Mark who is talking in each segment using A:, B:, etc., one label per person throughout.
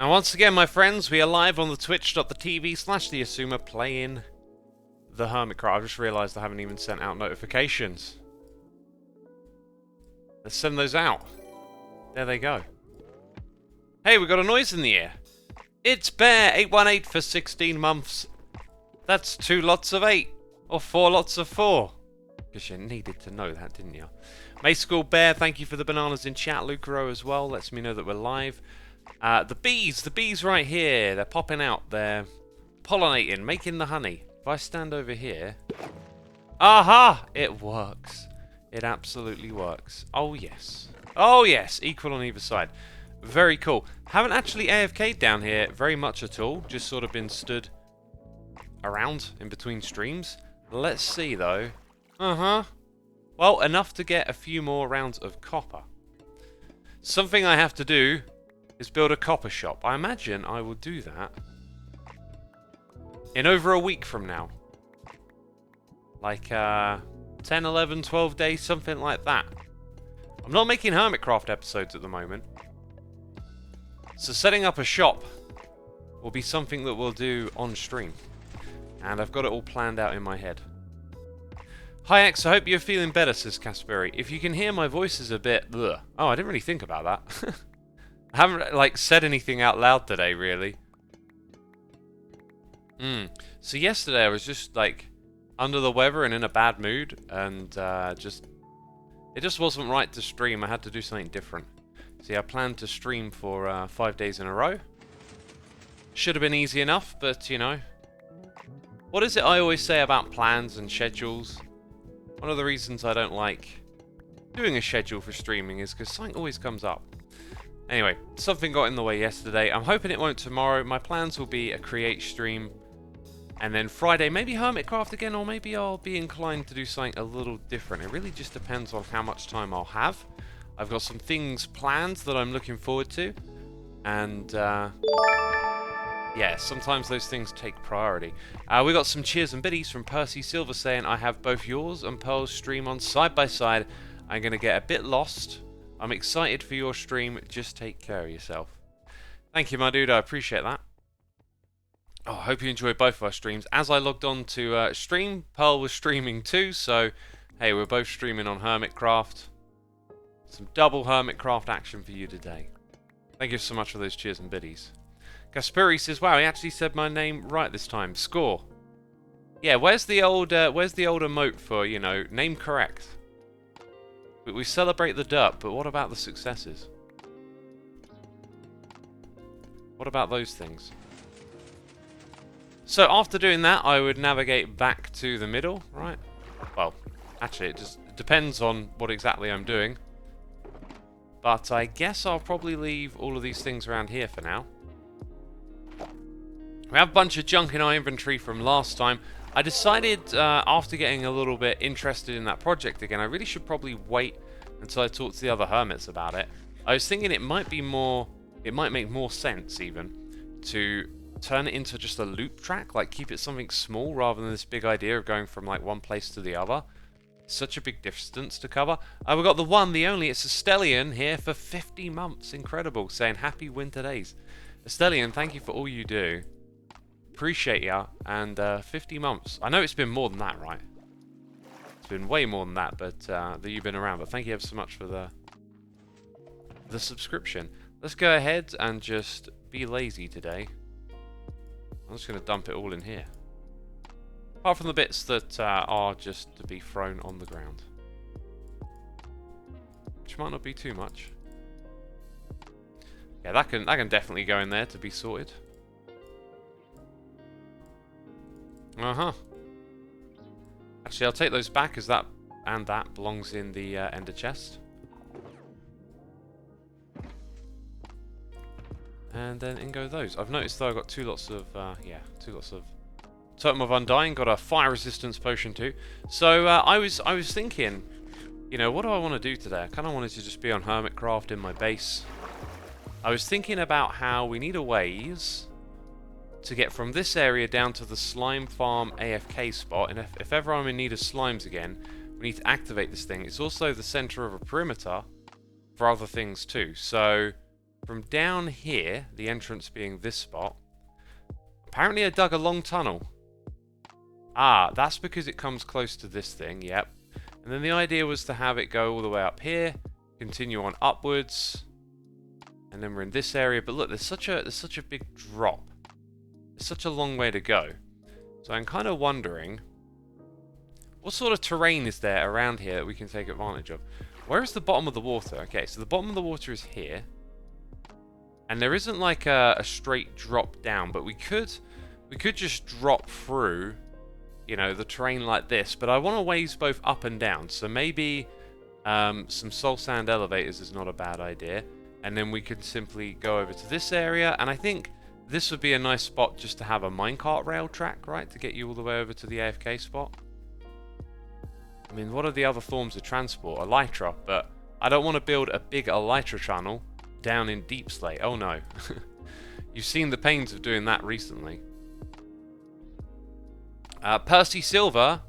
A: And once again, my friends, we are live on the twitch.tv/theXisuma playing the Hermitcraft. I've just realised I haven't even sent out notifications. Let's send those out. There they go. Hey, we got a noise in the air. It's Bear818 for 16 months. That's 2 lots of 8. Or 4 lots of 4. Because you needed to know that, didn't you? May School Bear, thank you for the bananas in chat. Lucaro as well, lets me know that we're live. The bees right here. They're popping out. They're pollinating, making the honey. If I stand over here... Aha! It works. It absolutely works. Oh, yes. Oh, yes. Equal on either side. Very cool. Haven't actually AFK'd down here very much at all. Just sort of been stood around in between streams. Let's see, though. Well, enough to get a few more rounds of copper. Something I have to do is build a copper shop. I imagine I will do that in over a week from now. Like 10, 11, 12 days, something like that. I'm not making Hermitcraft episodes at the moment. So setting up a shop will be something that we'll do on stream. And I've got it all planned out in my head. Hi X, I hope you're feeling better, says Kasperi. If you can hear my voice is a bit... Ugh. Oh, I didn't really think about that. I haven't, like, said anything out loud today, really. So yesterday I was just, like, under the weather and in a bad mood. And, it just wasn't right to stream. I had to do something different. See, I planned to stream for 5 days in a row. Should have been easy enough, but, you know. What is it I always say about plans and schedules? One of the reasons I don't like doing a schedule for streaming is because something always comes up. Anyway, something got in the way yesterday. I'm hoping it won't tomorrow. My plans will be a create stream. And then Friday, maybe Hermitcraft again, or maybe I'll be inclined to do something a little different. It really just depends on how much time I'll have. I've got some things planned that I'm looking forward to. And, yeah, sometimes those things take priority. We got some cheers and biddies from Percy Silver saying, I have both yours and Pearl's stream on side by side. I'm going to get a bit lost. I'm excited for your stream. Just take care of yourself. Thank you, my dude. I appreciate that. Oh, I hope you enjoyed both of our streams. As I logged on to stream, Pearl was streaming too. So, hey, we're both streaming on Hermitcraft. Some double Hermitcraft action for you today. Thank you so much for those cheers and biddies. Kasperi says, wow, he actually said my name right this time. Score. Yeah, where's the old emote for, you know, name correct? We celebrate the dirt, but what about the successes? What about those things? So after doing that, I would navigate back to the middle, right? Well, actually, it just depends on what exactly I'm doing. But I guess I'll probably leave all of these things around here for now. We have a bunch of junk in our inventory from last time. I decided, after getting a little bit interested in that project again, I really should probably wait until I talk to the other hermits about it. I was thinking it might make more sense, even, to turn it into just a loop track, like keep it something small rather than this big idea of going from, like, one place to the other. Such a big distance to cover. We've got the one, the only, it's Estelian here for 50 months. Incredible, saying happy winter days. Estelian, thank you for all you do. Appreciate ya, and 50 months. I know it's been more than that, right? It's been way more than that, but that you've been around. But thank you ever so much for the subscription. Let's go ahead and just be lazy today. I'm just going to dump it all in here. Apart from the bits that are just to be thrown on the ground. Which might not be too much. Yeah, that can definitely go in there to be sorted. Actually, I'll take those back as that and that belongs in the ender chest. And then in go those. I've noticed though I got two lots of Totem of Undying. Got a fire resistance potion too. So I was thinking, you know, what do I want to do today? I kind of wanted to just be on Hermitcraft in my base. I was thinking about how we need a ways to get from this area down to the slime farm AFK spot, and if ever I'm in need of slimes again, we need to activate this thing. It's also the center of a perimeter for other things too. So from down here, the entrance being this spot, apparently I dug a long tunnel. Ah, that's because it comes close to this thing, yep. And then the idea was to have it go all the way up here, continue on upwards, and then we're in this area. But look, there's such a big drop. It's such a long way to go. So I'm kind of wondering, what sort of terrain is there around here that we can take advantage of? Where is the bottom of the water? Okay, so the bottom of the water is here. And there isn't like a straight drop down, but we could just drop through, you know, the terrain like this. But I want to ways both up and down. So maybe some soul sand elevators is not a bad idea. And then we could simply go over to this area. And I think this would be a nice spot just to have a minecart rail track, right? To get you all the way over to the AFK spot. I mean, what are the other forms of transport? Elytra, but I don't want to build a big Elytra channel down in Deep Slate. Oh no. You've seen the pains of doing that recently. Percy Silver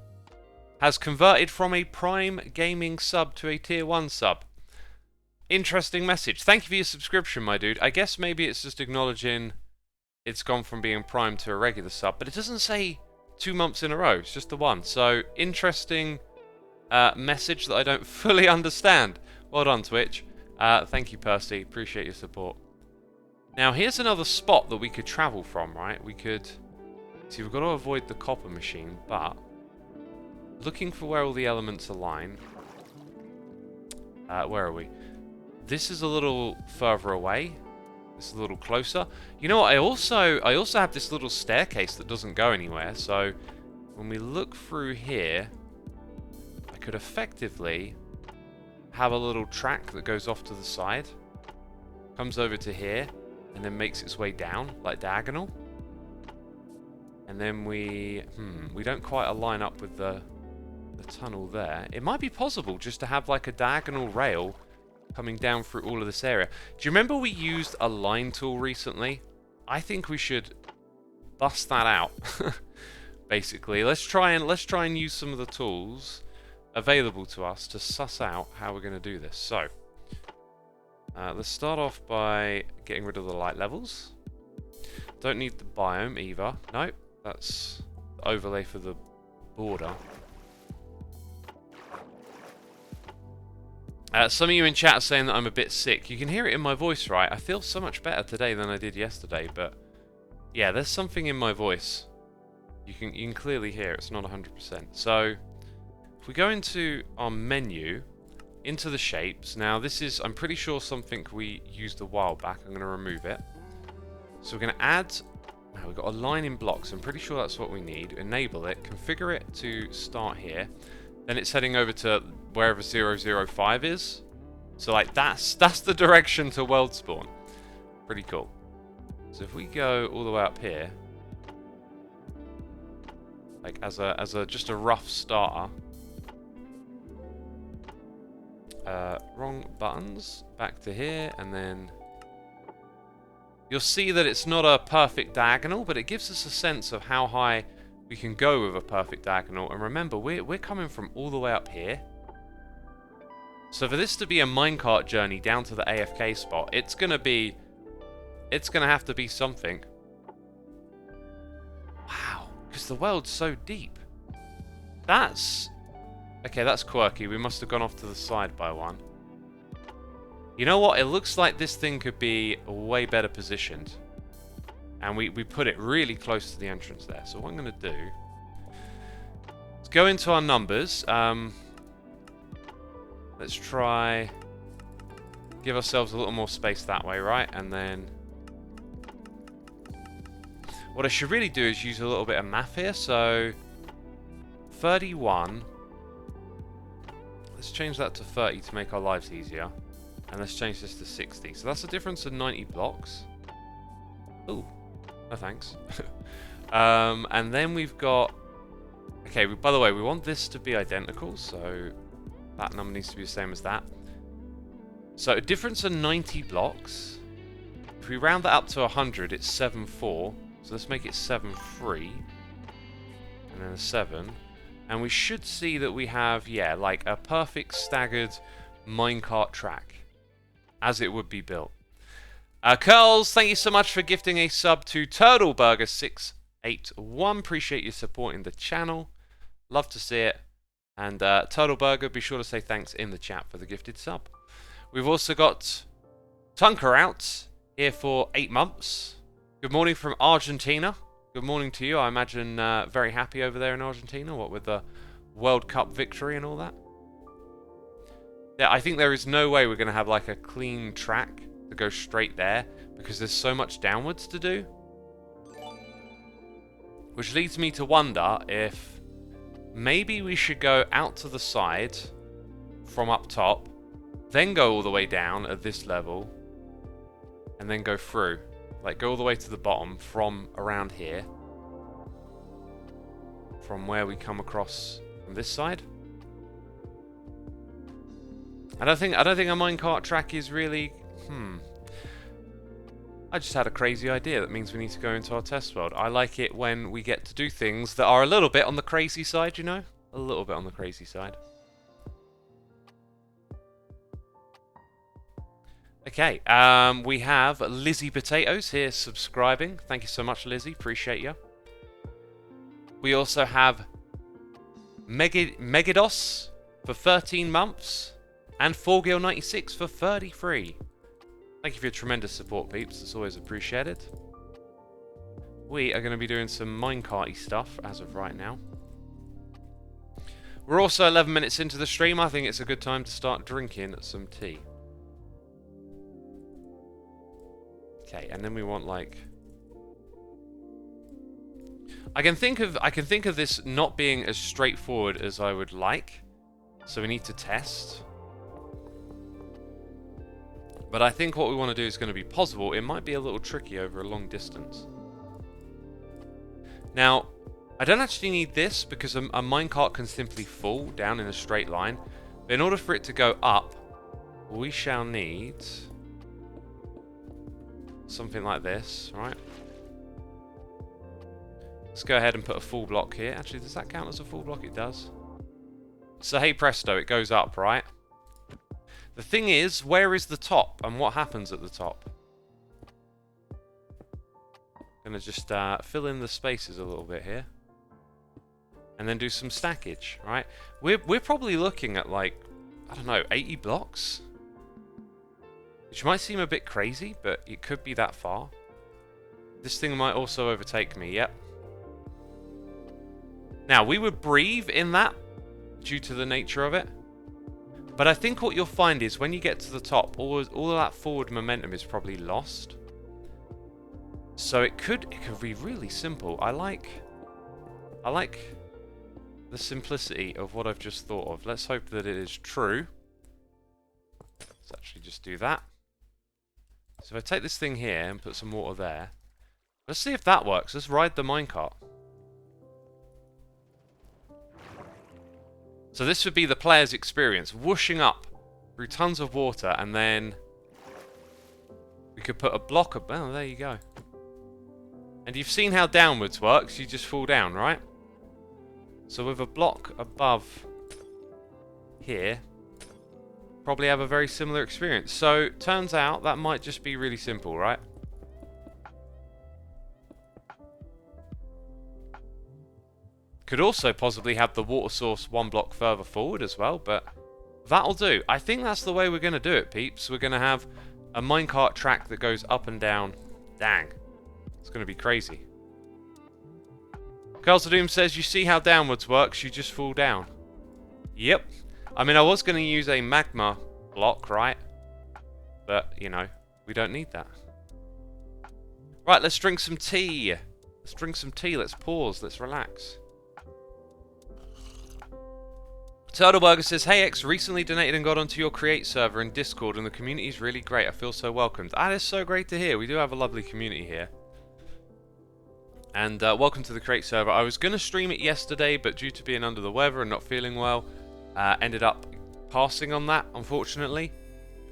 A: has converted from a Prime Gaming sub to a Tier 1 sub. Interesting message. Thank you for your subscription, my dude. I guess maybe it's just acknowledging it's gone from being Prime to a regular sub, but it doesn't say 2 months in a row. It's just the one. So, interesting message that I don't fully understand. Well done, Twitch. Thank you, Percy. Appreciate your support. Now, here's another spot that we could travel from, right? We could... See, we've got to avoid the copper machine, but... Looking for where all the elements align... where are we? This is a little further away. This is a little closer. You know what? I also have this little staircase that doesn't go anywhere, so... When we look through here... I could effectively... have a little track that goes off to the side, comes over to here, and then makes its way down, like diagonal. And then we don't quite align up with the tunnel there. It might be possible just to have like a diagonal rail coming down through all of this area. Do you remember we used a line tool recently? I think we should bust that out. Basically, let's try and use some of the tools available to us to suss out how we're going to do this. So, let's start off by getting rid of the light levels. Don't need the biome either. Nope, that's the overlay for the border. Some of you in chat are saying that I'm a bit sick. You can hear it in my voice, right? I feel so much better today than I did yesterday, but yeah, there's something in my voice. You can clearly hear it's not 100%. So, if we go into our menu, into the shapes, now this is, I'm pretty sure, something we used a while back. I'm going to remove it. So we're going to add, now we've got a line in blocks. I'm pretty sure that's what we need. Enable it, configure it to start here. Then it's heading over to wherever 005 is. So like that's the direction to world spawn. Pretty cool. So if we go all the way up here, like as a just a rough starter. Wrong buttons. Back to here, and then you'll see that it's not a perfect diagonal, but it gives us a sense of how high we can go with a perfect diagonal. And remember, we're coming from all the way up here. So for this to be a minecart journey down to the AFK spot, it's gonna have to be something. Wow, because the world's so deep. That's okay, that's quirky. We must have gone off to the side by one. You know what? It looks like this thing could be way better positioned. And we put it really close to the entrance there. So what I'm going to do is go into our numbers. Let's try... give ourselves a little more space that way, right? And then... what I should really do is use a little bit of math here. So... 31... let's change that to 30 to make our lives easier. And let's change this to 60. So that's a difference of 90 blocks. Ooh. No thanks. And then we've got... okay, by the way, we want this to be identical. So that number needs to be the same as that. So a difference of 90 blocks. If we round that up to 100, it's 7.4. So let's make it 7.3. And then a 7. And we should see that we have, yeah, like a perfect staggered minecart track, as it would be built. Curls, thank you so much for gifting a sub to TurtleBurger681. Appreciate you supporting the channel. Love to see it. And TurtleBurger, be sure to say thanks in the chat for the gifted sub. We've also got Tunker out here for 8 months. Good morning from Argentina. Good morning to you. I imagine very happy over there in Argentina, what with the World Cup victory and all that. Yeah, I think there is no way we're going to have like a clean track to go straight there because there's so much downwards to do. Which leads me to wonder if maybe we should go out to the side from up top, then go all the way down at this level, and then go through. Like, go all the way to the bottom from around here. From where we come across from this side. I don't think a minecart track is really... I just had a crazy idea. That means we need to go into our test world. I like it when we get to do things that are a little bit on the crazy side, you know? A little bit on the crazy side. Okay, we have Lizzie Potatoes here subscribing. Thank you so much, Lizzie. Appreciate you. We also have Megados for 13 months and 4Gil96 for 33. Thank you for your tremendous support, peeps. It's always appreciated. We are going to be doing some minecarty stuff as of right now. We're also 11 minutes into the stream. I think it's a good time to start drinking some tea. Okay, and then we want like... I can think of this not being as straightforward as I would like. So we need to test. But I think what we want to do is going to be possible. It might be a little tricky over a long distance. Now, I don't actually need this because a minecart can simply fall down in a straight line. But in order for it to go up, we shall need something like this, right? Let's go ahead and put a full block here. Actually, does that count as a full block? It does. So hey presto, it goes up, right? The thing is, where is the top and what happens at the top? Gonna just fill in the spaces a little bit here. And then do some stackage, right? We're probably looking at like, I don't know, 80 blocks? Which might seem a bit crazy, but it could be that far. This thing might also overtake me, yep. Now, we would breathe in that due to the nature of it. But I think what you'll find is when you get to the top, all of that forward momentum is probably lost. So it could be really simple. I like the simplicity of what I've just thought of. Let's hope that it is true. Let's actually just do that. So if I take this thing here and put some water there, let's see if that works. Let's ride the minecart. So this would be the player's experience, whooshing up through tons of water, and then we could put a block of... Oh, there you go. And you've seen how downwards works. You just fall down, right? So with a block above here, probably have a very similar experience. So turns out that might just be really simple, right? Could also possibly have the water source one block further forward as well, but that'll do. I think that's the way we're going to do it, peeps. We're going to have a minecart track that goes up and down. Dang. It's going to be crazy. Carl's Doom says, you see how downwards works, you just fall down. Yep. I mean, I was going to use a magma block, right? But, you know, we don't need that. Right, let's drink some tea. Let's drink some tea. Let's pause. Let's relax. Turtleburger says, hey X, recently donated and got onto your Create server in Discord and the community is really great. I feel so welcomed. That is so great to hear. We do have a lovely community here. And welcome to the Create server. I was going to stream it yesterday, but due to being under the weather and not feeling well, ended up passing on that, unfortunately.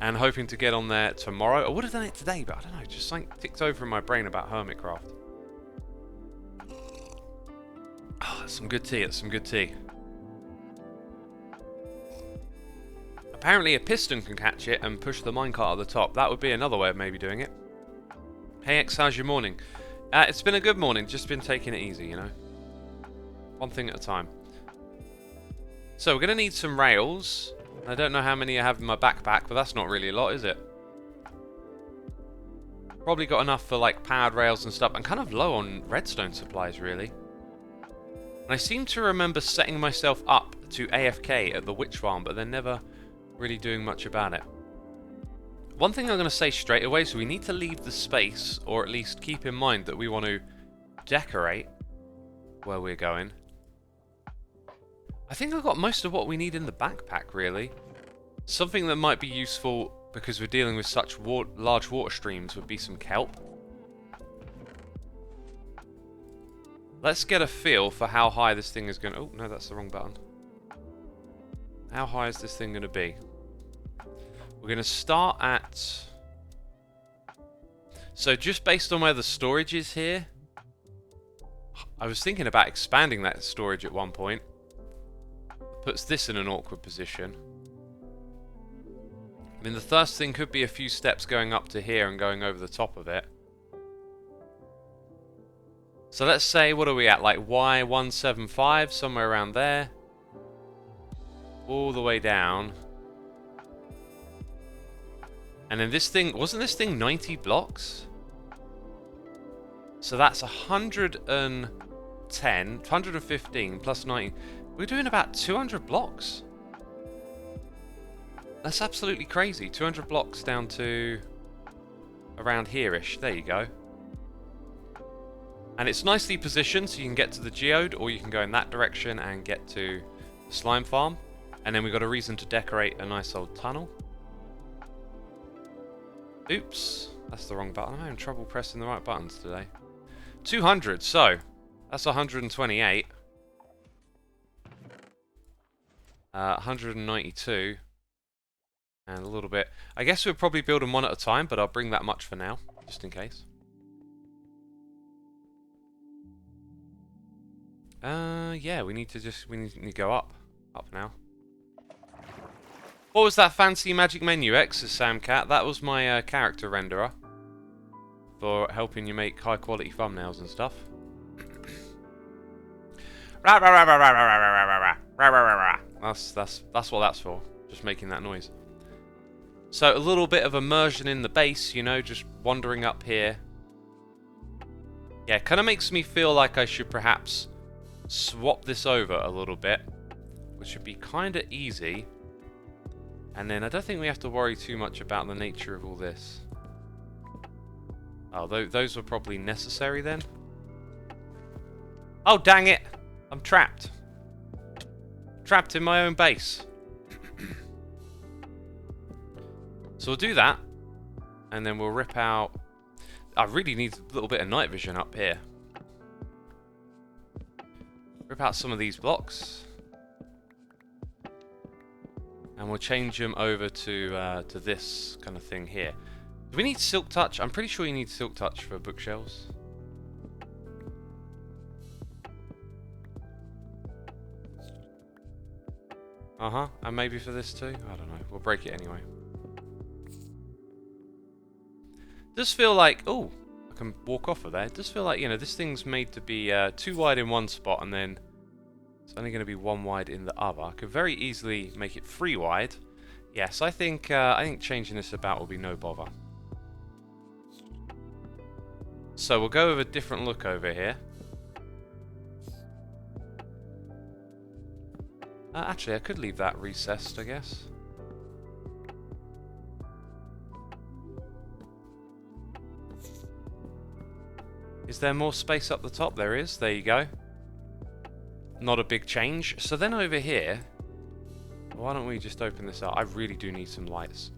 A: And hoping to get on there tomorrow. I would have done it today, but I don't know. Just something ticked over in my brain about Hermitcraft. Oh, that's some good tea. That's some good tea. Apparently a piston can catch it and push the minecart at the top. That would be another way of maybe doing it. Hey X, how's your morning? It's been a good morning, just been taking it easy, you know. One thing at a time. So we're going to need some rails. I don't know how many I have in my backpack, but that's not really a lot, is it? Probably got enough for like powered rails and stuff. I'm kind of low on redstone supplies, really. And I seem to remember setting myself up to AFK at the witch farm, but then never really doing much about it. One thing I'm going to say straight away, so we need to leave the space, or at least keep in mind that we want to decorate where we're going. I think I've got most of what we need in the backpack, really. Something that might be useful, because we're dealing with such large water streams, would be some kelp. Let's get a feel for how high this thing is going to... Oh, no, that's the wrong button. How high is this thing going to be? We're going to start at... So just based on where the storage is here, I was thinking about expanding that storage at one point. Puts this in an awkward position. I mean, the first thing could be a few steps going up to here and going over the top of it. So let's say, what are we at? Like Y175, somewhere around there. All the way down. And then this thing, wasn't this thing 90 blocks? So that's 110, 115 plus 90. We're doing about 200 blocks. That's absolutely crazy. 200 blocks down to around here-ish. There you go. And it's nicely positioned, so you can get to the geode, or you can go in that direction and get to the slime farm. And then we've got a reason to decorate a nice old tunnel. Oops, that's the wrong button. I'm having trouble pressing the right buttons today. 200, so that's 128. 192. And a little bit. I guess we'll probably build them one at a time, but I'll bring that much for now, just in case. Yeah, we need to go up now. What was that fancy magic menu, X, says Samcat? That was my character renderer for helping you make high quality thumbnails and stuff. That's what that's for. Just making that noise. So a little bit of immersion in the base, you know, just wandering up here. Yeah, kind of makes me feel like I should perhaps swap this over a little bit, which would be kind of easy. And then I don't think we have to worry too much about the nature of all this. Oh, those were probably necessary then. Oh, dang it! I'm trapped. Trapped in my own base. So we'll do that. And then we'll rip out... I really need a little bit of night vision up here. Rip out some of these blocks. And we'll change them over to this kind of thing here. Do we need silk touch? I'm pretty sure you need silk touch for bookshelves. Uh-huh. And maybe for this too? I don't know. We'll break it anyway. Does feel like... Oh, I can walk off of there. It does feel like, you know, this thing's made to be too wide in one spot and then it's only going to be one wide in the other. I could very easily make it 3 wide. Yes, I think changing this about will be no bother. So we'll go with a different look over here. Actually, I could leave that recessed, I guess. Is there more space up the top? There is. There you go. Not a big change. So then over here, why don't we just open this up? I really do need some lights.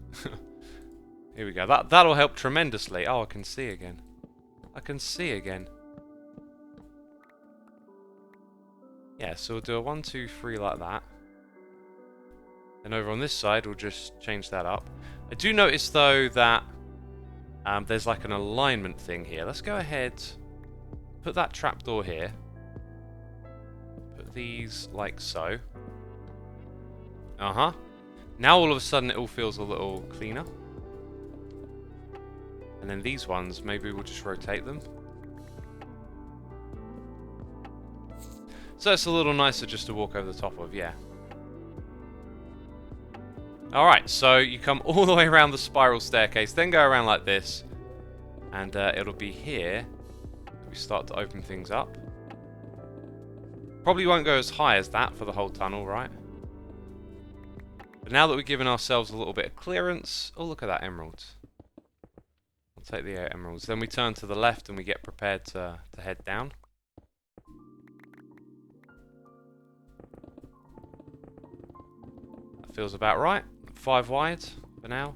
A: Here we go. That'll help tremendously. Oh, I can see again. I can see again. Yeah, so we'll do a 1, 2, 3 like that. And over on this side, we'll just change that up. I do notice, though, that there's like an alignment thing here. Let's go ahead, put that trapdoor here. Put these like so. Uh-huh. Now all of a sudden it all feels a little cleaner. And then these ones, maybe we'll just rotate them. So it's a little nicer just to walk over the top of, yeah. Alright, so you come all the way around the spiral staircase, then go around like this. And it'll be here. We start to open things up. Probably won't go as high as that for the whole tunnel, right? But now that we've given ourselves a little bit of clearance... Oh, look at that, emeralds. We'll take the 8 emeralds. Then we turn to the left and we get prepared to head down. That feels about right. 5 wide for now.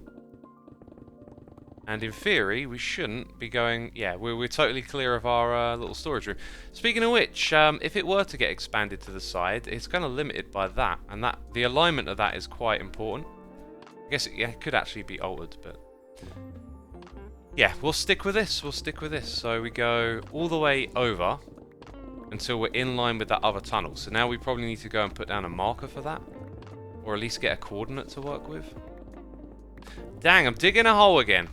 A: And in theory, we shouldn't be going... Yeah, we're totally clear of our little storage room. Speaking of which, if it were to get expanded to the side, it's kind of limited by that. And that the alignment of that is quite important. I guess it could actually be altered, but... Yeah, we'll stick with this. We'll stick with this. So we go all the way over until we're in line with that other tunnel. So now we probably need to go and put down a marker for that. Or at least get a coordinate to work with. Dang, I'm digging a hole again.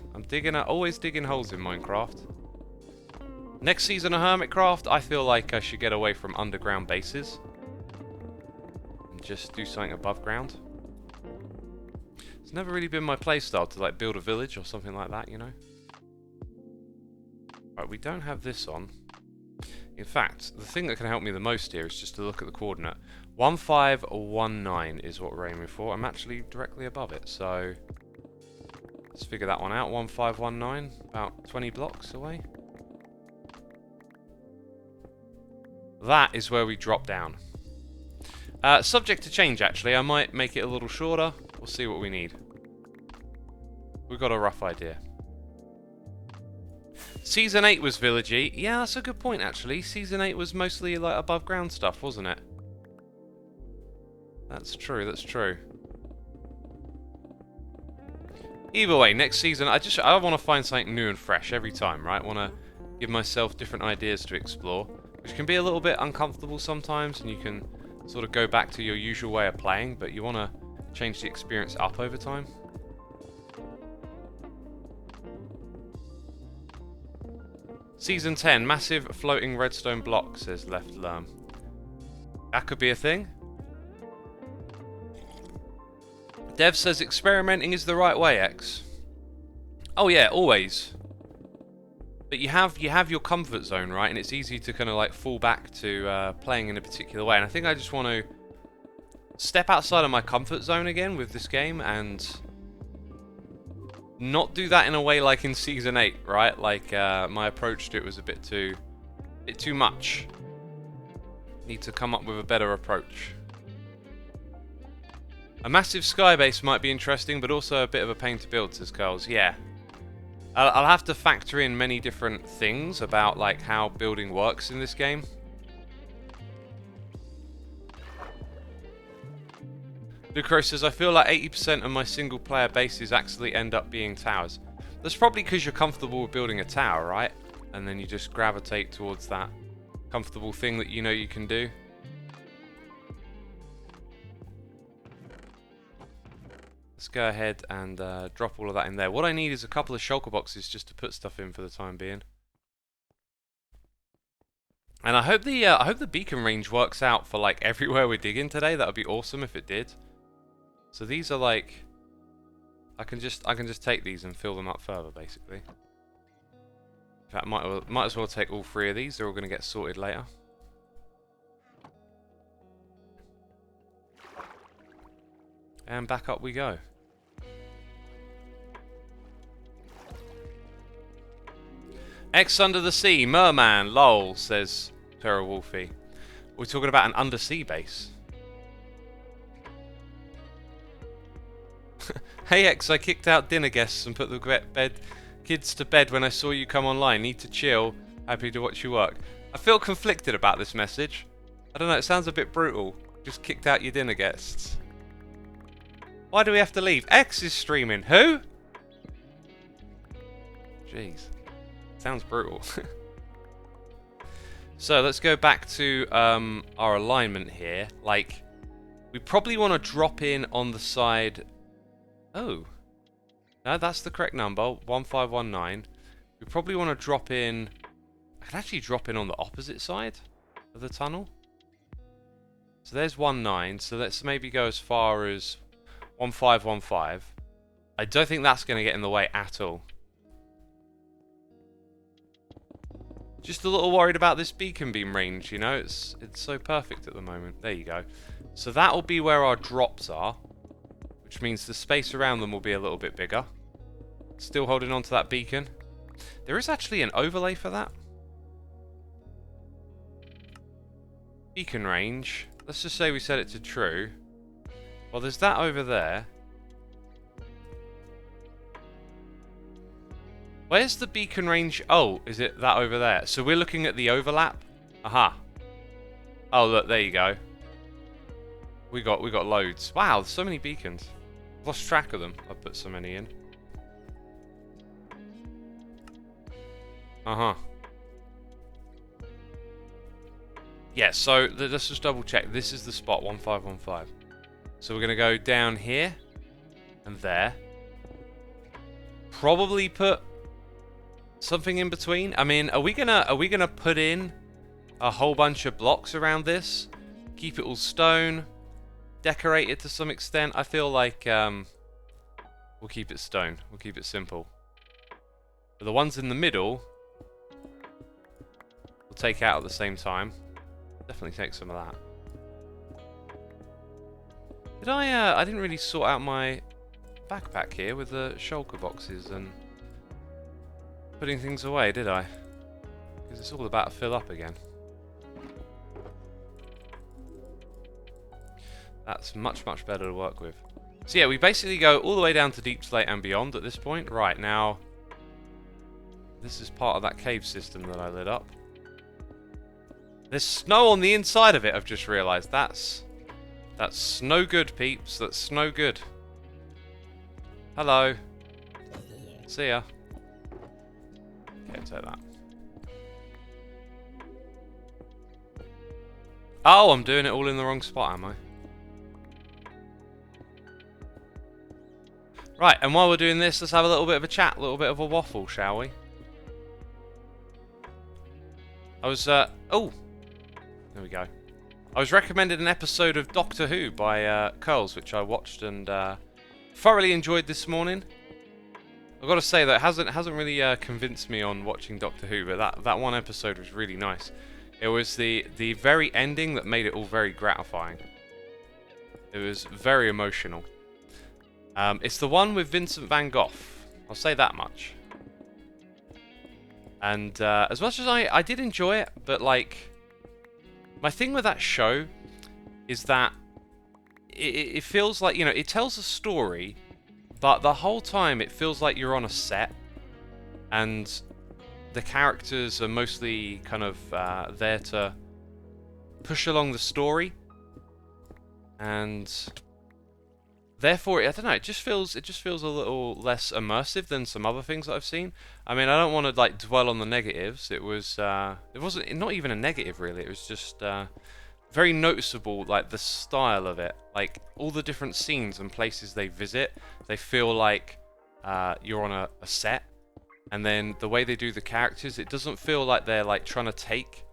A: Always digging holes in Minecraft. Next season of Hermitcraft, I feel like I should get away from underground bases. And just do something above ground. It's never really been my playstyle to like build a village or something like that, you know. Right, we don't have this on. In fact, the thing that can help me the most here is just to look at the coordinate. 1519 is what we're aiming for. I'm actually directly above it, so... Let's figure that one out. 1519, about 20 blocks away. That is where we drop down. Subject to change, actually. I might make it a little shorter. We'll see what we need. We've got a rough idea. Season 8 was villagey. Yeah, that's a good point, actually. Season 8 was mostly like above ground stuff, wasn't it? That's true, that's true. Either way, next season, I want to find something new and fresh every time, right? I want to give myself different ideas to explore, which can be a little bit uncomfortable sometimes, and you can sort of go back to your usual way of playing, but you want to change the experience up over time. Season 10, massive floating redstone block, says Left Lerm. That could be a thing. Dev says experimenting is the right way, X. Oh yeah, always. But you have your comfort zone, right? And it's easy to kind of like fall back to playing in a particular way. And I think I just want to step outside of my comfort zone again with this game and not do that in a way like in Season 8, right? Like my approach to it was a bit too much. Need to come up with a better approach. A massive sky base might be interesting, but also a bit of a pain to build, says Curls. Yeah. I'll have to factor in many different things about like how building works in this game. Lucro says, I feel like 80% of my single player bases actually end up being towers. That's probably because you're comfortable with building a tower, right? And then you just gravitate towards that comfortable thing that you know you can do. Let's go ahead and drop all of that in there. What I need is a couple of shulker boxes just to put stuff in for the time being. And I hope the beacon range works out for like everywhere we're digging today. That would be awesome if it did. So these are like, I can just take these and fill them up further, basically. In fact, might as well take all 3 of these. They're all going to get sorted later. And back up we go. X under the sea, merman, lol, says Terra Wolfie. We're talking about an undersea base. Hey X, I kicked out dinner guests and put the kids to bed when I saw you come online. Need to chill. Happy to watch you work. I feel conflicted about this message. I don't know, it sounds a bit brutal. Just kicked out your dinner guests. Why do we have to leave? X is streaming. Who? Jeez. Sounds brutal. So let's go back to our alignment here. Like, we probably want to drop in on the side... Oh. No, that's the correct number. 1519. We probably want to drop in... I can actually drop in on the opposite side of the tunnel. So there's 1.9, so let's maybe go as far as 1.515. I don't think that's going to get in the way at all. Just a little worried about this beacon beam range, you know, it's so perfect at the moment. There you go. So that'll be where our drops are, which means the space around them will be a little bit bigger. Still holding on to that beacon. There is actually an overlay for that. Beacon range. Let's just say we set it to true. Well, there's that over there. Where's the beacon range? Oh, is it that over there? So we're looking at the overlap. Aha. Oh, look, there you go. We got loads. Wow, there's so many beacons. I've lost track of them. I've put so many in. Uh-huh. Yeah, so let's just double check. This is the spot, 1.515. So we're going to go down here and there. Probably put something in between. I mean, are we gonna put in a whole bunch of blocks around this? Keep it all stone, decorate it to some extent. I feel like we'll keep it stone. We'll keep it simple. But the ones in the middle we'll take out at the same time. Definitely take some of that. Did I didn't really sort out my backpack here with the shulker boxes and putting things away, did I? Because it's all about to fill up again. That's much, much better to work with. So yeah, we basically go all the way down to Deep Slate and beyond at this point. Right, now, this is part of that cave system that I lit up. There's snow on the inside of it, I've just realised. That's no good, peeps. That's no good. Hello. See ya. Okay, take that. Oh, I'm doing it all in the wrong spot, am I? Right, and while we're doing this, let's have a little bit of a chat, a little bit of a waffle, shall we? I was, oh! There we go. I was recommended an episode of Doctor Who by Curls, which I watched and thoroughly enjoyed this morning. I've got to say that it hasn't really convinced me on watching Doctor Who, but that one episode was really nice. It was the very ending that made it all very gratifying. It was very emotional. It's the one with Vincent van Gogh. I'll say that much. And as much as I did enjoy it, but like, my thing with that show is that it feels like, you know, it tells a story, but the whole time it feels like you're on a set, and the characters are mostly kind of there to push along the story, and therefore, I don't know, it just feels a little less immersive than some other things that I've seen. I mean, I don't want to like dwell on the negatives. It wasn't not even a negative really. It was just very noticeable, like the style of it, like all the different scenes and places they visit. They feel like you're on a set, and then the way they do the characters, it doesn't feel like they're like trying to take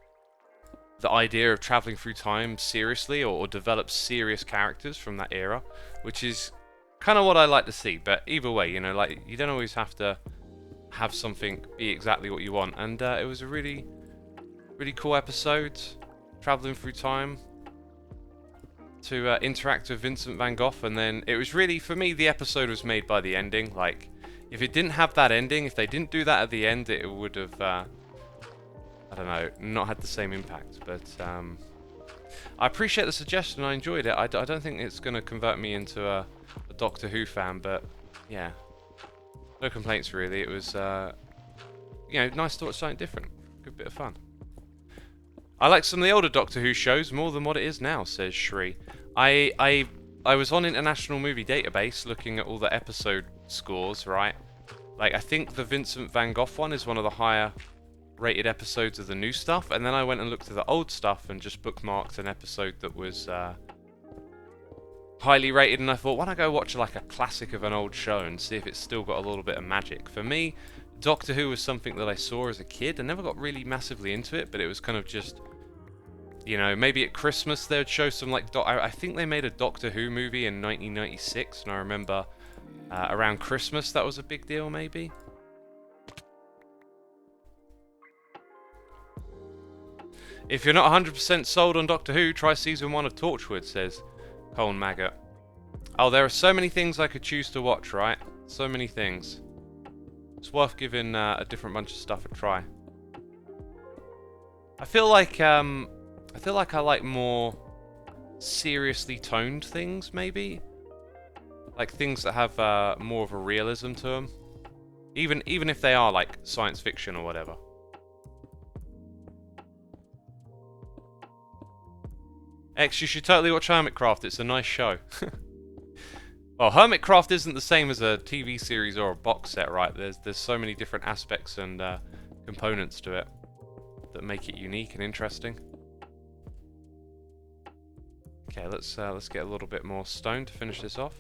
A: the idea of traveling through time seriously or develop serious characters from that era, which is kind of what I like to see. But either way, you know, like, you don't always have to have something be exactly what you want. And it was a really, really cool episode, traveling through time to interact with Vincent van Gogh. And then it was really, for me, the episode was made by the ending. Like, if it didn't have that ending, if they didn't do that at the end, it would have I don't know, not had the same impact. But I appreciate the suggestion. I enjoyed it. I don't think it's going to convert me into a Doctor Who fan, but yeah, no complaints really. It was you know, nice to watch something different. Good bit of fun. I like some of the older Doctor Who shows more than what it is now, says Shri. I was on International Movie Database looking at all the episode scores, right? Like, I think the Vincent van Gogh one is one of the higher rated episodes of the new stuff, and then I went and looked at the old stuff and just bookmarked an episode that was highly rated, and I thought, why don't I go watch like a classic of an old show and see if it's still got a little bit of magic. For me, Doctor Who was something that I saw as a kid. I never got really massively into it, but it was kind of just, you know, maybe at Christmas they would show some like I think they made a Doctor Who movie in 1996, and I remember around Christmas that was a big deal, maybe. If you're not 100% sold on Doctor Who, try season 1 of Torchwood, says Colin Maggot. Oh, there are so many things I could choose to watch, right? So many things. It's worth giving a different bunch of stuff a try. I feel like I like more seriously toned things, maybe. Like things that have more of a realism to them, even if they are like science fiction or whatever. X, you should totally watch Hermitcraft. It's a nice show. Well, Hermitcraft isn't the same as a TV series or a box set, right? There's so many different aspects and components to it that make it unique and interesting. Okay, let's get a little bit more stone to finish this off.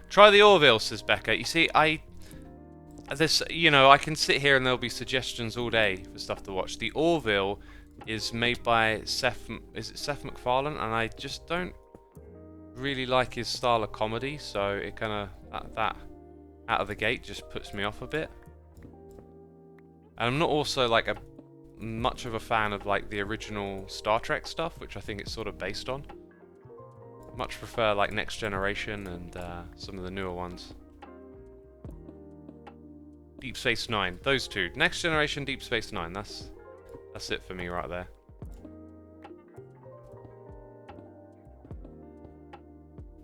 A: Try the Orville, says Becca. You see, you know, I can sit here and there'll be suggestions all day for stuff to watch. The Orville is made by Seth MacFarlane, and I just don't really like his style of comedy, so it kind of that out of the gate just puts me off a bit. And I'm not also like much of a fan of like the original Star Trek stuff, which I think it's sort of based on. Much prefer like Next Generation and some of the newer ones. Deep Space Nine, those two. Next Generation, Deep Space Nine. That's it for me right there.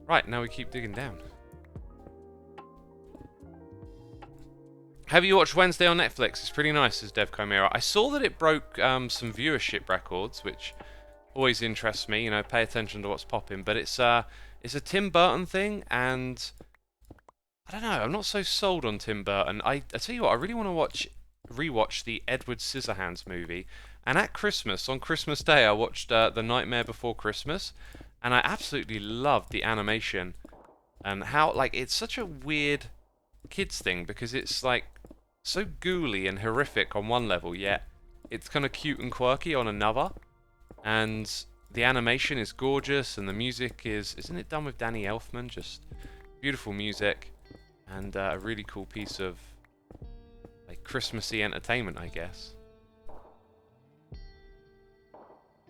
A: Right, now we keep digging down. Have you watched Wednesday on Netflix? It's pretty nice, says Dev Chimera. I saw that it broke some viewership records, which always interests me. You know, pay attention to what's popping. But it's a Tim Burton thing, and I don't know. I'm not so sold on Tim Burton. I tell you what, I really want to rewatch the Edward Scissorhands movie. And at Christmas, on Christmas Day, I watched The Nightmare Before Christmas, and I absolutely loved the animation and how like it's such a weird kids thing because it's like so ghouly and horrific on one level, yet it's kind of cute and quirky on another. And the animation is gorgeous, and the music isn't it done with Danny Elfman? Just beautiful music, and a really cool piece of like Christmassy entertainment, I guess.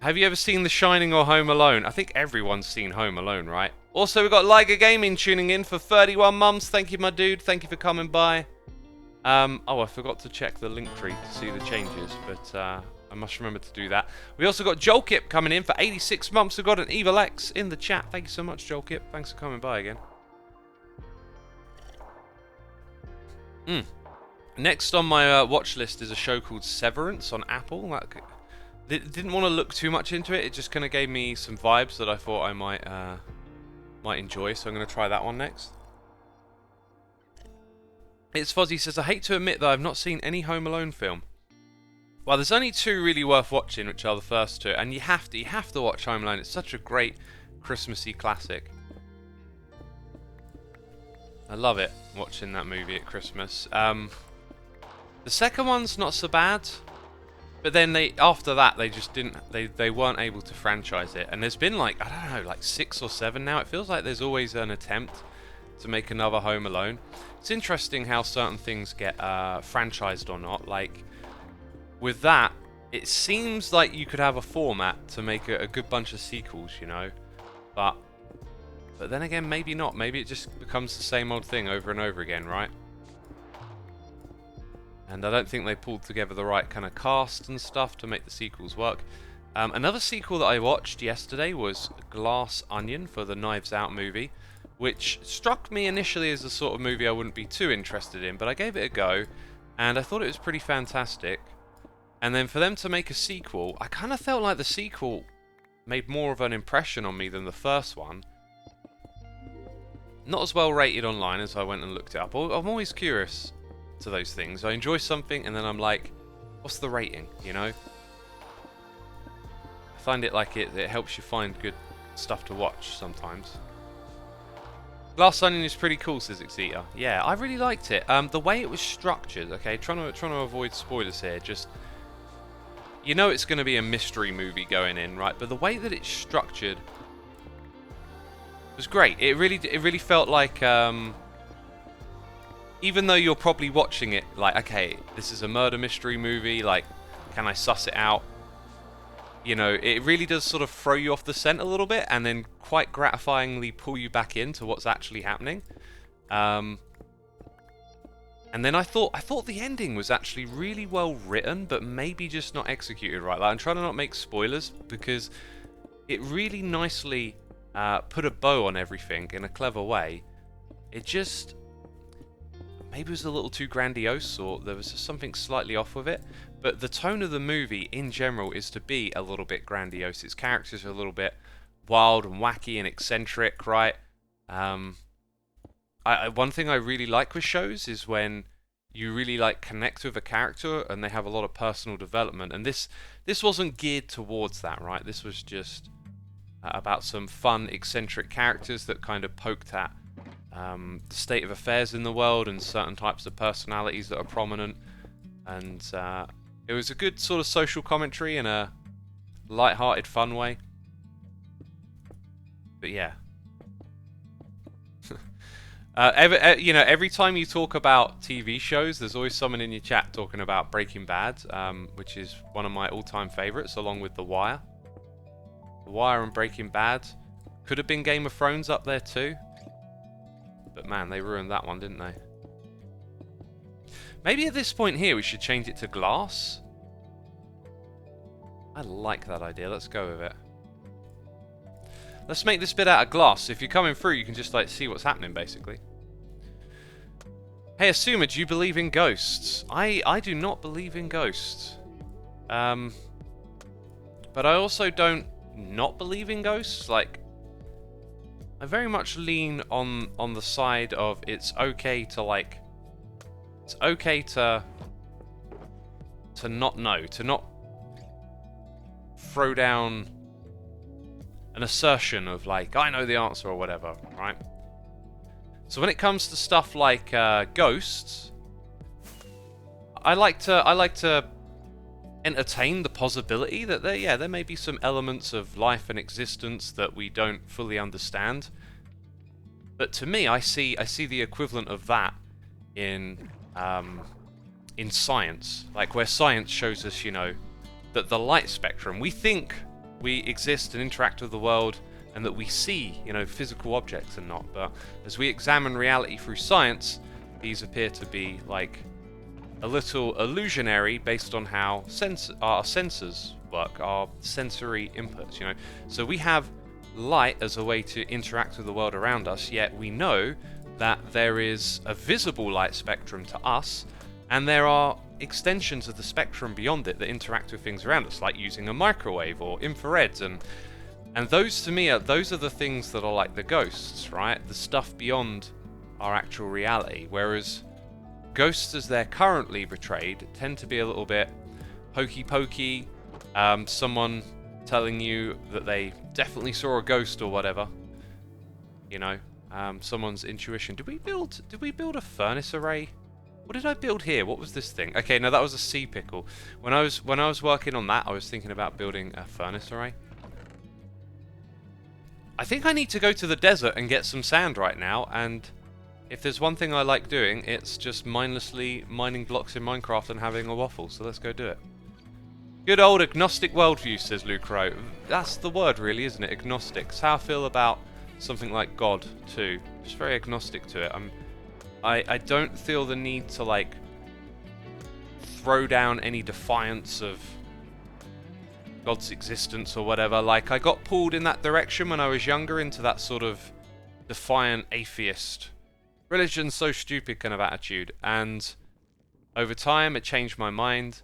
A: Have you ever seen The Shining or Home Alone? I think everyone's seen Home Alone, right? Also, we've got Liger Gaming tuning in for 31 months. Thank you, my dude. Thank you for coming by. Oh, I forgot to check the link tree to see the changes, but I must remember to do that. We also got Joelkip coming in for 86 months. We've got an Evil X in the chat. Thank you so much, Joelkip. Thanks for coming by again. Next on my watch list is a show called Severance on Apple. Didn't want to look too much into it. It just kind of gave me some vibes that I thought I might enjoy. So I'm going to try that one next. It's Fozzie says, I hate to admit that I've not seen any Home Alone film. Well, there's only two really worth watching, which are the first two, and you have to watch Home Alone. It's such a great Christmassy classic. I love it watching that movie at Christmas. The second one's not so bad, but then after that they just didn't. They weren't able to franchise it, and there's been like I don't know, like 6 or 7 now. It feels like there's always an attempt to make another Home Alone. It's interesting how certain things get franchised or not. Like with that, it seems like you could have a format to make a good bunch of sequels, you know, but then again, maybe not. Maybe it just becomes the same old thing over and over again, right? And I don't think they pulled together the right kind of cast and stuff to make the sequels work. Another sequel that I watched yesterday was Glass Onion for the Knives Out movie, which struck me initially as the sort of movie I wouldn't be too interested in, but I gave it a go, and I thought it was pretty fantastic. And then for them to make a sequel, I kind of felt like the sequel made more of an impression on me than the first one. Not as well rated online as I went and looked it up. I'm always curious to those things. I enjoy something and then I'm like, what's the rating, you know? I find it like it helps you find good stuff to watch sometimes. Glass Onion is pretty cool, says Xita. Yeah, I really liked it. The way it was structured, okay, trying to avoid spoilers here, just... You know it's going to be a mystery movie going in, right? But the way that it's structured was great. It really felt like, even though you're probably watching it, like, okay, this is a murder mystery movie, like, can I suss it out? You know, it really does sort of throw you off the scent a little bit, and then quite gratifyingly pull you back into what's actually happening. And then I thought the ending was actually really well written, but maybe just not executed right. Like, I'm trying to not make spoilers, because it really nicely put a bow on everything in a clever way. It just... maybe it was a little too grandiose, or there was just something slightly off with it. But the tone of the movie, in general, is to be a little bit grandiose. Its characters are a little bit wild and wacky and eccentric, right? One thing I really like with shows is when you really like connect with a character and they have a lot of personal development. And this wasn't geared towards that, right? This was just about some fun, eccentric characters that kind of poked at the state of affairs in the world and certain types of personalities that are prominent. And it was a good sort of social commentary in a light-hearted, fun way. But yeah. You know, every time you talk about TV shows, there's always someone in your chat talking about Breaking Bad, which is one of my all-time favorites, along with The Wire. The Wire and Breaking Bad. Could have been Game of Thrones up there too. But man, they ruined that one, didn't they? Maybe at this point here we should change it to glass. I like that idea. Let's go with it. Let's make this bit out of glass. If you're coming through, you can just like see what's happening, basically. Hey, Xisuma, do you believe in ghosts? I do not believe in ghosts. But I also don't not believe in ghosts. Like, I very much lean on the side of it's okay to like... It's okay to not know, to not throw down an assertion of like, I know the answer or whatever, right? So when it comes to stuff like ghosts, I like to entertain the possibility that there may be some elements of life and existence that we don't fully understand. But to me, I see the equivalent of that in science, like where science shows us, you know, that the light spectrum, we think we exist and interact with the world and that we see, you know, physical objects and not, but as we examine reality through science, these appear to be like a little illusionary based on how our sensors work, our sensory inputs, you know. So we have light as a way to interact with the world around us, yet we know that there is a visible light spectrum to us, and there are extensions of the spectrum beyond it that interact with things around us, like using a microwave or infrared, and those to me are the things that are like the ghosts, right? The stuff beyond our actual reality. Whereas ghosts, as they're currently portrayed, tend to be a little bit hokey pokey. Someone telling you that they definitely saw a ghost or whatever, you know. Someone's intuition. Did we build a furnace array? What did I build here? What was this thing? Okay, no, that was a sea pickle. When I was working on that, I was thinking about building a furnace array. I think I need to go to the desert and get some sand right now, and if there's one thing I like doing, it's just mindlessly mining blocks in Minecraft and having a waffle, so let's go do it. Good old agnostic worldview, says Lucro. That's the word really, isn't it? Agnostic. It's how I feel about something like God too. Just very agnostic to it. I don't feel the need to like throw down any defiance of God's existence or whatever. Like, I got pulled in that direction when I was younger, into that sort of defiant atheist, religion's so stupid kind of attitude, and over time it changed my mind.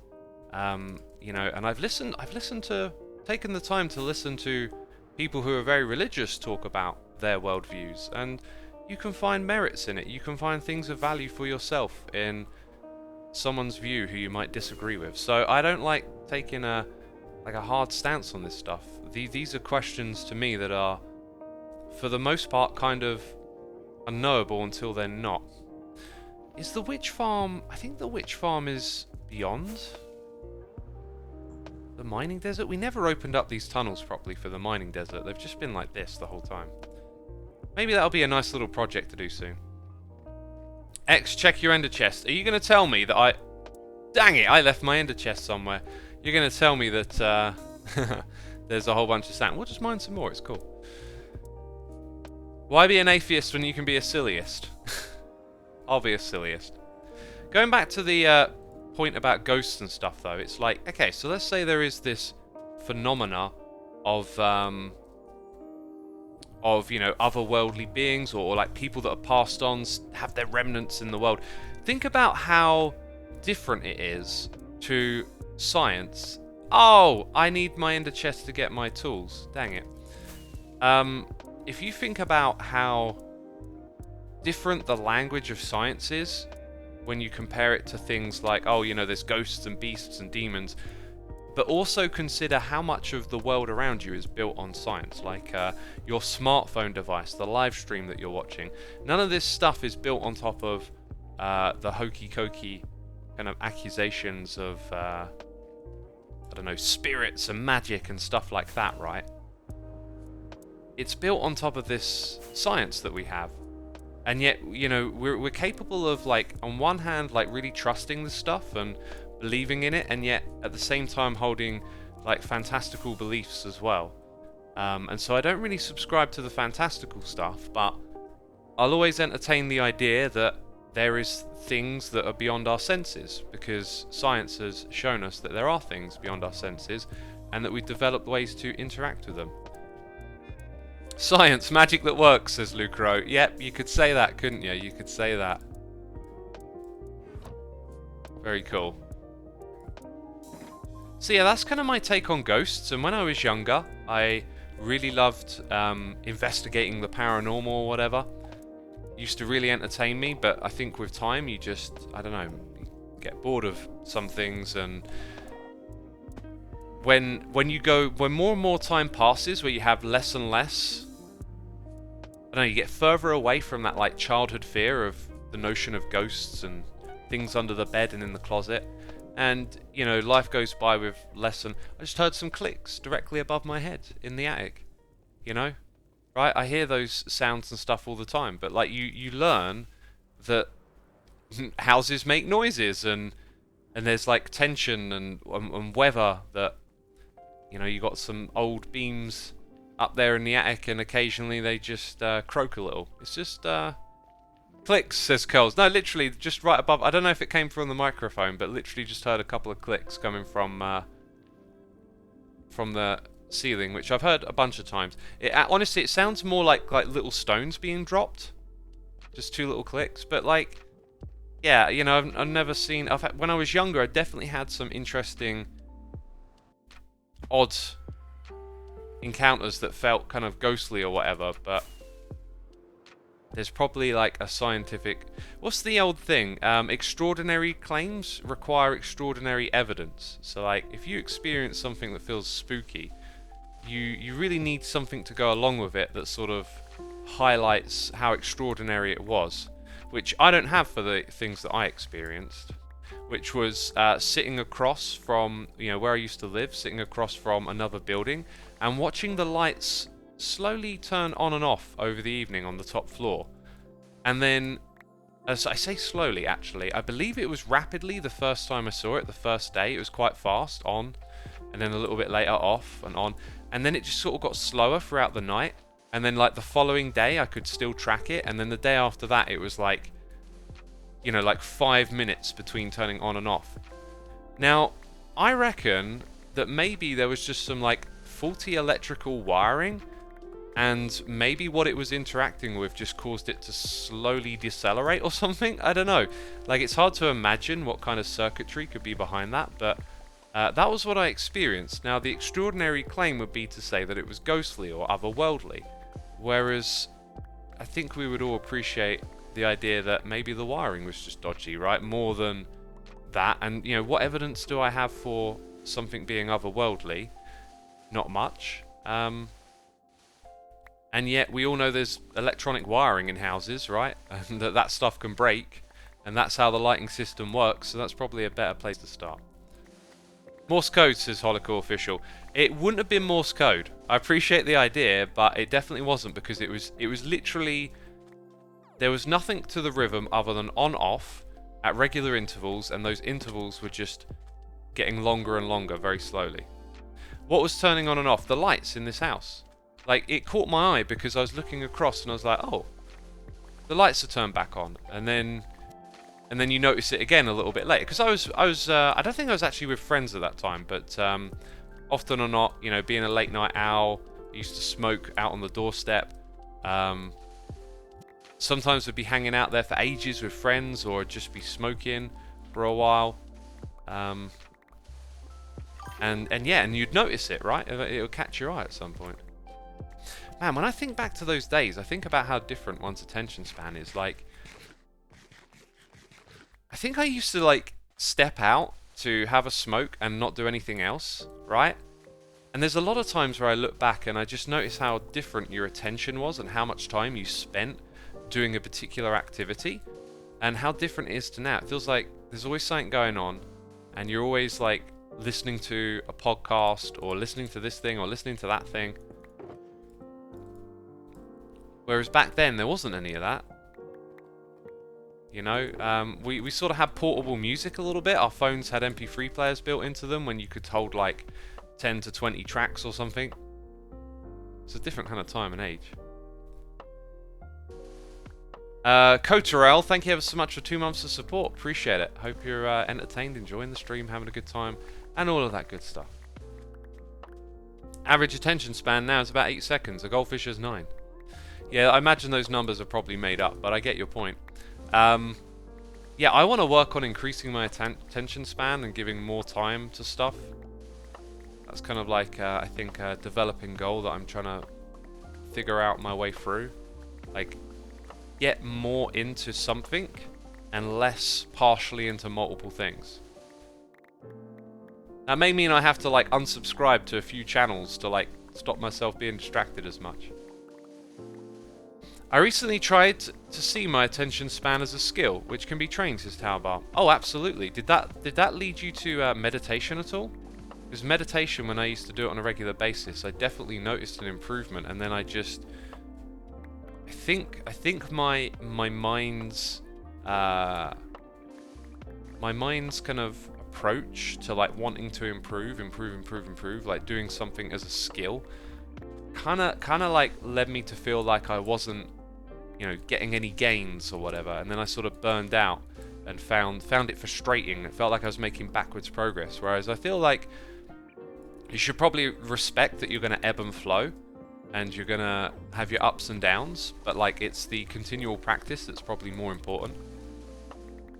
A: You know, and I've taken the time to listen to people who are very religious talk about their worldviews, and you can find merits in it. You can find things of value for yourself in someone's view who you might disagree with. So I don't like taking a hard stance on this stuff. These are questions to me that are, for the most part, kind of unknowable until they're not. Is the witch farm... I think the witch farm is beyond the mining desert. We never opened up these tunnels properly for the mining desert. They've just been like this the whole time. Maybe that'll be a nice little project to do soon. X, check your ender chest. Are you going to tell me that I... Dang it, I left my ender chest somewhere. You're going to tell me that there's a whole bunch of sand. We'll just mine some more, it's cool. Why be an atheist when you can be a silliest? I'll be a silliest. Going back to the point about ghosts and stuff, though, it's like, okay, so let's say there is this phenomena of you know, otherworldly beings, or like people that are passed on, have their remnants in the world. Think about how different it is to science. Oh, I need my ender chest to get my tools. Dang it. If you think about how different the language of science is when you compare it to things like, oh, you know, there's ghosts and beasts and demons, but also consider how much of the world around you is built on science, like your smartphone device, the live stream that you're watching. None of this stuff is built on top of the hokey-cokey kind of accusations of, I don't know, spirits and magic and stuff like that, right? It's built on top of this science that we have. And yet, you know, we're capable of, like, on one hand, like, really trusting this stuff and believing in it, and yet, at the same time, holding, like, fantastical beliefs as well. And so I don't really subscribe to the fantastical stuff, but I'll always entertain the idea that there is things that are beyond our senses, because science has shown us that there are things beyond our senses, and that we've developed ways to interact with them. Science, magic that works, says Lucro. Yep, you could say that, couldn't you? You could say that. Very cool. So yeah, that's kind of my take on ghosts. And when I was younger, I really loved investigating the paranormal or whatever. Used to really entertain me, but I think with time you just, I don't know, you get bored of some things. And when more and more time passes, where you have less and less, I don't know, you get further away from that, like, childhood fear of the notion of ghosts and things under the bed and in the closet. And, you know, life goes by with less and... I just heard some clicks directly above my head in the attic, you know? Right? I hear those sounds and stuff all the time, but, like, you learn that houses make noises, and there's, like, tension and weather, that, you know, you got some old beams up there in the attic, and occasionally they just croak a little. It's just clicks, says Curls. No, literally, just right above. I don't know if it came from the microphone, but literally just heard a couple of clicks coming from the ceiling, which I've heard a bunch of times. Honestly, it sounds more like little stones being dropped, just two little clicks. But, like, yeah, you know, I've never seen. When I was younger, I definitely had some interesting, odd encounters that felt kind of ghostly or whatever, but there's probably, like, a scientific... What's the old thing? Extraordinary claims require extraordinary evidence. So, like, if you experience something that feels spooky, you really need something to go along with it that sort of highlights how extraordinary it was, which I don't have for the things that I experienced, which was sitting across from, you know, where I used to live, sitting across from another building, and watching the lights slowly turn on and off over the evening on the top floor. And then, as I say slowly, actually, I believe it was rapidly the first time I saw it, the first day. It was quite fast, on, and then a little bit later off and on. And then it just sort of got slower throughout the night. And then, like, the following day, I could still track it. And then the day after that, it was like, you know, like 5 minutes between turning on and off. Now, I reckon that maybe there was just some, like, faulty electrical wiring, and maybe what it was interacting with just caused it to slowly decelerate or something. I don't know. Like, it's hard to imagine what kind of circuitry could be behind that, but that was what I experienced. Now, the extraordinary claim would be to say that it was ghostly or otherworldly, whereas I think we would all appreciate the idea that maybe the wiring was just dodgy, right? More than that. And, you know, what evidence do I have for something being otherworldly? Not much. And yet we all know there's electronic wiring in houses, right? And that stuff can break, and that's how the lighting system works, so that's probably a better place to start. Morse code, says Holocaust Official. It wouldn't have been Morse code. I appreciate the idea, but it definitely wasn't, because it was literally, there was nothing to the rhythm other than on-off at regular intervals, and those intervals were just getting longer and longer very slowly. What was turning on and off? The lights in this house. Like, it caught my eye because I was looking across and I was like, oh, the lights are turned back on, and then you notice it again a little bit later. Because I don't think I was actually with friends at that time, but often or not, you know, being a late night owl, I used to smoke out on the doorstep. Sometimes I'd be hanging out there for ages with friends, or just be smoking for a while. And you'd notice it, right? It'll catch your eye at some point. Man, when I think back to those days, I think about how different one's attention span is. Like, I think I used to, like, step out to have a smoke and not do anything else, right? And there's a lot of times where I look back and I just notice how different your attention was and how much time you spent doing a particular activity, and how different it is to now. It feels like there's always something going on, and you're always, like, listening to a podcast, or listening to this thing, or listening to that thing. Whereas back then, there wasn't any of that. You know, we sort of had portable music a little bit. Our phones had MP3 players built into them when you could hold like 10 to 20 tracks or something. It's a different kind of time and age. Coterell, thank you ever so much for 2 months of support. Appreciate it. Hope you're entertained, enjoying the stream, having a good time, and all of that good stuff. Average attention span now is about 8 seconds. A goldfish is 9. Yeah, I imagine those numbers are probably made up, but I get your point. Yeah, I want to work on increasing my attention span and giving more time to stuff. That's kind of like, I think, a developing goal that I'm trying to figure out my way through. Like, get more into something and less partially into multiple things. That may mean I have to, like, unsubscribe to a few channels to, like, stop myself being distracted as much. I recently tried to see my attention span as a skill, which can be trained, says Taobar. Oh, absolutely. Did that lead you to meditation at all? Because meditation, when I used to do it on a regular basis, I definitely noticed an improvement, and then I just, I think my mind's kind of approach to, like, wanting to improve, like doing something as a skill, kind of like led me to feel like I wasn't, you know, getting any gains or whatever, and then I sort of burned out and found it frustrating. It felt like I was making backwards progress, whereas I feel like you should probably respect that you're going to ebb and flow and you're going to have your ups and downs, but, like, it's the continual practice that's probably more important.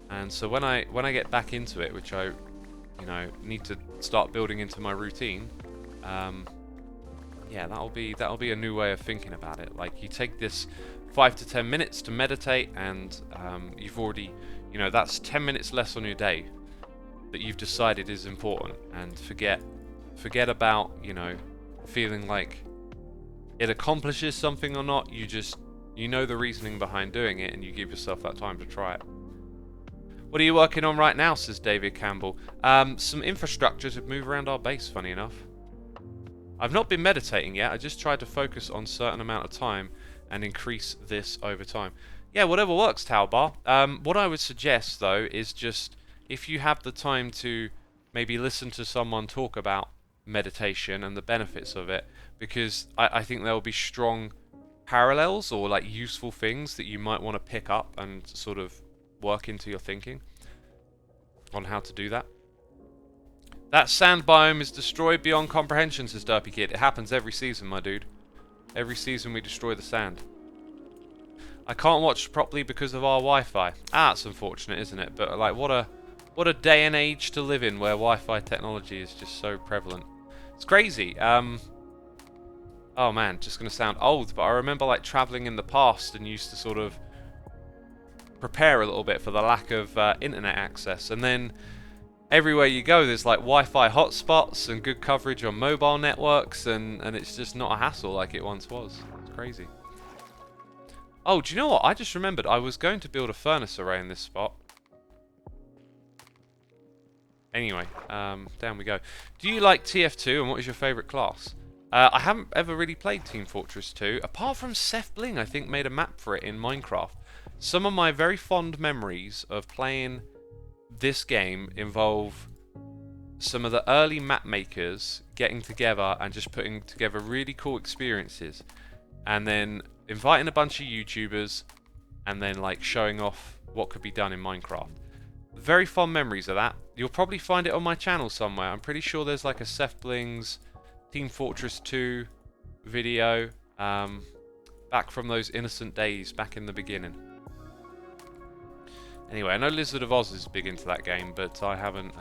A: And so when I get back into it, which I, you know, need to start building into my routine, yeah, that'll be a new way of thinking about it. Like, you take this 5 to 10 minutes to meditate, and you've already, you know, that's 10 minutes less on your day that you've decided is important, and forget about, you know, feeling like it accomplishes something or not. You know the reasoning behind doing it, and you give yourself that time to try it. What are you working on right now, says David Campbell? Some infrastructure to move around our base, funny enough. I've not been meditating yet. I just tried to focus on a certain amount of time and increase this over time. Yeah, whatever works, Talbar. What I would suggest, though, is just, if you have the time to maybe listen to someone talk about meditation and the benefits of it, because I think there will be strong parallels or, like, useful things that you might want to pick up and sort of work into your thinking on how to do that. That sand biome is destroyed beyond comprehension, says Derpy Kid. It happens every season, my dude. Every season we destroy the sand. I can't watch properly because of our Wi-Fi. Ah, it's unfortunate, isn't it? But, like, what a day and age to live in where Wi-Fi technology is just so prevalent. It's crazy. Oh man, just gonna sound old, but I remember, like, traveling in the past and used to sort of prepare a little bit for the lack of internet access, and then everywhere you go there's, like, Wi-Fi hotspots and good coverage on mobile networks, and it's just not a hassle like it once was. It's Crazy. Oh, do you know what? I just remembered I was going to build a furnace array in this spot. Anyway, down we go. Do you like TF2 and what is your favourite class? I haven't ever really played Team Fortress 2, apart from Seth Bling, I think, made a map for it in Minecraft. Some of my very fond memories of playing this game involve some of the early map makers getting together and just putting together really cool experiences. And then inviting a bunch of YouTubers and then like showing off what could be done in Minecraft. Very fond memories of that. You'll probably find it on my channel somewhere. I'm pretty sure there's like a Seth Bling's Team Fortress 2 video back from those innocent days back in the beginning. Anyway, I know Lizard of Oz is big into that game, but I haven't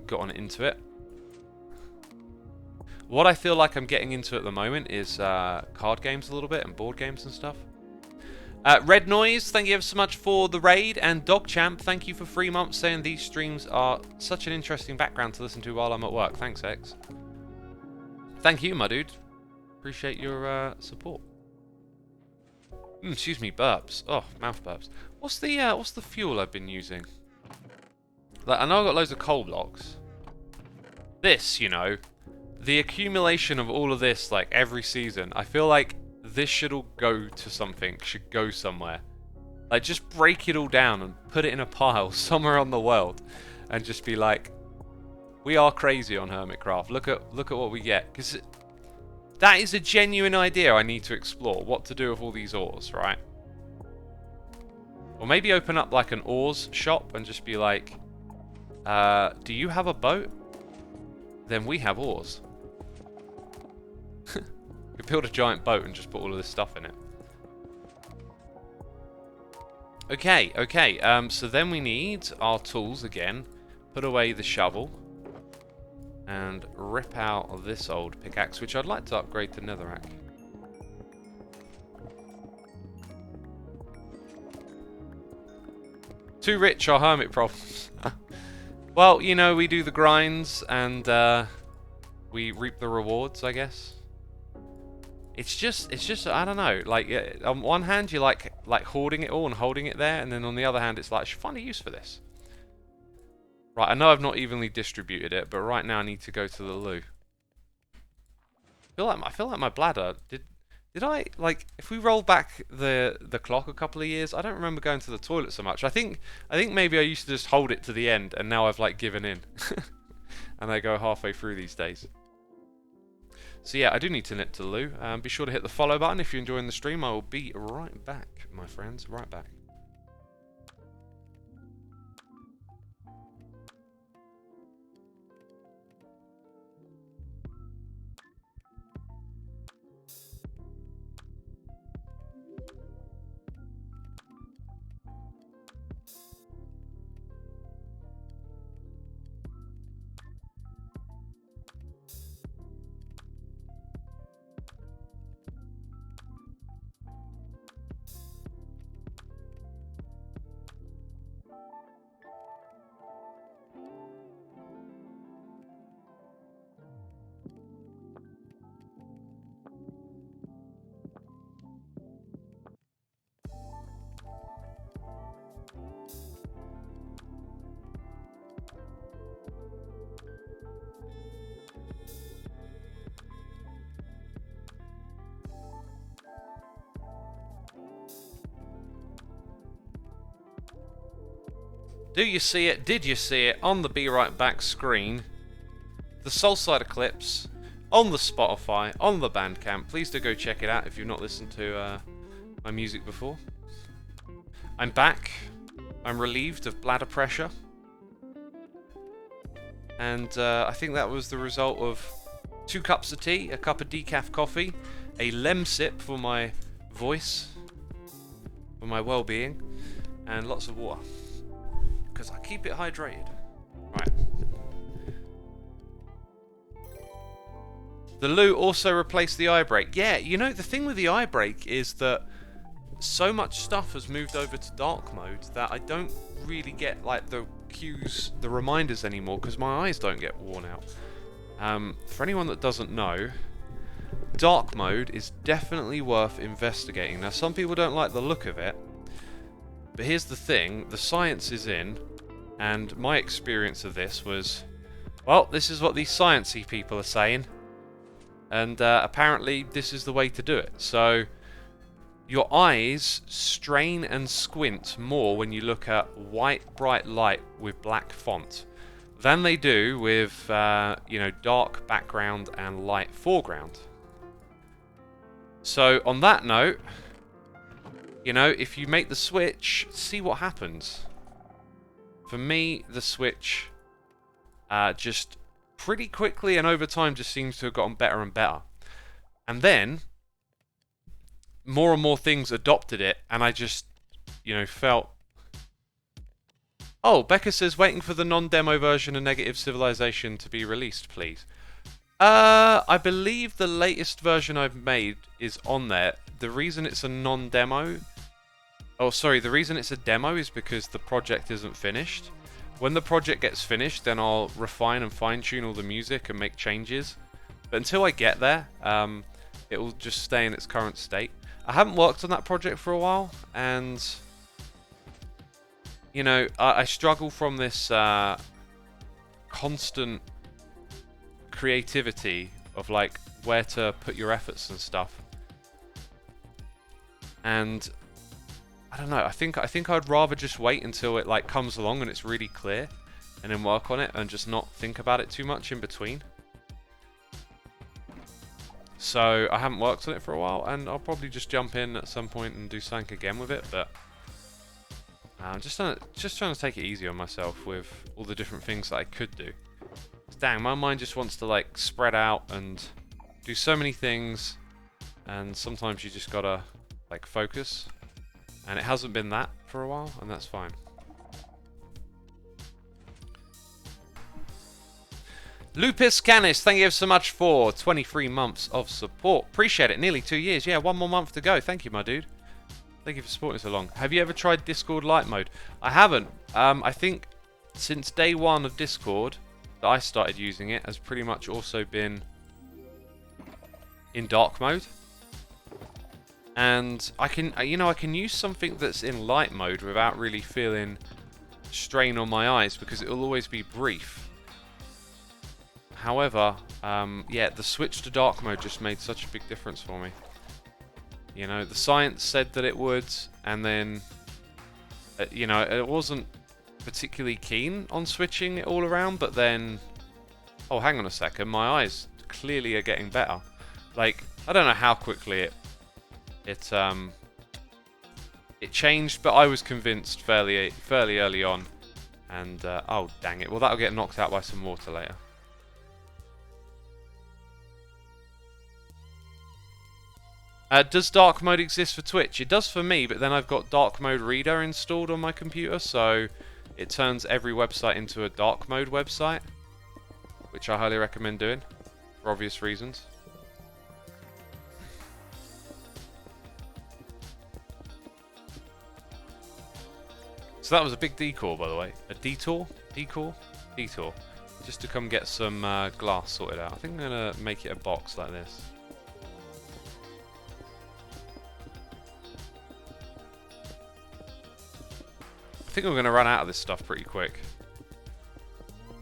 A: gotten into it. What I feel like I'm getting into at the moment is card games a little bit and board games and stuff. Red Noise, thank you ever so much for the raid. And Dogchamp, thank you for 3 months saying these streams are such an interesting background to listen to while I'm at work. Thanks, X. Thank you, my dude. Appreciate your support. Excuse me, burps. Oh, mouth burps. What's the fuel I've been using? Like, I know I've got loads of coal blocks. This, you know, the accumulation of all of this, like, every season, I feel like this should all go to something, should go somewhere. Like, just break it all down and put it in a pile somewhere on the world and just be like, we are crazy on Hermitcraft. Look at what we get. Because that is a genuine idea I need to explore. What to do with all these ores, right? Or maybe open up like an ores shop and just be like, do you have a boat? Then we have ores. We build a giant boat and just put all of this stuff in it. Okay, so then we need our tools again. Put away the shovel. And rip out this old pickaxe, which I'd like to upgrade to netherrack. Too rich are hermit problems. Well, you know, we do the grinds and we reap the rewards, I guess. It's just, I don't know. Like, on one hand, you like hoarding it all and holding it there, and then on the other hand, it's like, I should find a use for this. Right, I know I've not evenly distributed it, but right now I need to go to the loo. I feel like my bladder. Did I, like, if we roll back the clock a couple of years, I don't remember going to the toilet so much. I think maybe I used to just hold it to the end, and now I've like given in, and I go halfway through these days. So yeah, I do need to nip to the loo. Be sure to hit the follow button if you're enjoying the stream. I will be right back, my friends. Right back. Do you see it? Did you see it on the Be Right Back screen? The Soulside Eclipse on the Spotify, on the Bandcamp. Please do go check it out if you've not listened to my music before. I'm back. I'm relieved of bladder pressure. And I think that was the result of 2 cups of tea, a cup of decaf coffee, a Lemsip for my voice, for my well-being, and lots of water. Because I keep it hydrated. Right. The loo also replaced the eye brake. Yeah, you know, the thing with the eye brake is that so much stuff has moved over to dark mode that I don't really get like the cues, the reminders anymore because my eyes don't get worn out. For anyone that doesn't know, dark mode is definitely worth investigating. Now, some people don't like the look of it, but here's the thing, the science is in, and my experience of this was, well, this is what these sciencey people are saying, and apparently this is the way to do it. So, your eyes strain and squint more when you look at white, bright light with black font than they do with, you know, dark background and light foreground. So, on that note, you know, if you make the switch, see what happens. For me, the switch just pretty quickly and over time just seems to have gotten better and better. And then, more and more things adopted it, and I just, you know, felt... Oh, Becca says, waiting for the non-demo version of Negative Civilization to be released, please. I believe the latest version I've made is on there. The reason it's a non-demo... Oh, sorry, the reason it's a demo is because the project isn't finished. When the project gets finished, then I'll refine and fine-tune all the music and make changes. But until I get there, it will just stay in its current state. I haven't worked on that project for a while, and... You know, I struggle from this constant creativity of, like, where to put your efforts and stuff. And... I don't know, I think I'd rather just wait until it like comes along and it's really clear and then work on it and just not think about it too much in between. So I haven't worked on it for a while, and I'll probably just jump in at some point and do something again with it, but I'm just trying to take it easy on myself with all the different things that I could do. Dang, my mind just wants to like spread out and do so many things, and sometimes you just gotta like focus. And it hasn't been that for a while, and that's fine. Lupus Canis, thank you so much for 23 months of support. Appreciate it. Nearly 2 years. Yeah, one more month to go. Thank you, my dude. Thank you for supporting so long. Have you ever tried Discord light mode? I haven't. I think since day one of Discord that I started using it has pretty much also been in dark mode. And I can, you know, I can use something that's in light mode without really feeling strain on my eyes because it will always be brief. However, yeah, the switch to dark mode just made such a big difference for me. You know, the science said that it would, and then, you know, it wasn't particularly keen on switching it all around, but then, oh, hang on a second, my eyes clearly are getting better. Like, I don't know how quickly it changed, but I was convinced fairly early on, and oh dang it, well that'll get knocked out by some water later. Does dark mode exist for Twitch? It does for me, but then I've got dark mode reader installed on my computer, so it turns every website into a dark mode website, which I highly recommend doing for obvious reasons. So that was a big detour, by the way. A detour? Detour? Detour. Just to come get some glass sorted out. I think I'm going to make it a box like this. I think we're going to run out of this stuff pretty quick.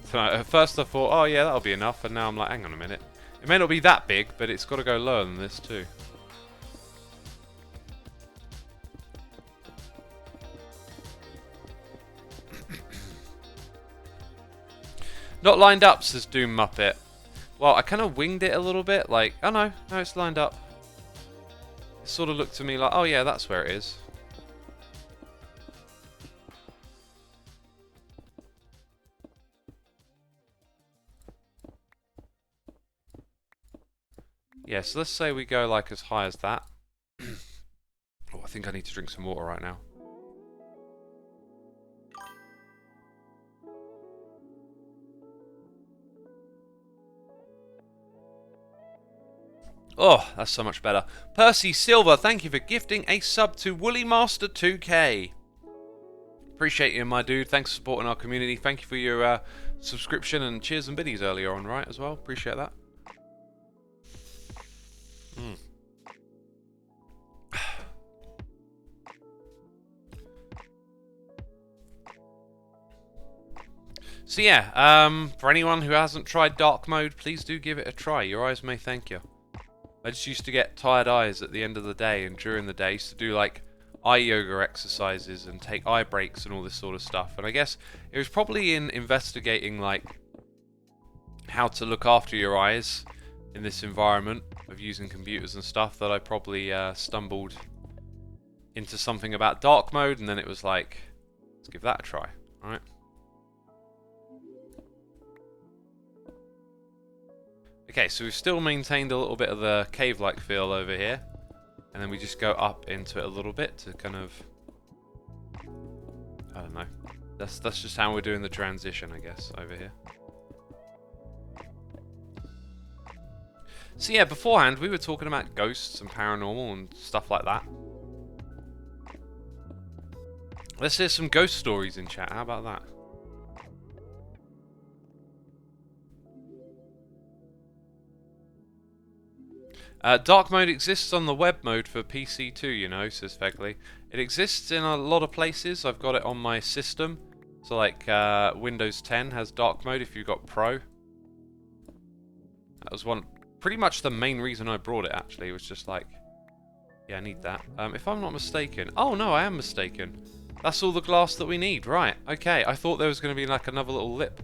A: So at first I thought, oh yeah, that'll be enough. And now I'm like, hang on a minute. It may not be that big, but it's got to go lower than this too. Not lined up, says Doom Muppet. Well, I kind of winged it a little bit, like, oh no, it's lined up. It sort of looked to me like, oh yeah, that's where it is. Yeah, so let's say we go like as high as that. Oh, I think I need to drink some water right now. Oh, that's so much better. Percy Silver, thank you for gifting a sub to Woolly Master 2K. Appreciate you, my dude. Thanks for supporting our community. Thank you for your subscription and cheers and biddies earlier on, right, as well. Appreciate that. Mm. So yeah, for anyone who hasn't tried dark mode, please do give it a try. Your eyes may thank you. I just used to get tired eyes at the end of the day, and during the day I used to do like eye yoga exercises and take eye breaks and all this sort of stuff. And I guess it was probably in investigating like how to look after your eyes in this environment of using computers and stuff that I probably stumbled into something about dark mode, and then it was like, let's give that a try. Alright. Okay, so we've still maintained a little bit of the cave-like feel over here. And then we just go up into it a little bit to kind of... I don't know. That's just how we're doing the transition, I guess, over here. So yeah, beforehand we were talking about ghosts and paranormal and stuff like that. Let's hear some ghost stories in chat. How about that? Dark mode exists on the web mode for PC too, you know, says Fegley. It exists in a lot of places. I've got it on my system. So like Windows 10 has dark mode if you've got Pro. That was pretty much the main reason I brought it actually. It was just like, yeah, I need that. If I'm not mistaken. Oh no, I am mistaken. That's all the glass that we need, right. Okay, I thought there was going to be like another little lip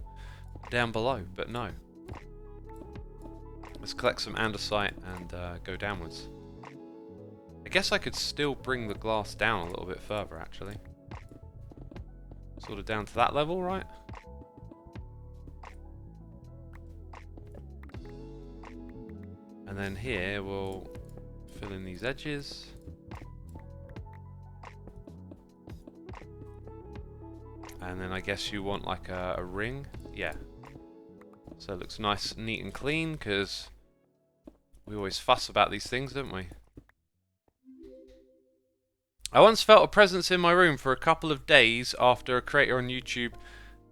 A: down below, but no. Let's collect some andesite and go downwards. I guess I could still bring the glass down a little bit further, actually. Sort of down to that level, right? And then here we'll fill in these edges. And then I guess you want like a ring. Yeah. So it looks nice, neat and clean, because we always fuss about these things, don't we? I once felt a presence in my room for a couple of days after a creator on YouTube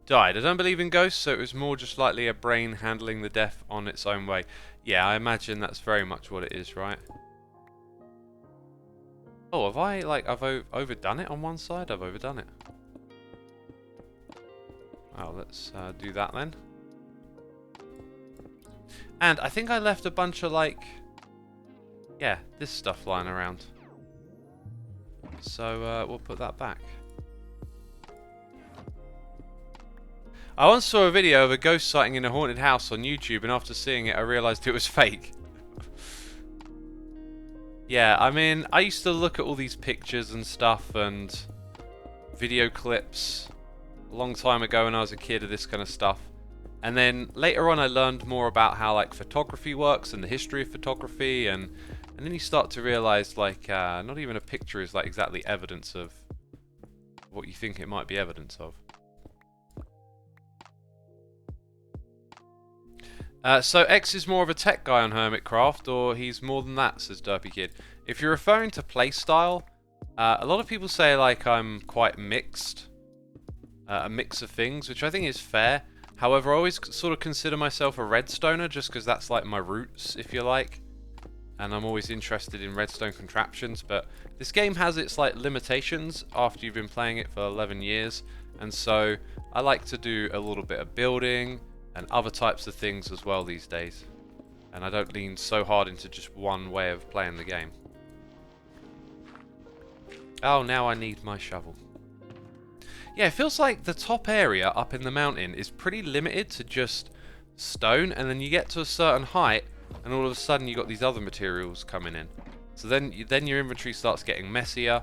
A: died. I don't believe in ghosts, so it was more just likely a brain handling the death on its own way. Yeah, I imagine that's very much what it is, right? Oh, have I, like, I've overdone it on one side? I've overdone it. Oh, let's do that then. And I think I left a bunch of, like, yeah, this stuff lying around. So we'll put that back. I once saw a video of a ghost sighting in a haunted house on YouTube, and after seeing it I realised it was fake. Yeah, I mean, I used to look at all these pictures and stuff and video clips a long time ago when I was a kid of this kind of stuff. And then later on I learned more about how like photography works and the history of photography, and then you start to realise like not even a picture is like exactly evidence of what you think it might be evidence of. So X is more of a tech guy on Hermitcraft, or he's more than that, says Derpy Kid. If you're referring to playstyle, a lot of people say like I'm quite mixed, a mix of things, which I think is fair. However, I always sort of consider myself a redstoner just because that's like my roots, if you like. And I'm always interested in redstone contraptions, but this game has its like limitations after you've been playing it for 11 years. And so I like to do a little bit of building and other types of things as well these days. And I don't lean so hard into just one way of playing the game. Oh, now I need my shovel. Yeah, it feels like the top area up in the mountain is pretty limited to just stone, and then you get to a certain height, and all of a sudden you got these other materials coming in. So then your inventory starts getting messier,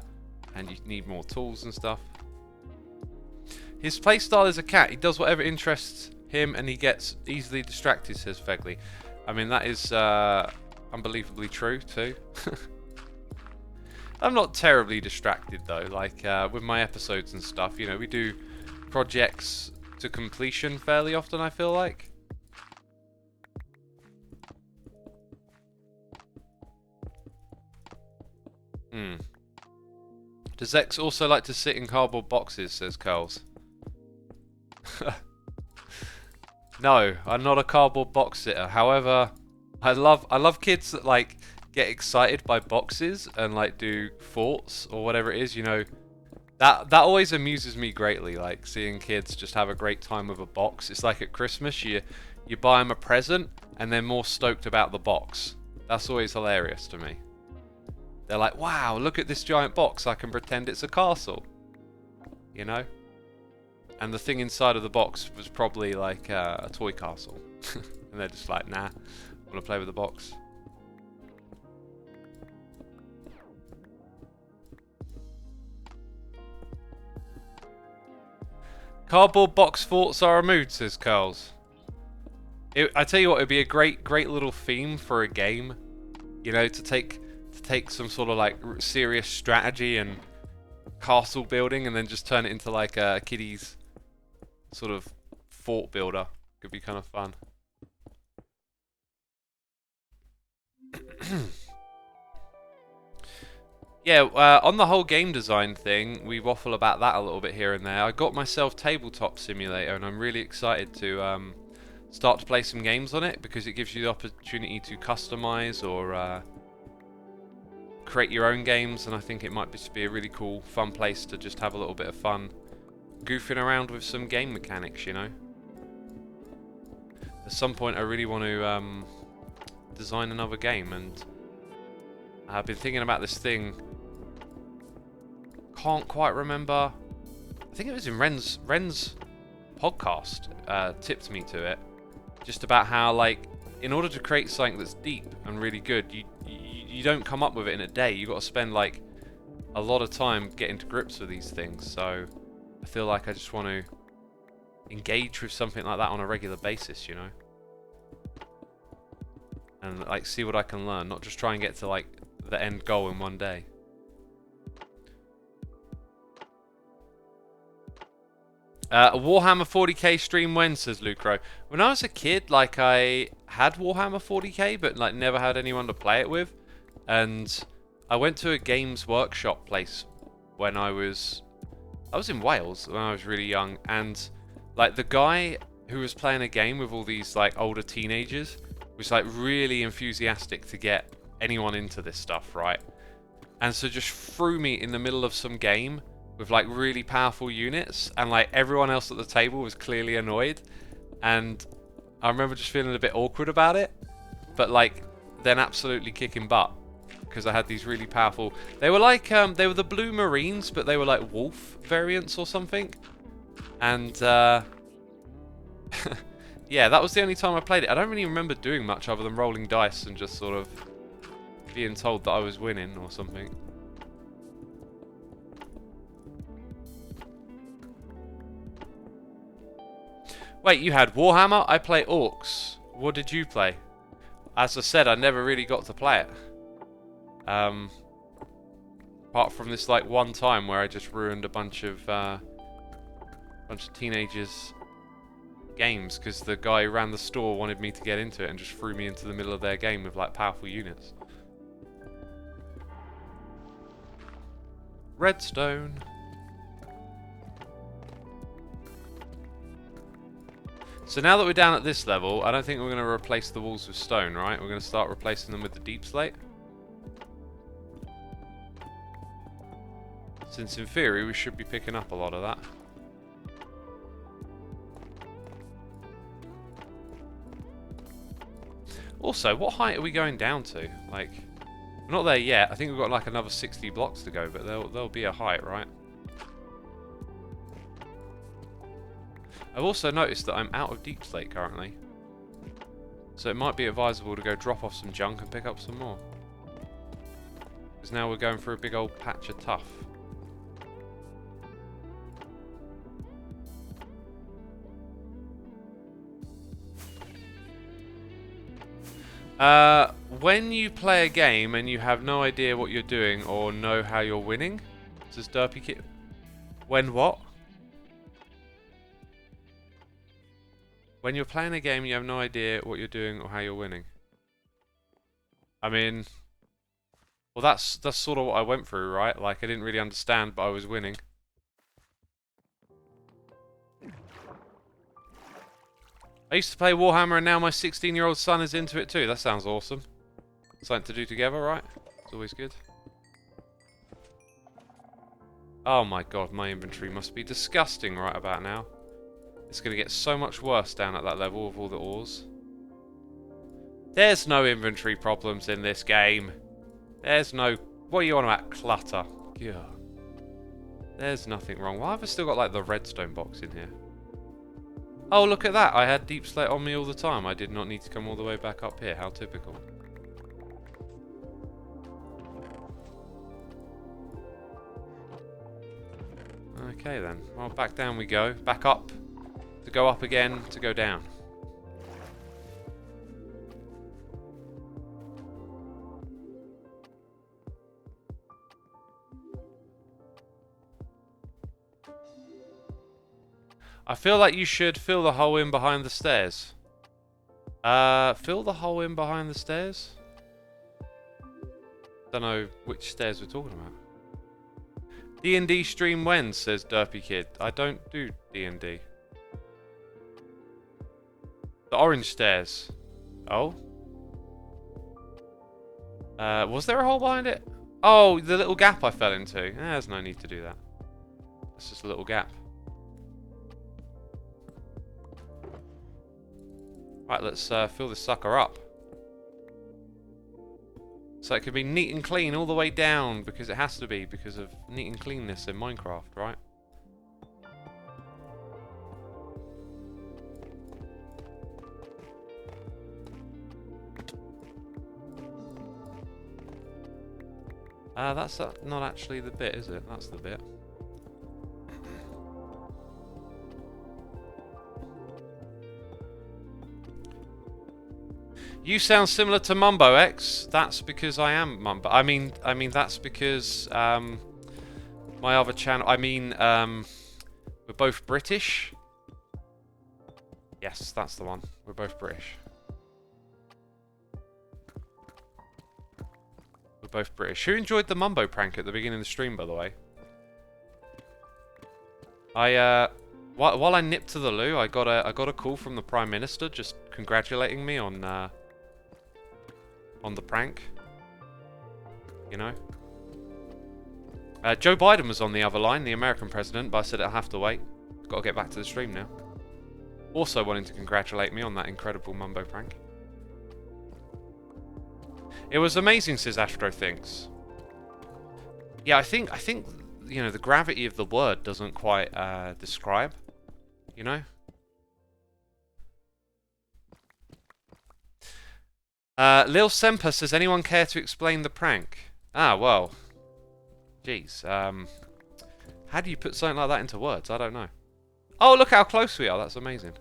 A: and you need more tools and stuff. His playstyle is a cat. He does whatever interests him, and he gets easily distracted, says Fegley. I mean, that is unbelievably true, too. I'm not terribly distracted though, like with my episodes and stuff, you know, we do projects to completion fairly often, I feel like. Does X also like to sit in cardboard boxes, says Curls. No, I'm not a cardboard box sitter. However, I love kids that like get excited by boxes and like do forts or whatever it is, you know, that always amuses me greatly. Like seeing kids just have a great time with a box. It's like at Christmas, you buy them a present and they're more stoked about the box. That's always hilarious to me. They're like, wow, look at this giant box. I can pretend it's a castle. You know? And the thing inside of the box was probably like a toy castle. And they're just like, nah, I want to play with the box. Cardboard box forts are a mood, says Curls. I tell you what, it'd be a great little theme for a game. You know, to take some sort of like serious strategy and castle building, and then just turn it into like a kiddie's sort of fort builder. Could be kind of fun. Yeah, on the whole game design thing, we waffle about that a little bit here and there. I got myself Tabletop Simulator, and I'm really excited to start to play some games on it, because it gives you the opportunity to customize or create your own games, and I think it might just be a really cool, fun place to just have a little bit of fun goofing around with some game mechanics, you know. At some point I really want to design another game, and I've been thinking about this thing. Can't quite remember. I think it was in Ren's podcast, tipped me to it, just about how, like, in order to create something that's deep and really good, you don't come up with it in a day. You've got to spend like a lot of time getting to grips with these things. So I feel like I just want to engage with something like that on a regular basis, you know, and like see what I can learn, not just try and get to like the end goal in one day. Warhammer 40k stream when, says Lucro. When I was a kid, like, I had Warhammer 40k, but like never had anyone to play it with. And I went to a Games Workshop place when I was in Wales when I was really young, and like the guy who was playing a game with all these like older teenagers was like really enthusiastic to get anyone into this stuff, right? And so just threw me in the middle of some game with like really powerful units, and like everyone else at the table was clearly annoyed, and I remember just feeling a bit awkward about it, but like then absolutely kicking butt because I had these really powerful. They were like they were the Blue Marines, but they were like wolf variants or something, and yeah, that was the only time I played it. I don't really remember doing much other than rolling dice and just sort of being told that I was winning or something. Wait, you had Warhammer? I play Orcs. What did you play? As I said, I never really got to play it. Apart from this like one time where I just ruined a bunch of teenagers' games because the guy who ran the store wanted me to get into it and just threw me into the middle of their game with like powerful units. Redstone. So now that we're down at this level, I don't think we're going to replace the walls with stone, right? We're going to start replacing them with the deep slate. Since in theory we should be picking up a lot of that. Also, what height are we going down to? Like, we're not there yet. I think we've got like another 60 blocks to go, but there'll be a height, right? I've also noticed that I'm out of deep slate currently, so it might be advisable to go drop off some junk and pick up some more, because now we're going through a big old patch of tough. When you play a game and you have no idea what you're doing or know how you're winning, says Derpy Kit. When what? When you're playing a game, you have no idea what you're doing or how you're winning. I mean, well, that's sort of what I went through, right? Like, I didn't really understand, but I was winning. I used to play Warhammer, and now my 16-year-old son is into it too. That sounds awesome. Something to do together, right? It's always good. Oh my god, my inventory must be disgusting right about now. It's going to get so much worse down at that level with all the ores. There's no inventory problems in this game. There's no... What are you on about? Clutter. Yeah. There's nothing wrong. Why have I still got like the redstone box in here? Oh, look at that. I had deep slate on me all the time. I did not need to come all the way back up here. How typical. Okay then. Well, back down we go. Back up. To go up again. To go down. I feel like you should fill the hole in behind the stairs. Fill the hole in behind the stairs? Don't know which stairs we're talking about. D&D stream when, says Derpy Kid. I don't do D&D. The orange stairs. Oh? Was there a hole behind it? Oh, the little gap I fell into. There's no need to do that. It's just a little gap. Right, let's fill this sucker up. So it can be neat and clean all the way down, because it has to be, because of neat and cleanness in Minecraft, right? That's not actually the bit, is it? That's the bit. You sound similar to Mumbo X. That's because I am Mumbo. I mean that's because my other channel. We're both British. Yes, that's the one. We're both British. We're both British. Who enjoyed the Mumbo prank at the beginning of the stream, by the way? While I nipped to the loo, I got a call from the Prime Minister just congratulating me on the prank, you know. Joe Biden was on the other line, the American president, but I said I'll have to wait. Got to get back to the stream now. Also wanting to congratulate me on that incredible Mumbo prank. It was amazing, says Astro Thinks. Yeah, I think you know the gravity of the word doesn't quite describe, you know. Lil Semper says, anyone care to explain the prank? Ah, well. Jeez. How do you put something like that into words? I don't know. Oh, look how close we are. That's amazing.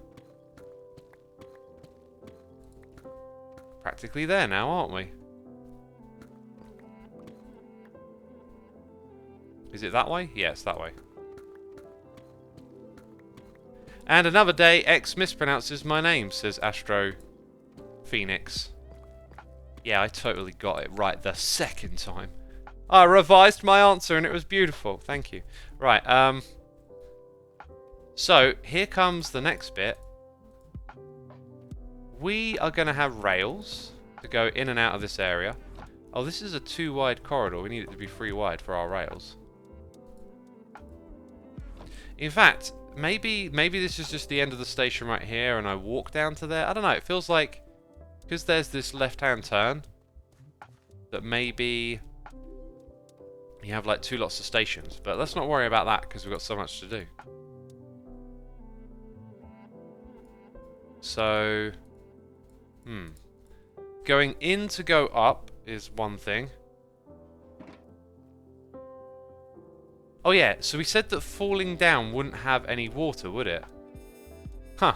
A: Practically there now, aren't we? Is it that way? Yes, that way. And another day, X mispronounces my name, says Astro Phoenix. Yeah, I totally got it right the second time. I revised my answer and it was beautiful. Thank you. Right, so here comes the next bit. We are going to have rails to go in and out of this area. Oh, this is a 2 wide corridor. We need it to be 3 wide for our rails. In fact, maybe this is just the end of the station right here and I walk down to there. I don't know. It feels like, because there's this left-hand turn, that maybe you have like 2 lots of stations. But let's not worry about that because we've got so much to do. So, going in to go up is one thing. Oh yeah, so we said that falling down wouldn't have any water, would it? Huh.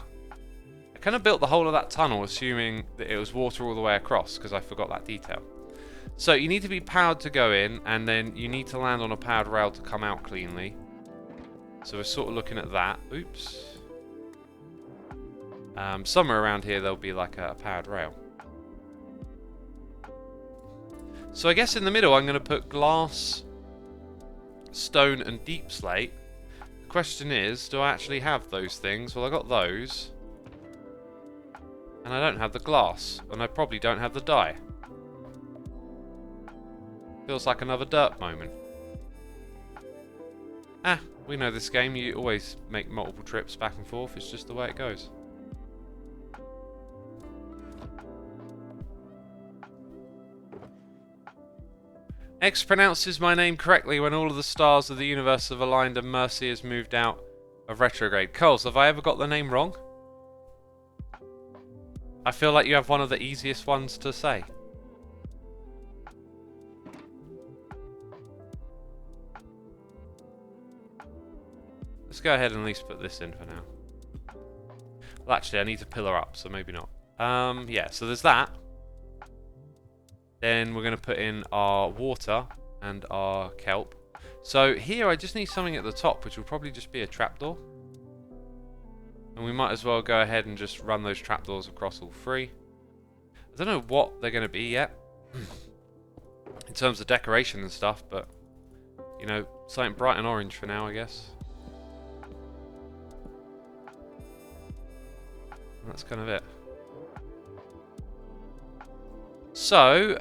A: I kind of built the whole of that tunnel assuming that it was water all the way across, because I forgot that detail. So you need to be powered to go in, and then you need to land on a powered rail to come out cleanly. So we're sort of looking at that. Oops. Somewhere around here there'll be like a powered rail. So I guess in the middle I'm going to put glass, stone and deep slate. The question is, do I actually have those things? Well, I got those. And I don't have the glass. And I probably don't have the dye. Feels like another dirt moment. Ah, we know this game. You always make multiple trips back and forth. It's just the way it goes. X pronounces my name correctly when all of the stars of the universe have aligned and Mercy has moved out of retrograde. Coles, have I ever got the name wrong? I feel like you have one of the easiest ones to say. Let's go ahead and at least put this in for now. Well, actually, I need to pillar up, so maybe not. Yeah, so there's that. Then we're going to put in our water and our kelp. So here I just need something at the top, which will probably just be a trapdoor. And we might as well go ahead and just run those trapdoors across all three. I don't know what they're going to be yet, in terms of decoration and stuff, but, you know, something bright and orange for now, I guess. And that's kind of it. So,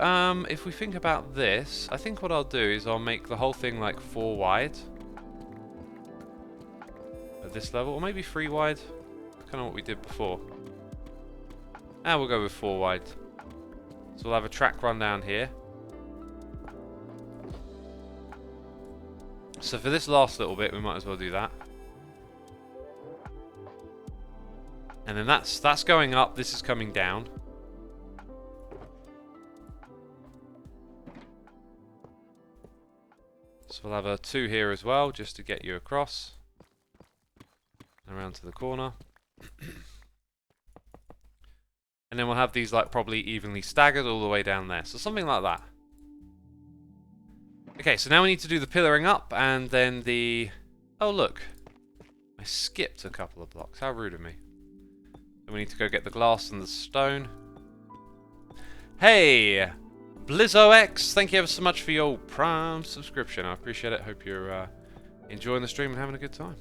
A: if we think about this, I think what I'll do is I'll make the whole thing like 4 wide. At this level, or maybe 3 wide. Kind of what we did before. And we'll go with 4 wide. So we'll have a track run down here. So for this last little bit, we might as well do that. And then that's going up, this is coming down. So we'll have a 2 here as well, just to get you across. Around to the corner. And then we'll have these like probably evenly staggered all the way down there. So something like that. Okay, so now we need to do the pillaring up and then the... Oh look, I skipped a couple of blocks. How rude of me. Then we need to go get the glass and the stone. Hey! BlizzOX, thank you ever so much for your Prime subscription. I appreciate it. Hope you're enjoying the stream and having a good time.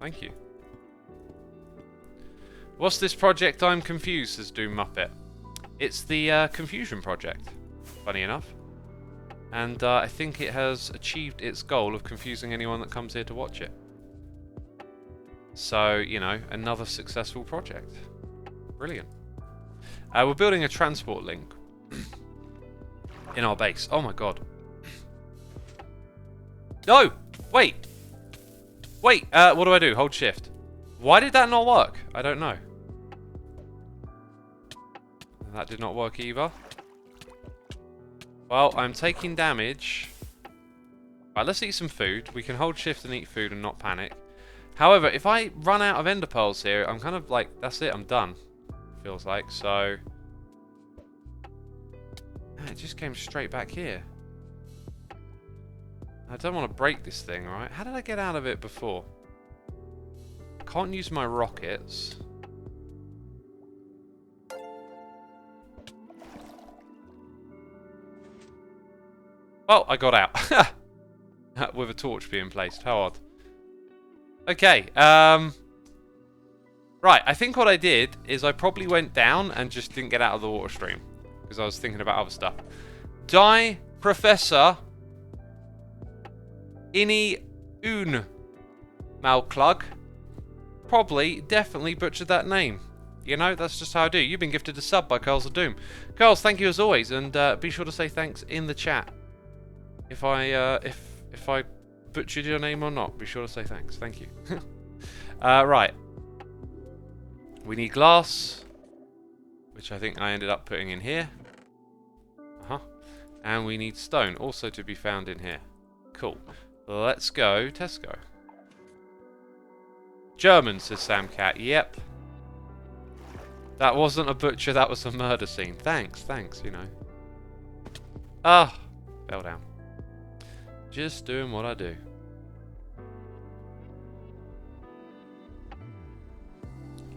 A: Thank you. What's this project? I'm confused, says Doom Muppet. It's the Confusion Project, funny enough. And I think it has achieved its goal of confusing anyone that comes here to watch it. So, you know, another successful project. Brilliant. We're building a transport link in our base. Oh my god. No! Wait! Wait, what do I do? Hold shift. Why did that not work? I don't know. That did not work either. Well, I'm taking damage. Right, let's eat some food. We can hold shift and eat food and not panic. However, if I run out of ender pearls here, I'm kind of like, that's it, I'm done. Feels like, so... It just came straight back here. I don't want to break this thing, right? How did I get out of it before? Can't use my rockets. Oh, I got out. With a torch being placed. How odd. Okay, right, I think what I did is I probably went down and just didn't get out of the water stream. Because I was thinking about other stuff. Die Professor Ini Un Malklug. Probably, definitely butchered that name. You know, that's just how I do. You've been gifted a sub by Curls of Doom. Curls, thank you as always, and be sure to say thanks in the chat. If I butchered your name or not, be sure to say thanks. Thank you. Right. We need glass, which I think I ended up putting in here. And we need stone, also to be found in here. Cool. Let's go Tesco. German, says Sam Cat. Yep. That wasn't a butcher, that was a murder scene. Thanks, you know. Ah, fell down. Just doing what I do.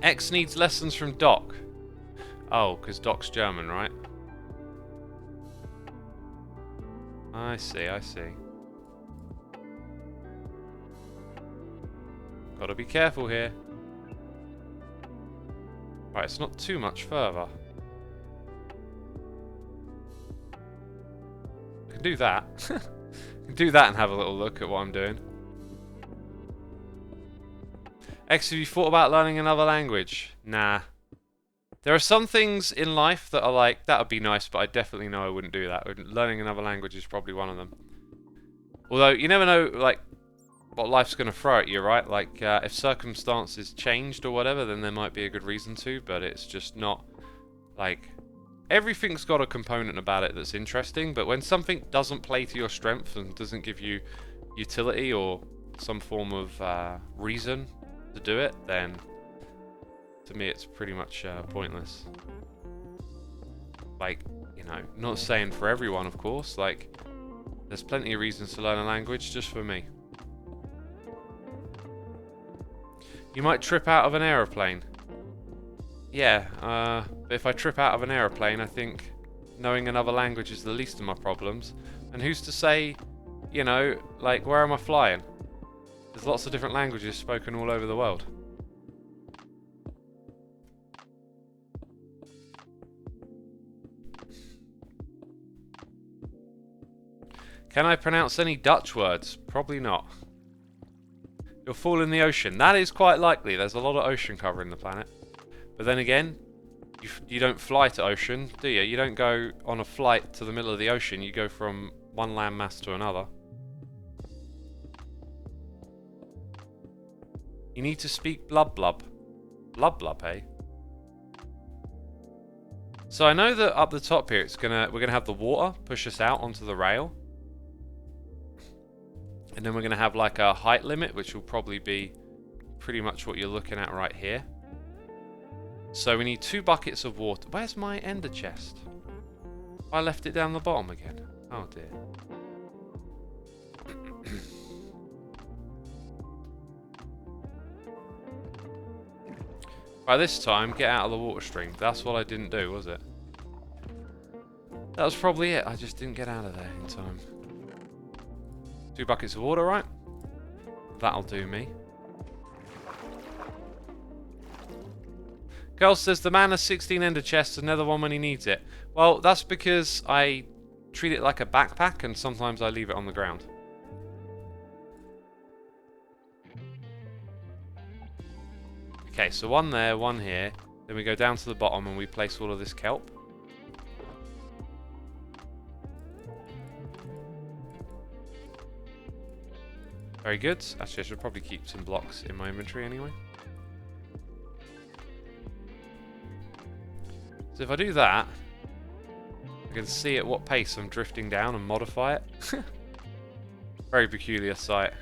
A: X needs lessons from Doc. Oh, because Doc's German, right? I see. Gotta be careful here. Right, it's not too much further. can do that. I can do that and have a little look at what I'm doing. X, have you thought about learning another language? Nah. There are some things in life that are like, that would be nice, but I definitely know I wouldn't do that. Learning another language is probably one of them. Although, you never know, like, what life's going to throw at you, right? Like, if circumstances changed or whatever, then there might be a good reason to, but it's just not, like... Everything's got a component about it that's interesting, but when something doesn't play to your strength and doesn't give you utility or some form of reason to do it, then to me it's pretty much pointless. Like, you know, not saying for everyone, of course, like, there's plenty of reasons to learn a language, just for me. You might trip out of an aeroplane. Yeah, but if I trip out of an aeroplane, I think knowing another language is the least of my problems. And who's to say, you know, like, where am I flying? There's lots of different languages spoken all over the world. Can I pronounce any Dutch words? Probably not. You'll fall in the ocean. That is quite likely. There's a lot of ocean covering the planet. But then again, you don't fly to ocean, do you? You don't go on a flight to the middle of the ocean. You go from one landmass to another. You need to speak blub blub. Blub blub, eh? So I know that up the top here, we're gonna have the water push us out onto the rail. And then we're gonna have like a height limit, which will probably be pretty much what you're looking at right here. So we need 2 buckets of water. Where's my ender chest? I left it down the bottom again. Oh dear. Right, this time, get out of the water stream. That's what I didn't do, was it? That was probably it. I just didn't get out of there in time. 2 buckets of water, right? That'll do me. Girl says the man has 16 ender chests, another one when he needs it. Well, that's because I treat it like a backpack and sometimes I leave it on the ground. Okay, so 1 there, 1 here. Then we go down to the bottom and we place all of this kelp. Very good. Actually, I should probably keep some blocks in my inventory anyway. So if I do that, I can see at what pace I'm drifting down and modify it. Very peculiar sight.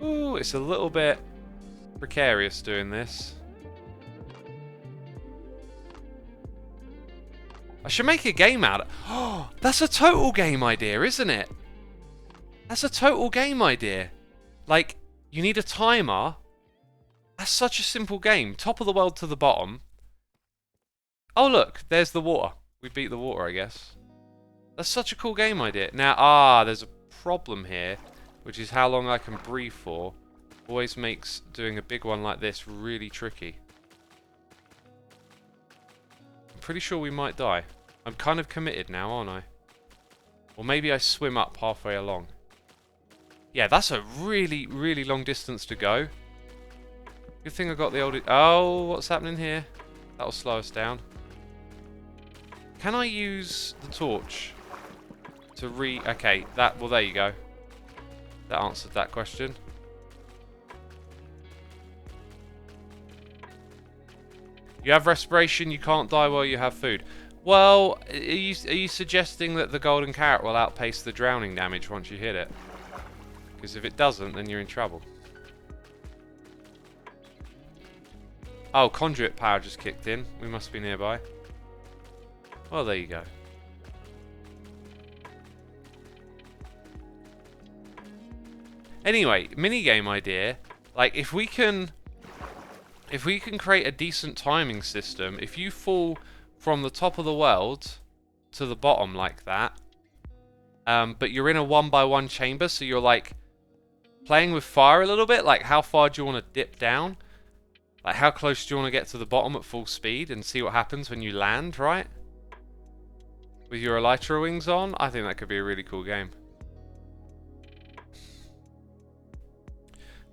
A: Ooh, it's a little bit precarious doing this. I should make a game out of it. Oh, that's a total game idea, isn't it? That's a total game idea. Like, you need a timer. That's such a simple game. Top of the world to the bottom. Oh, look. There's the water. We beat the water, I guess. That's such a cool game idea. Now, there's a problem here, which is how long I can breathe for. Always makes doing a big one like this really tricky. I'm pretty sure we might die. I'm kind of committed now, aren't I? Or maybe I swim up halfway along. Yeah, that's a really, really long distance to go. Good thing I got the old... Oh, what's happening here? That'll slow us down. Can I use the torch to Okay, that... Well, there you go. That answered that question. You have respiration, you can't die while you have food. Well, are you suggesting that the golden carrot will outpace the drowning damage once you hit it? Because if it doesn't, then you're in trouble. Oh, conduit power just kicked in. We must be nearby. Well, there you go. Anyway, minigame idea. Like, if we can create a decent timing system, if you fall from the top of the world to the bottom like that, but you're in a 1x1 chamber, so you're like playing with fire a little bit. Like, how far do you want to dip down? Like, how close do you want to get to the bottom at full speed and see what happens when you land, right? With your elytra wings on, I think that could be a really cool game.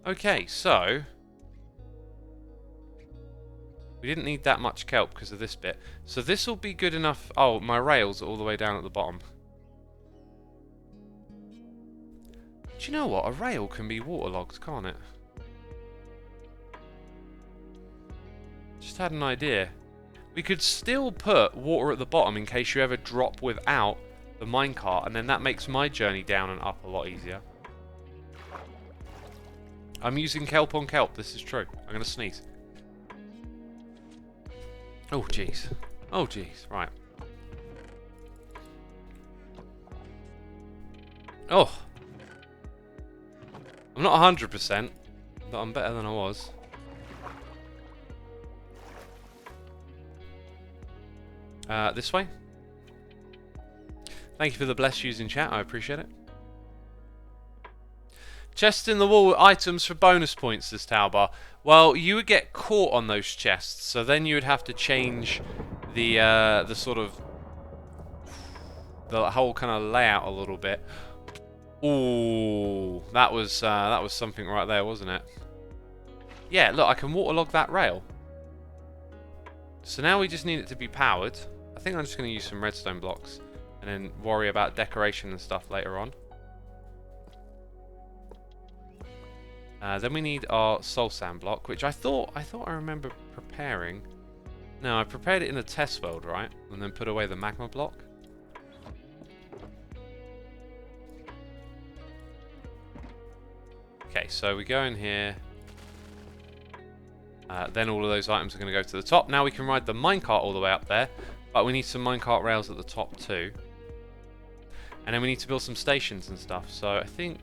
A: Okay, so we didn't need that much kelp because of this bit. So this will be good enough. Oh, my rails are all the way down at the bottom. Do you know what? A rail can be waterlogged, can't it? Just had an idea. We could still put water at the bottom in case you ever drop without the minecart, and then that makes my journey down and up a lot easier. I'm using kelp on kelp, this is true. I'm going to sneeze. Oh, jeez. Oh, jeez. Right. Oh. I'm not 100%, but I'm better than I was. This way. Thank you for the bless using chat, I appreciate it. Chests in the wall with items for bonus points, says Taubar. Well, you would get caught on those chests, so then you would have to change the sort of the whole kind of layout a little bit. Ooh, that was something right there, wasn't it? Yeah, look, I can waterlog that rail. So now we just need it to be powered. I think I'm just going to use some redstone blocks and then worry about decoration and stuff later on. Then we need our soul sand block, which I thought I remember preparing. No, I prepared it in a test world, right? And then put away the magma block. Okay, so we go in here. Then all of those items are going to go to the top. Now we can ride the minecart all the way up there, but we need some minecart rails at the top too. And then we need to build some stations and stuff. So I think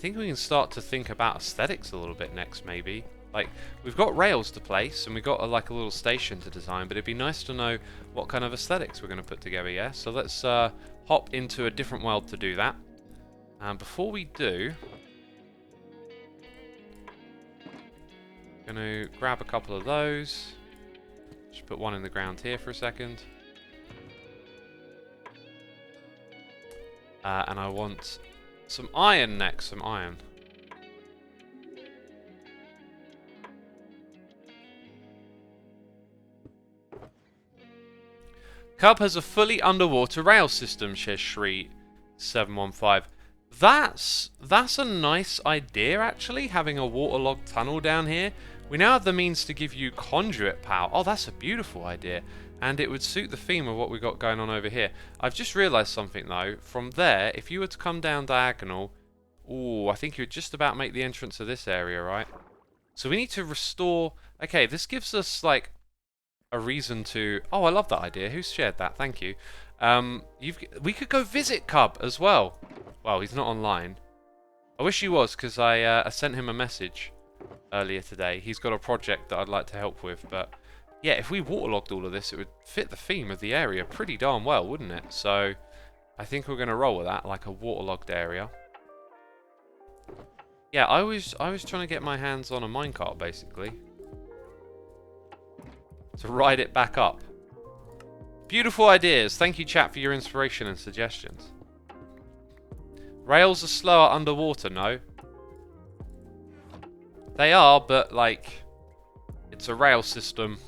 A: we can start to think about aesthetics a little bit next, maybe. Like, we've got rails to place, and we've got like a little station to design, but it'd be nice to know what kind of aesthetics we're going to put together, yeah? So let's hop into a different world to do that. And before we do, I'm going to grab a couple of those. Just put one in the ground here for a second. And I want some iron next, some iron. Cub has a fully underwater rail system, says Shri715. That's a nice idea, actually, having a waterlogged tunnel down here. We now have the means to give you conduit power. Oh, that's a beautiful idea. And it would suit the theme of what we've got going on over here. I've just realised something, though. From there, if you were to come down diagonal... Ooh, I think you would just about make the entrance of this area, right? So we need to restore... Okay, this gives us, like, a reason to... Oh, I love that idea. Who's shared that? Thank you. We could go visit Cub as well. Well, he's not online. I wish he was, because I sent him a message earlier today. He's got a project that I'd like to help with, but... Yeah, if we waterlogged all of this, it would fit the theme of the area pretty darn well, wouldn't it? So, I think we're going to roll with that, like a waterlogged area. Yeah, I was trying to get my hands on a minecart, basically. To ride it back up. Beautiful ideas. Thank you, chat, for your inspiration and suggestions. Rails are slower underwater, no? They are, but, like, it's a rail system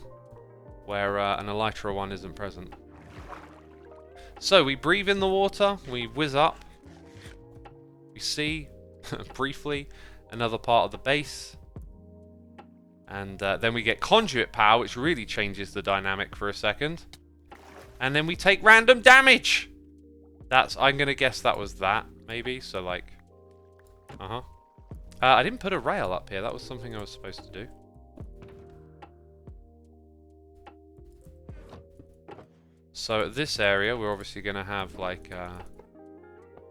A: where an elytra one isn't present. So, we breathe in the water, we whiz up, we see, briefly, another part of the base, and then we get conduit power, which really changes the dynamic for a second, and then we take random damage! I'm gonna guess that was that, maybe, so like, I didn't put a rail up here, that was something I was supposed to do. So at this area, we're obviously going to have like, I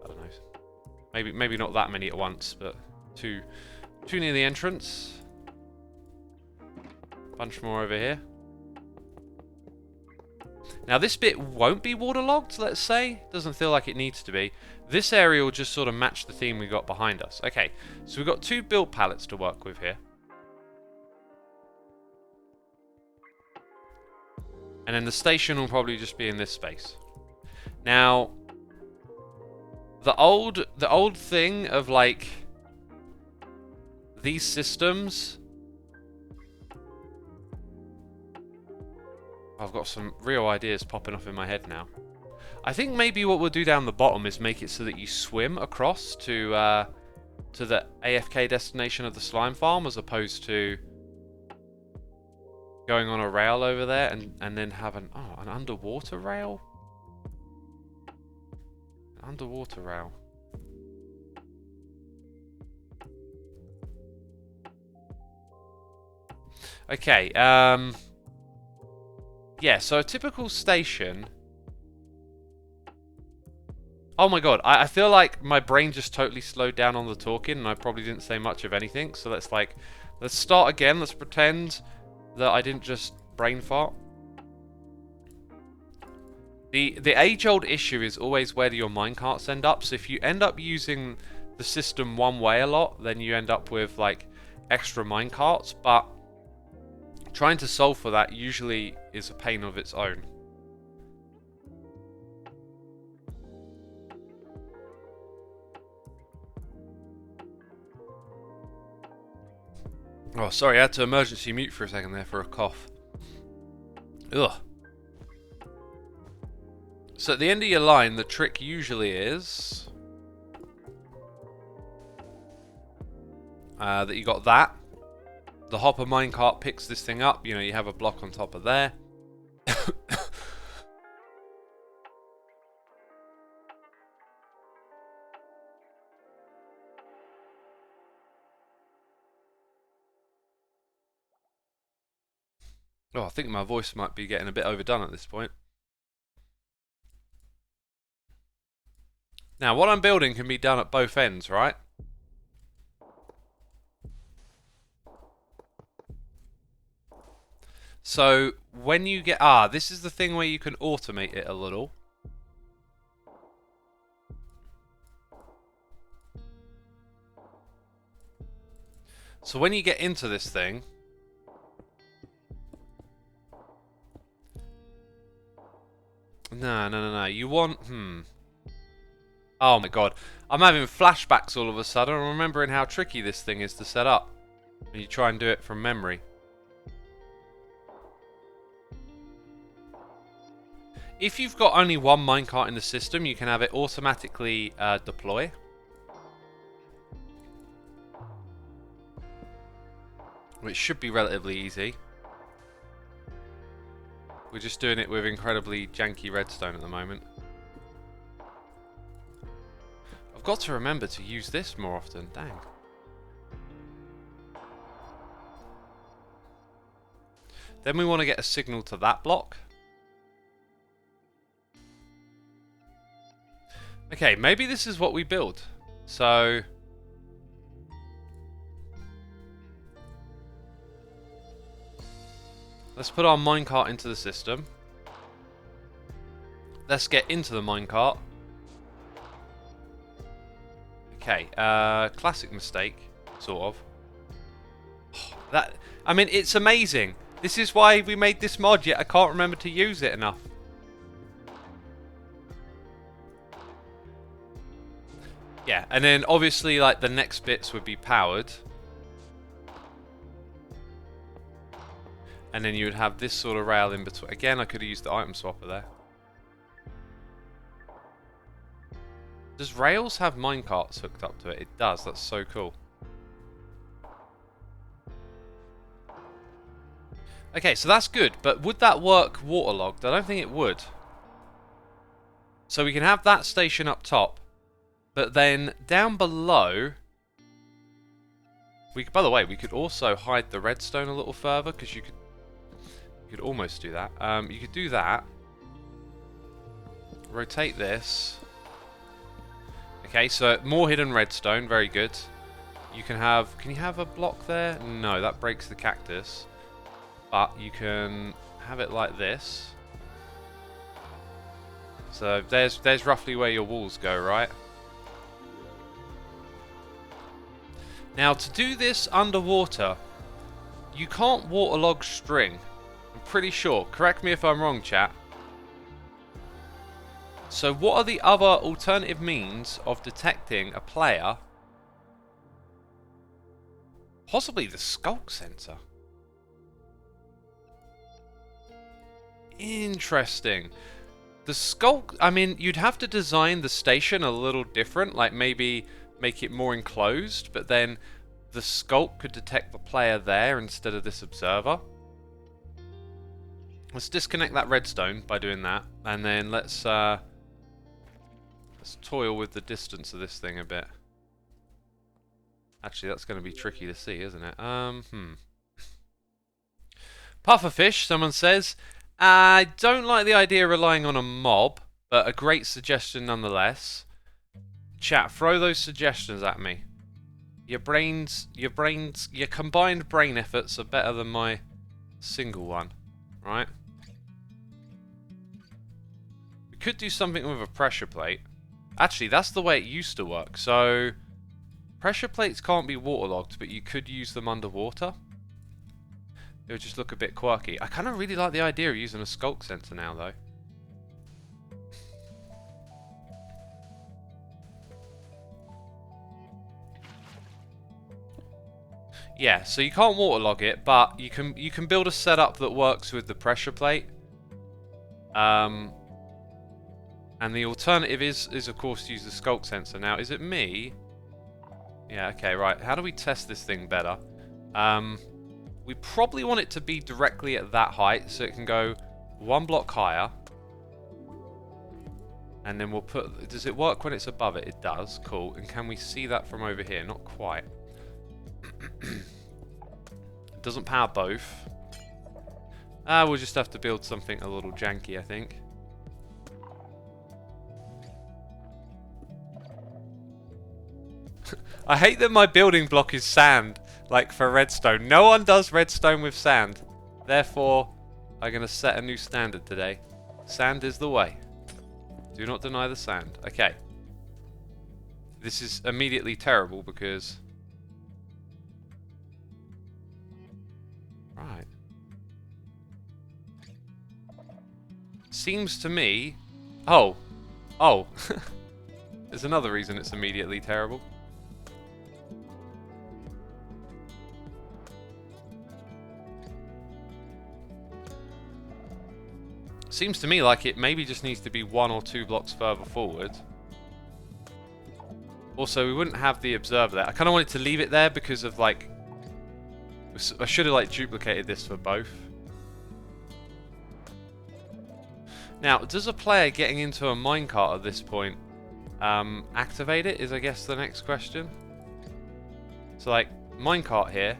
A: don't know, maybe not that many at once, but two near the entrance. Bunch more over here. Now this bit won't be waterlogged, let's say. Doesn't feel like it needs to be. This area will just sort of match the theme we got behind us. Okay, so we've got 2 build pallets to work with here. And then the station will probably just be in this space. Now, the old thing of like these systems, I've got some real ideas popping up in my head now. I think maybe what we'll do down the bottom is make it so that you swim across to the AFK destination of the slime farm, as opposed to going on a rail over there and then have an underwater rail. An underwater rail. Okay. Yeah. So a typical station. Oh my god, I feel like my brain just totally slowed down on the talking and I probably didn't say much of anything. So let's start again. Let's pretend that I didn't just brain fart. The age-old issue is always where do your minecarts end up. So if you end up using the system one way a lot, then you end up with like extra minecarts. But trying to solve for that usually is a pain of its own. Oh, sorry, I had to emergency mute for a second there for a cough. Ugh. So at the end of your line, the trick usually is that you got that. The hopper minecart picks this thing up. You know, you have a block on top of there. Oh, I think my voice might be getting a bit overdone at this point. Now, what I'm building can be done at both ends, right? So, when you get... this is the thing where you can automate it a little. So, when you get into this thing... No. You want... Oh my god. I'm having flashbacks all of a sudden. I'm remembering how tricky this thing is to set up when you try and do it from memory. If you've got only one minecart in the system, you can have it automatically deploy. Which should be relatively easy. We're just doing it with incredibly janky redstone at the moment. I've got to remember to use this more often. Dang. Then we want to get a signal to that block. Okay, maybe this is what we build. So... let's put our minecart into the system. Let's get into the minecart. Okay, classic mistake, sort of. I mean, it's amazing. This is why we made this mod, yet I can't remember to use it enough. Yeah, and then obviously, like, the next bits would be powered. And then you would have this sort of rail in between. Again, I could have used the item swapper there. Does rails have minecarts hooked up to it? It does. That's so cool. Okay, so that's good. But would that work waterlogged? I don't think it would. So we can have that station up top. But then down below... by the way, we could also hide the redstone a little further, because you could almost do that. You could do that. Rotate this. Okay, so more hidden redstone. Very good. You can have... can you have a block there? No, that breaks the cactus. But you can have it like this. So there's roughly where your walls go, right? Now, to do this underwater, you can't waterlog string. I'm pretty sure. Correct me if I'm wrong, chat. So what are the other alternative means of detecting a player? Possibly the skulk sensor. Interesting. The skulk, I mean, you'd have to design the station a little different, like maybe make it more enclosed, but then the skulk could detect the player there instead of this observer. Let's disconnect that redstone by doing that, and then let's toil with the distance of this thing a bit. Actually, that's going to be tricky to see, isn't it? Pufferfish, someone says, I don't like the idea of relying on a mob, but a great suggestion nonetheless. Chat, throw those suggestions at me. Your combined brain efforts are better than my single one, right? We could do something with a pressure plate. Actually, that's the way it used to work. So, pressure plates can't be waterlogged, but you could use them underwater. It would just look a bit quirky. I kind of really like the idea of using a skulk sensor now, though. Yeah, so you can't waterlog it, but you can build a setup that works with the pressure plate. And the alternative is of course to use the skulk sensor. Now, is it me? Yeah, okay, right. How do we test this thing better? We probably want it to be directly at that height, so it can go one block higher. And then we'll put... Does it work when it's above it? It does. Cool. And can we see that from over here? Not quite. It doesn't power both. We'll just have to build something a little janky, I think. I hate that my building block is sand, like for redstone. No one does redstone with sand. Therefore, I'm going to set a new standard today. Sand is the way. Do not deny the sand. Okay. This is immediately terrible because... Right. Seems to me... Oh. Oh. There's another reason it's immediately terrible. Seems to me like it maybe just needs to be 1 or 2 blocks further forward. Also, we wouldn't have the observer there. I kind of wanted to leave it there because of, like... I should have, like, duplicated this for both. Now, does a player getting into a minecart at this point activate it, is I guess the next question. So, like, minecart here.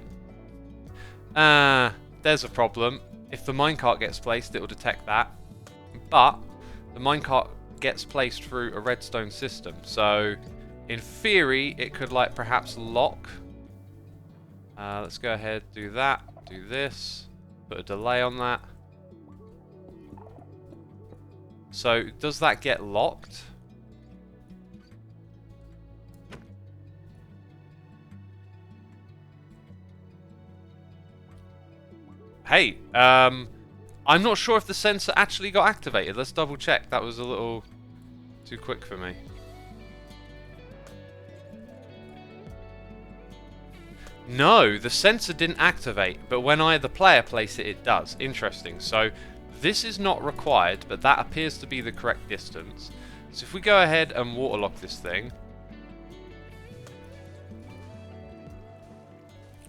A: There's a problem. If the minecart gets placed, it will detect that. But the minecart gets placed through a redstone system. So, in theory, it could, like, perhaps lock. Let's go ahead, do that, do this, put a delay on that. So, does that get locked? Hey, I'm not sure if the sensor actually got activated. Let's double check. That was a little too quick for me. No, the sensor didn't activate, but when the player place it, it does. Interesting. So this is not required, but that appears to be the correct distance. So if we go ahead and waterlock this thing.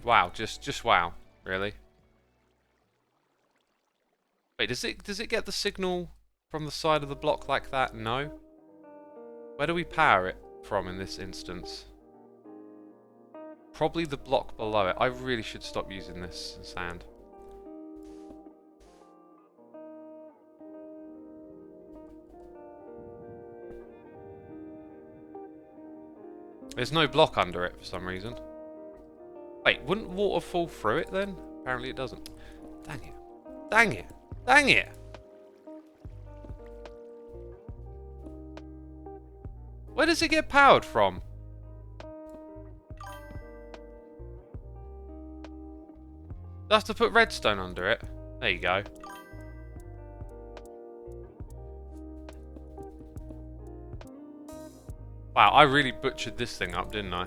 A: Wow, just wow, really. Wait, does it get the signal from the side of the block like that? No. Where do we power it from in this instance? Probably the block below it. I really should stop using this sand. There's no block under it for some reason. Wait, wouldn't water fall through it then? Apparently it doesn't. Dang it. Dang it. Dang it! Where does it get powered from? Do I have to put redstone under it? There you go. Wow, I really butchered this thing up, didn't I?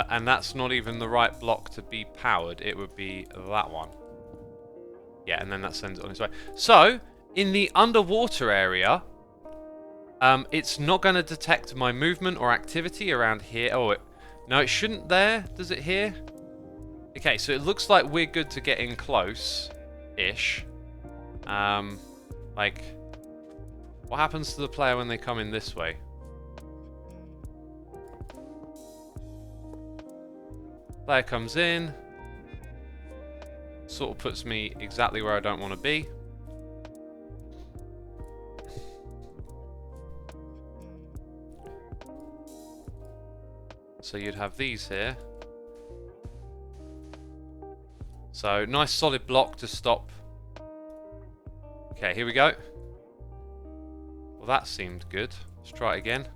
A: And that's not even the right block to be powered. It would be that one. Yeah, and then that sends it on its way. So, in the underwater area, it's not going to detect my movement or activity around here. Oh, no, it shouldn't there. Does it here? Okay, so it looks like we're good to get in close-ish. Like, what happens to the player when they come in this way? Player comes in. Sort of puts me exactly where I don't want to be. So you'd have these here. So nice solid block to stop. Okay, here we go. Well, that seemed good. Let's try it again.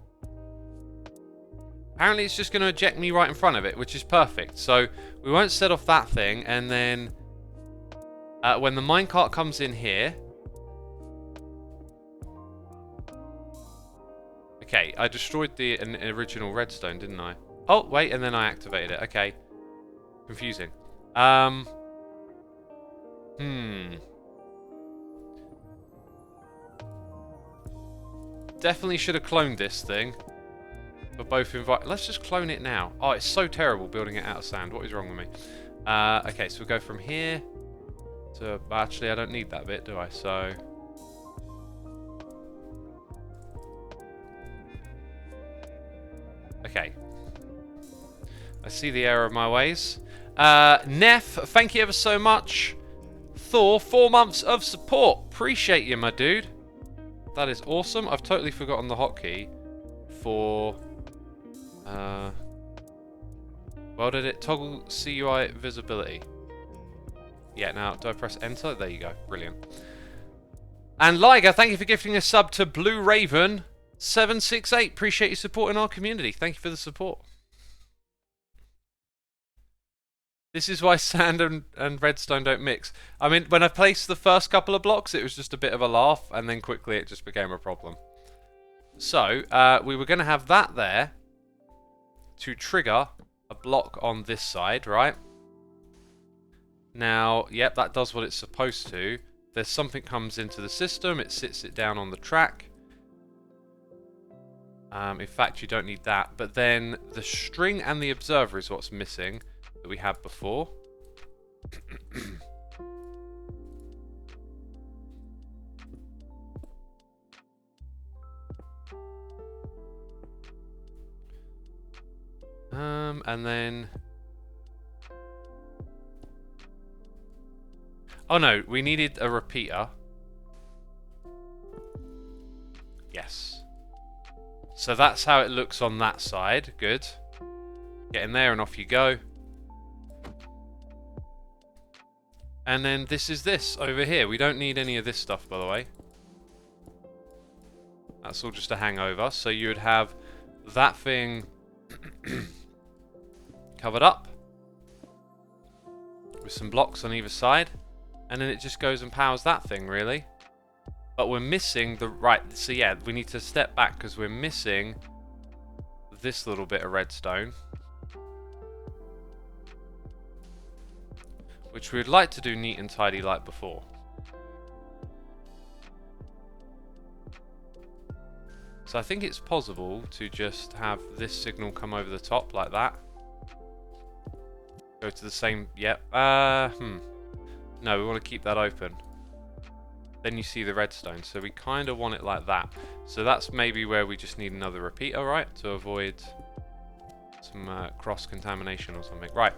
A: Apparently it's just going to eject me right in front of it, which is perfect. So we won't set off that thing, and then when the minecart comes in here... Okay, I destroyed the original redstone, didn't I? Oh, wait, and then I activated it. Okay. Confusing. Definitely should have cloned this thing. For both let's just clone it now. Oh, it's so terrible building it out of sand. What is wrong with me? Okay, so we'll go from here to... Actually, I don't need that bit, do I? So... Okay. I see the error of my ways. Neff, thank you ever so much. Thor, 4 months of support. Appreciate you, my dude. That is awesome. I've totally forgotten the hotkey for... well, did it toggle CUI visibility? Yeah, now, do I press enter? There you go. Brilliant. And Liger, thank you for gifting a sub to Blue Raven 768. Appreciate you supporting our community. Thank you for the support. This is why sand and redstone don't mix. I mean, when I placed the first couple of blocks, it was just a bit of a laugh, and then quickly it just became a problem. So, we were going to have that there to trigger a block on this side, right? Now, yep, that does what it's supposed to. There's something comes into the system, it sits it down on the track. In fact, you don't need that. But then the string and the observer is what's missing that we had before. And then... Oh no, we needed a repeater. Yes. So that's how it looks on that side. Good. Get in there and off you go. And then this is this over here. We don't need any of this stuff, by the way. That's all just a hangover. So you would have that thing covered up with some blocks on either side. And then it just goes and powers that thing, really. But we're missing the... Right, so yeah, we need to step back because we're missing this little bit of redstone. Which we'd like to do neat and tidy like before. So I think it's possible to just have this signal come over the top like that. Go to the same... Yep. No, we want to keep that open. Then you see the redstone. So we kind of want it like that. So that's maybe where we just need another repeater, right? To avoid some cross-contamination or something. Right.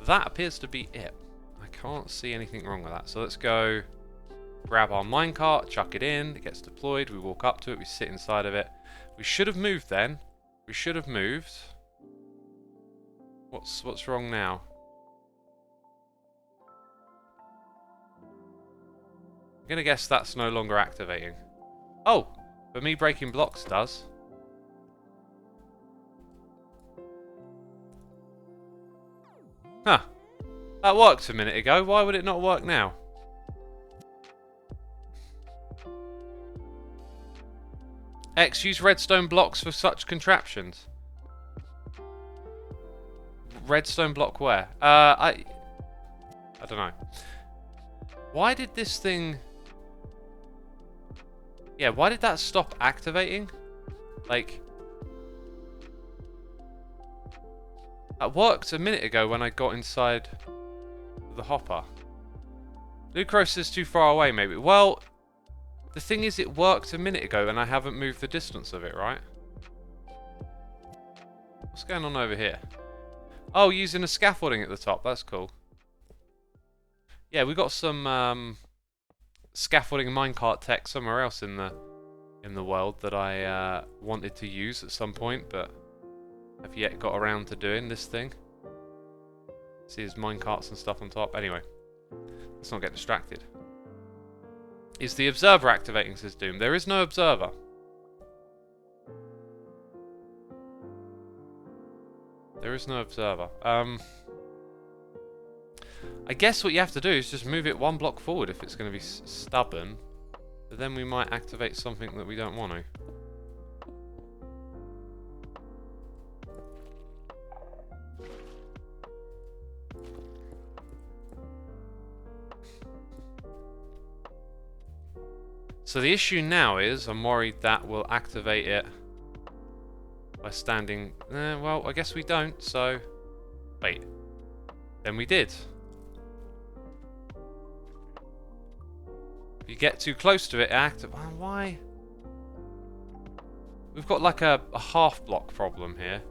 A: That appears to be it. I can't see anything wrong with that. So let's go grab our minecart, chuck it in. It gets deployed. We walk up to it. We sit inside of it. We should have moved then. We should have moved. What's wrong now? I'm going to guess that's no longer activating. Oh! But me breaking blocks does. Huh. That worked a minute ago. Why would it not work now? X, use redstone blocks for such contraptions. Redstone block where? I don't know. Why did this thing... Yeah, why did that stop activating? Like... That worked a minute ago when I got inside the hopper. Lucrose is too far away, maybe. Well, the thing is, it worked a minute ago and I haven't moved the distance of it, right? What's going on over here? Oh, using a scaffolding at the top. That's cool. Yeah, we got some scaffolding minecart tech somewhere else in the world that I wanted to use at some point, but have yet got around to doing this thing. See, there's minecarts and stuff on top. Anyway, let's not get distracted. Is the observer activating, says Doom? There is no observer. There is no observer. I guess what you have to do is just move it one block forward if it's going to be stubborn. But then we might activate something that we don't want to. So the issue now is, I'm worried that we'll activate it by standing... well, I guess we don't, so... Wait. Then we did. If you get too close to it, it activates... Why? We've got like a half block problem here.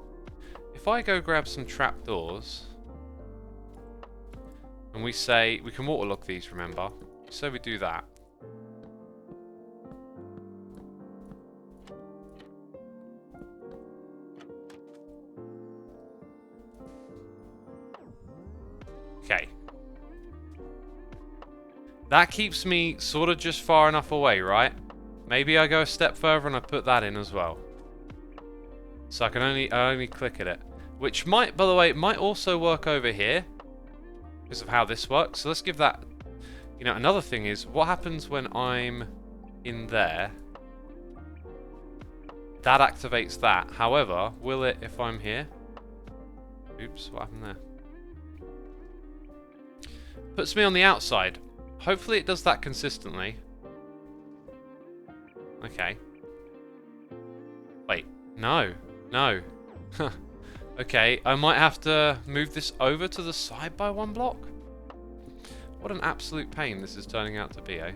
A: If I go grab some trapdoors... And we say... We can waterlock these, remember? So we do that. Okay. That keeps me sort of just far enough away, right? Maybe I go a step further and I put that in as well. So I only click at it. Which might, by the way, might also work over here. Because of how this works. So let's give that... You know, another thing is, what happens when I'm in there? That activates that. However, will it if I'm here? Oops, what happened there? Puts me on the outside. Hopefully it does that consistently. Okay. Wait. No. No. Okay, I might have to move this over to the side by one block. What an absolute pain this is turning out to be, eh?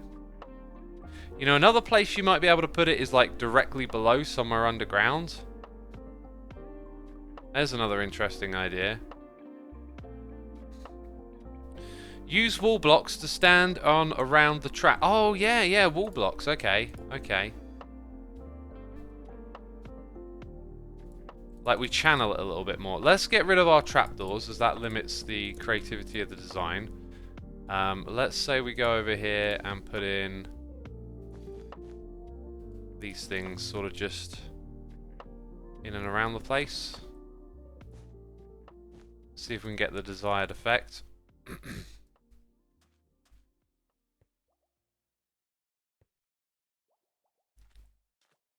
A: You know, another place you might be able to put it is like directly below, somewhere underground. There's another interesting idea. Use wall blocks to stand on around the trap. Oh, yeah, wall blocks. Okay, okay. Like, we channel it a little bit more. Let's get rid of our trapdoors, as that limits the creativity of the design. Let's say we go over here and put in these things sort of just in and around the place. See if we can get the desired effect.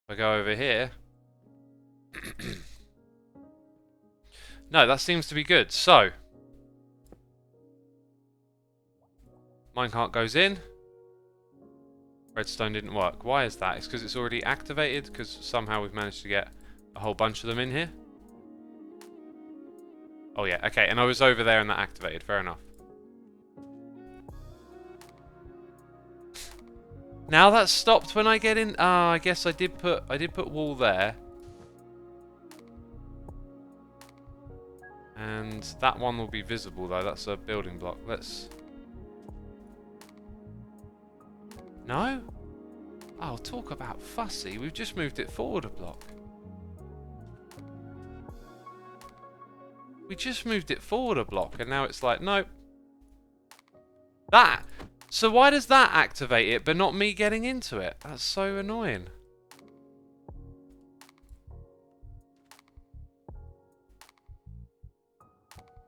A: If I go over here... No, that seems to be good. So... Minecart goes in. Redstone didn't work. Why is that? It's because it's already activated? Because somehow we've managed to get a whole bunch of them in here? Oh yeah, okay. And I was over there and that activated. Fair enough. Now that's stopped when I get in. Ah, I guess I did put wall there. And that one will be visible though. That's a building block. Let's... No? Oh, talk about fussy. We've just moved it forward a block. We just moved it forward a block and now it's like, nope. That... So why does that activate it, but not me getting into it? That's so annoying.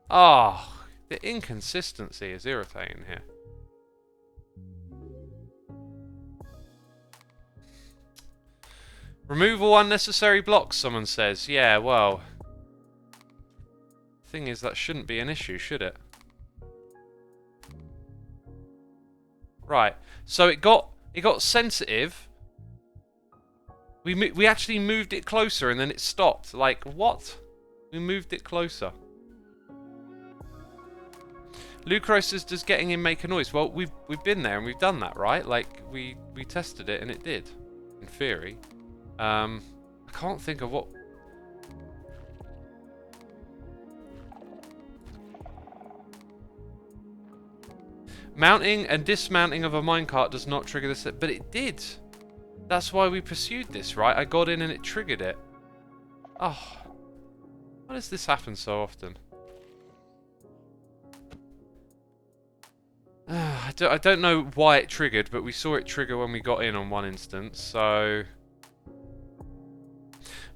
A: Oh, the inconsistency is irritating here. Remove all unnecessary blocks, someone says. Yeah, well... Thing is, that shouldn't be an issue, should it? Right. So it got sensitive. We actually moved it closer and then it stopped. Like, what? We moved it closer. Lucro says, does getting in make a noise? Well, we've been there and we've done that, right? Like, we tested it and it did, in theory. I can't think of what... Mounting and dismounting of a minecart does not trigger this, but it did. That's why we pursued this, right? I got in and it triggered it. Oh, why does this happen so often? I don't know why it triggered, but we saw it trigger when we got in on one instance, so...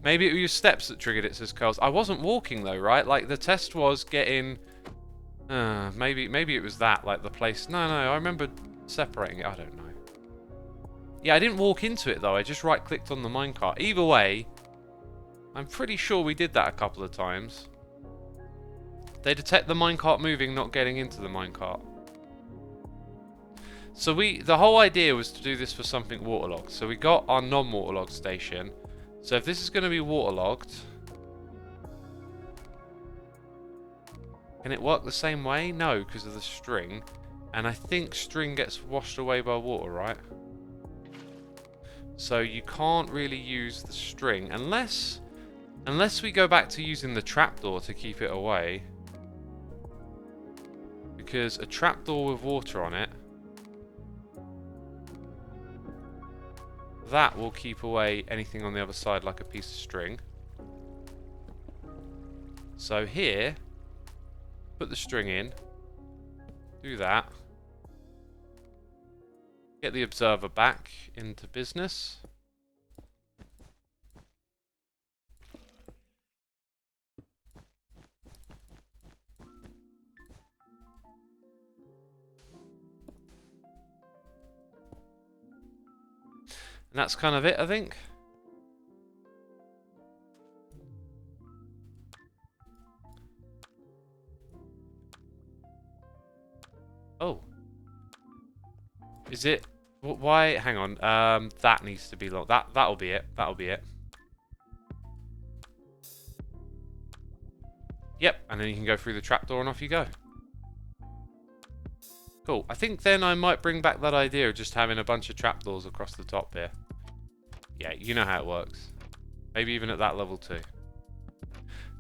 A: Maybe it was your steps that triggered it, says Carls. I wasn't walking though, right? Like, the test was getting... maybe it was that, like the place... No, I remember separating it. I don't know. Yeah, I didn't walk into it though. I just right-clicked on the minecart. Either way, I'm pretty sure we did that a couple of times. They detect the minecart moving, not getting into the minecart. So the whole idea was to do this for something waterlogged. So we got our non-waterlogged station. So if this is going to be waterlogged... Can it work the same way? No, because of the string. And I think string gets washed away by water, right? So you can't really use the string unless we go back to using the trapdoor to keep it away. Because a trapdoor with water on it, that will keep away anything on the other side like a piece of string. So here, put the string in, do that, get the observer back into business. And that's kind of it, I think. Oh. Is it? Why? Hang on. That needs to be locked. That'll be it. That'll be it. Yep. And then you can go through the trapdoor and off you go. Cool. I think then I might bring back that idea of just having a bunch of trapdoors across the top here. Yeah, you know how it works. Maybe even at that level too.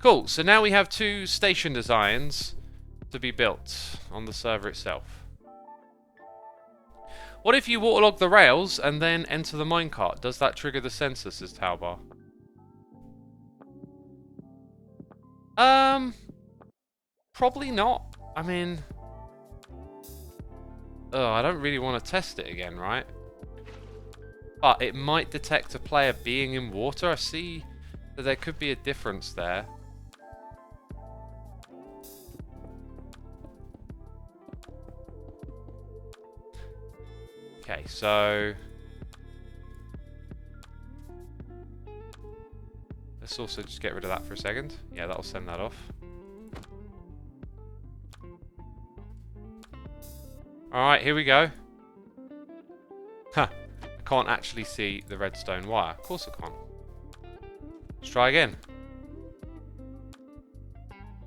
A: Cool. So now we have 2 station designs to be built on the server itself. What if you waterlog the rails and then enter the minecart? Does that trigger the sensor, says Taubar? Probably not. I mean... Oh, I don't really want to test it again, right? But it might detect a player being in water. I see that there could be a difference there. Okay, so... Let's also just get rid of that for a second. Yeah, that'll send that off. Alright, here we go. Huh. I can't actually see the redstone wire. Of course I can't. Let's try again.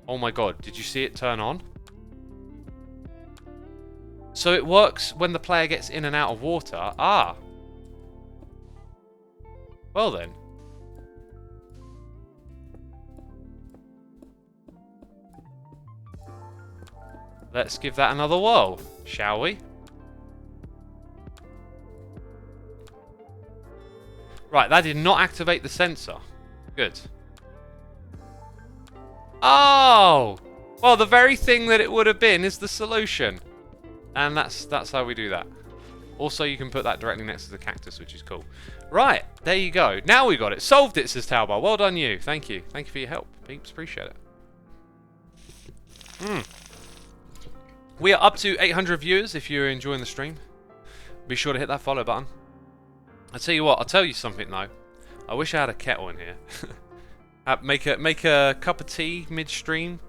A: Oh my god, did you see it turn on? So it works when the player gets in and out of water. Ah. Well then. Let's give that another whirl, shall we? Right, that did not activate the sensor. Good. Oh! Well, the very thing that it would have been is the solution. And that's how we do that. Also, you can put that directly next to the cactus, which is cool. Right, there you go. Now we got it. Solved it, says Taubar. Well done, you. Thank you. Thank you for your help. Peeps, appreciate it. We are up to 800 viewers if you're enjoying the stream. Be sure to hit that follow button. I'll tell you what, I'll tell you something though. I wish I had a kettle in here. Make a cup of tea midstream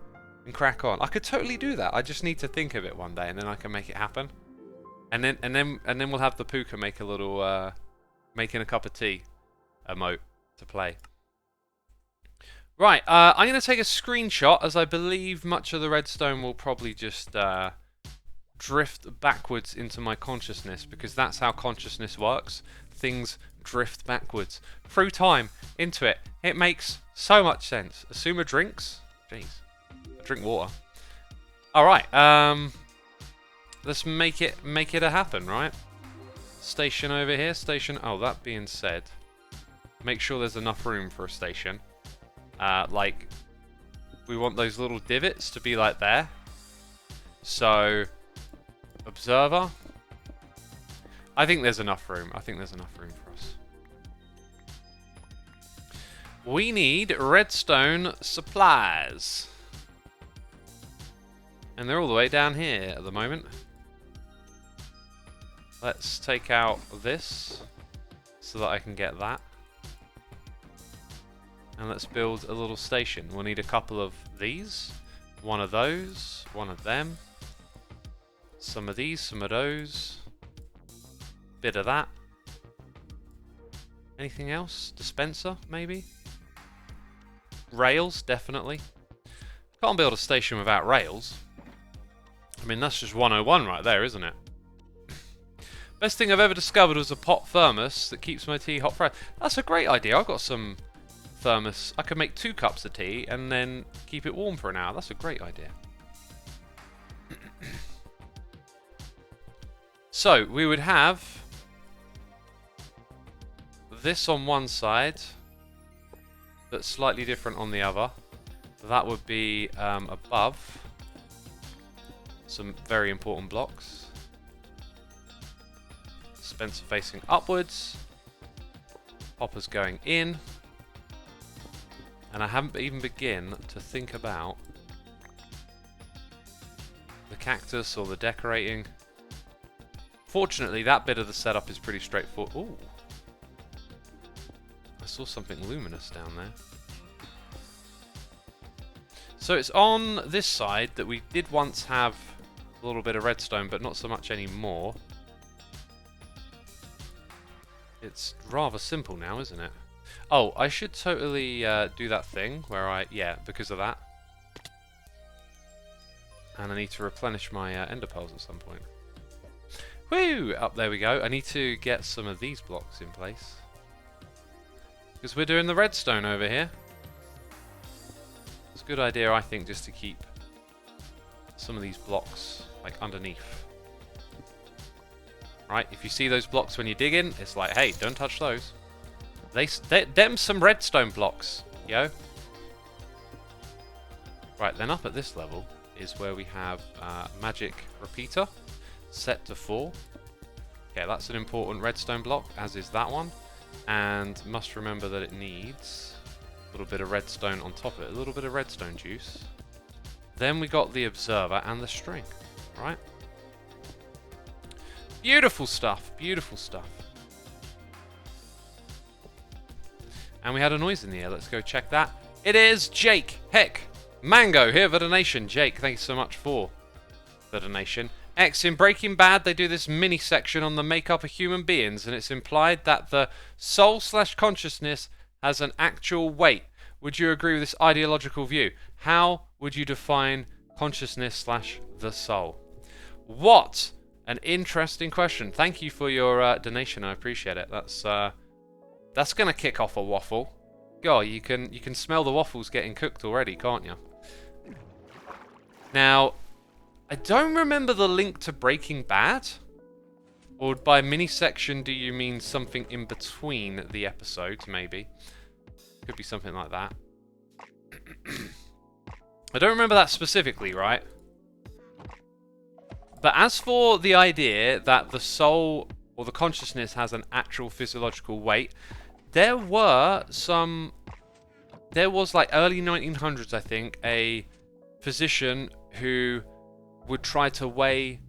A: and crack on. I could totally do that. I just need to think of it one day, and then I can make it happen. And then we'll have the Puka make a little making a cup of tea emote to play. Right, I'm going to take a screenshot, as I believe much of the redstone will probably just drift backwards into my consciousness, because that's how consciousness works. Things drift backwards through time into it. It makes so much sense. Xisuma drinks. Jeez, I drink water. All right, let's make it a happen, right? Station over here. Station. Oh, that being said, make sure there's enough room for a station. Like, we want those little divots to be like there. So, observer. I think there's enough room. I think there's enough room for us. We need redstone supplies. And they're all the way down here at the moment. Let's take out this so that I can get that. And let's build a little station. We'll need a couple of these. One of those. One of them. Some of these. Some of those. Bit of that. Anything else? Dispenser, maybe? Rails, definitely. Can't build a station without rails. I mean, that's just 101 right there, isn't it? Best thing I've ever discovered was a pot thermos that keeps my tea hot fresh. That's a great idea. I've got some thermos. I could make 2 cups of tea and then keep it warm for an hour. That's a great idea. So we would have this on one side, but slightly different on the other. That would be above some very important blocks. Dispenser facing upwards. Hoppers going in. And I haven't even begun to think about the cactus or the decorating. Fortunately, that bit of the setup is pretty straightforward. Ooh. I saw something luminous down there. So it's on this side that we did once have a little bit of redstone, but not so much anymore. It's rather simple now, isn't it? Oh, I should totally do that thing where yeah, because of that. And I need to replenish my ender pearls at some point. Woo! Up there we go. I need to get some of these blocks in place. Because we're doing the redstone over here. It's a good idea, I think, just to keep some of these blocks like underneath. Right, if you see those blocks when you dig in, it's like, hey, don't touch those. Them some redstone blocks, yo. Right, then up at this level is where we have magic repeater set to 4. Okay, that's an important redstone block, as is that one. And must remember that it needs a little bit of redstone on top of it, a little bit of redstone juice. Then we got the observer and the string, right? Beautiful stuff, beautiful stuff. And we had a noise in the air. Let's go check that. It is Jake. Heck, Mango here for the donation. Jake, thanks so much for the donation. X, in Breaking Bad, they do this mini section on the makeup of human beings, and it's implied that the soul/consciousness has an actual weight. Would you agree with this ideological view? How would you define consciousness/the soul? What an interesting question. Thank you for your donation. I appreciate it. That's gonna kick off a waffle. God, you can smell the waffles getting cooked already, can't you? Now, I don't remember the link to Breaking Bad. Or by mini section, do you mean something in between the episodes, maybe? Could be something like that. I don't remember that specifically, right? But as for the idea that the soul or the consciousness has an actual physiological weight, there was like early 1900s, I think, a physician who would try to weigh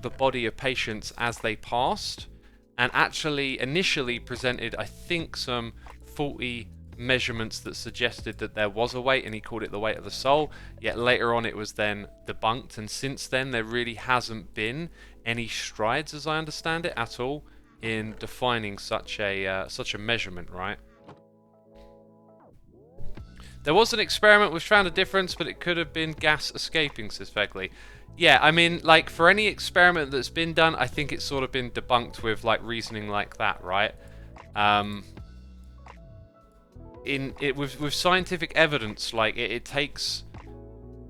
A: the body of patients as they passed, and actually initially presented, I think, some faulty measurements that suggested that there was a weight, and he called it the weight of the soul. Yet later on it was then debunked, and since then there really hasn't been any strides, as I understand it, at all in defining such a measurement, right? There was an experiment which found a difference, but it could have been gas escaping, says Fegley. Yeah, I mean, like, for any experiment that's been done, I think it's sort of been debunked with, like, reasoning like that, right? With scientific evidence, like, it takes...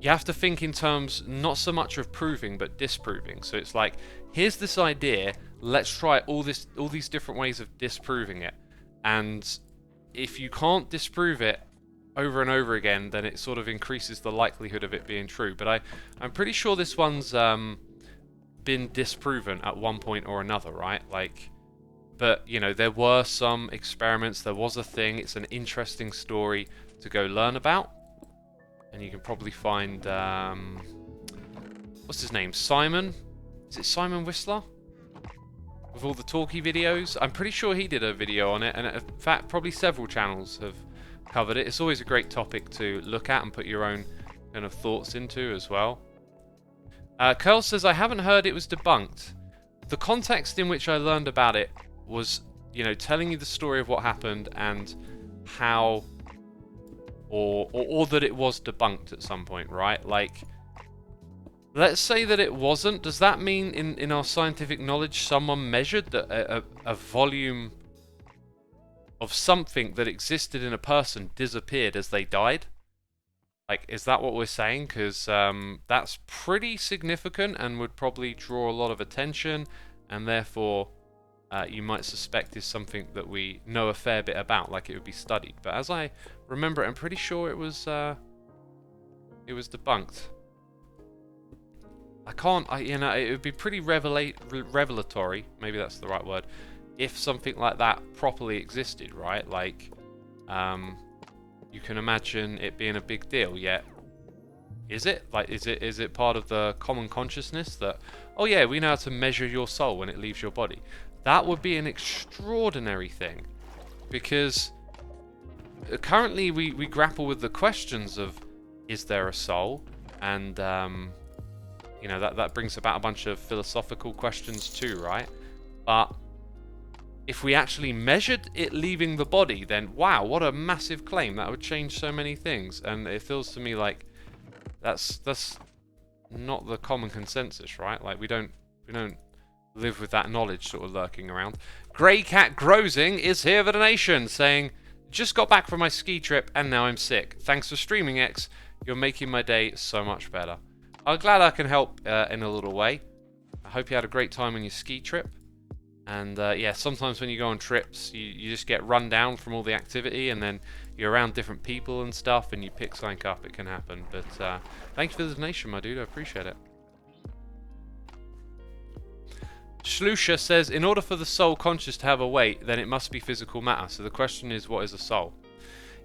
A: You have to think in terms not so much of proving, but disproving. So it's like, here's this idea, let's try all these different ways of disproving it. And if you can't disprove it over and over again, then it sort of increases the likelihood of it being true. But I'm pretty sure this one's been disproven at one point or another, right? Like, but, you know, there were some experiments, there was a thing, it's an interesting story to go learn about. And you can probably find, what's his name, Simon? Is it Simon Whistler? With all the talkie videos? I'm pretty sure he did a video on it, and in fact, probably several channels have covered it. It's always a great topic to look at and put your own kind of thoughts into as well. Curl says, I haven't heard it was debunked. The context in which I learned about it was, you know, telling you the story of what happened and how, or that it was debunked at some point, right? Like, let's say that it wasn't. Does that mean in our scientific knowledge someone measured that a volume of something that existed in a person disappeared as they died? Like, is that what we're saying? Because that's pretty significant and would probably draw a lot of attention, and therefore you might suspect is something that we know a fair bit about, like it would be studied. But as I remember it, I'm pretty sure it was debunked. You know, it would be pretty revelatory, maybe that's the right word, if something like that properly existed, right? Like, you can imagine it being a big deal, yet is it? Like, is it part of the common consciousness that, oh yeah, we know how to measure your soul when it leaves your body? That would be an extraordinary thing, because currently we grapple with the questions of, is there a soul? And you know, that brings about a bunch of philosophical questions too, right? But if we actually measured it leaving the body, then wow, what a massive claim. That would change so many things. And it feels to me like that's not the common consensus, right? Like, we don't live with that knowledge sort of lurking around. Grey Cat Grozing is here for the nation, saying, just got back from my ski trip and now I'm sick. Thanks for streaming, X. You're making my day so much better. I'm glad I can help in a little way. I hope you had a great time on your ski trip. And yeah, sometimes when you go on trips, you just get run down from all the activity, and then you're around different people and stuff, and you pick something up. It can happen. But thank you for the donation, my dude. I appreciate it. Shlusha says, in order for the soul conscious to have a weight, then it must be physical matter. So the question is, what is a soul?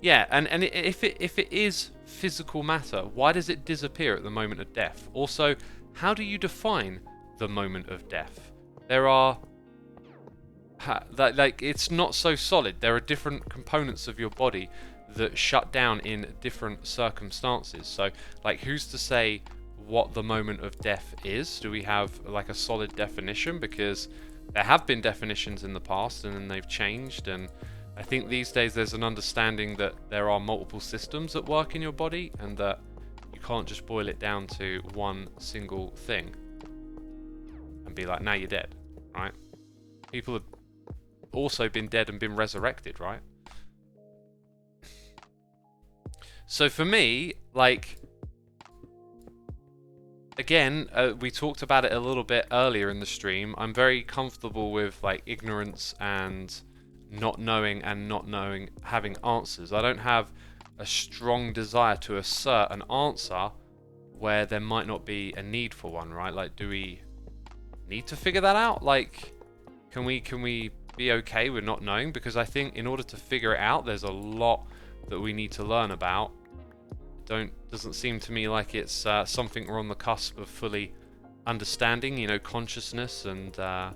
A: Yeah, and if it is physical matter, why does it disappear at the moment of death? Also, how do you define the moment of death? There are... like, it's not so solid. There are different components of your body that shut down in different circumstances. So, like, who's to say what the moment of death is? Do we have, like, a solid definition? Because there have been definitions in the past, and then they've changed, and I think these days there's an understanding that there are multiple systems at work in your body, and that you can't just boil it down to one single thing and be like, now you're dead, right? People have also been dead and been resurrected, right? So for me, like, again, we talked about it a little bit earlier in the stream. I'm very comfortable with, like, ignorance and not knowing having answers. I don't have a strong desire to assert an answer where there might not be a need for one, right? Like, do we need to figure that out? Like, can we be okay with not knowing? Because I think in order to figure it out, there's a lot that we need to learn about. Doesn't seem to me like it's something we're on the cusp of fully understanding. You know, consciousness and our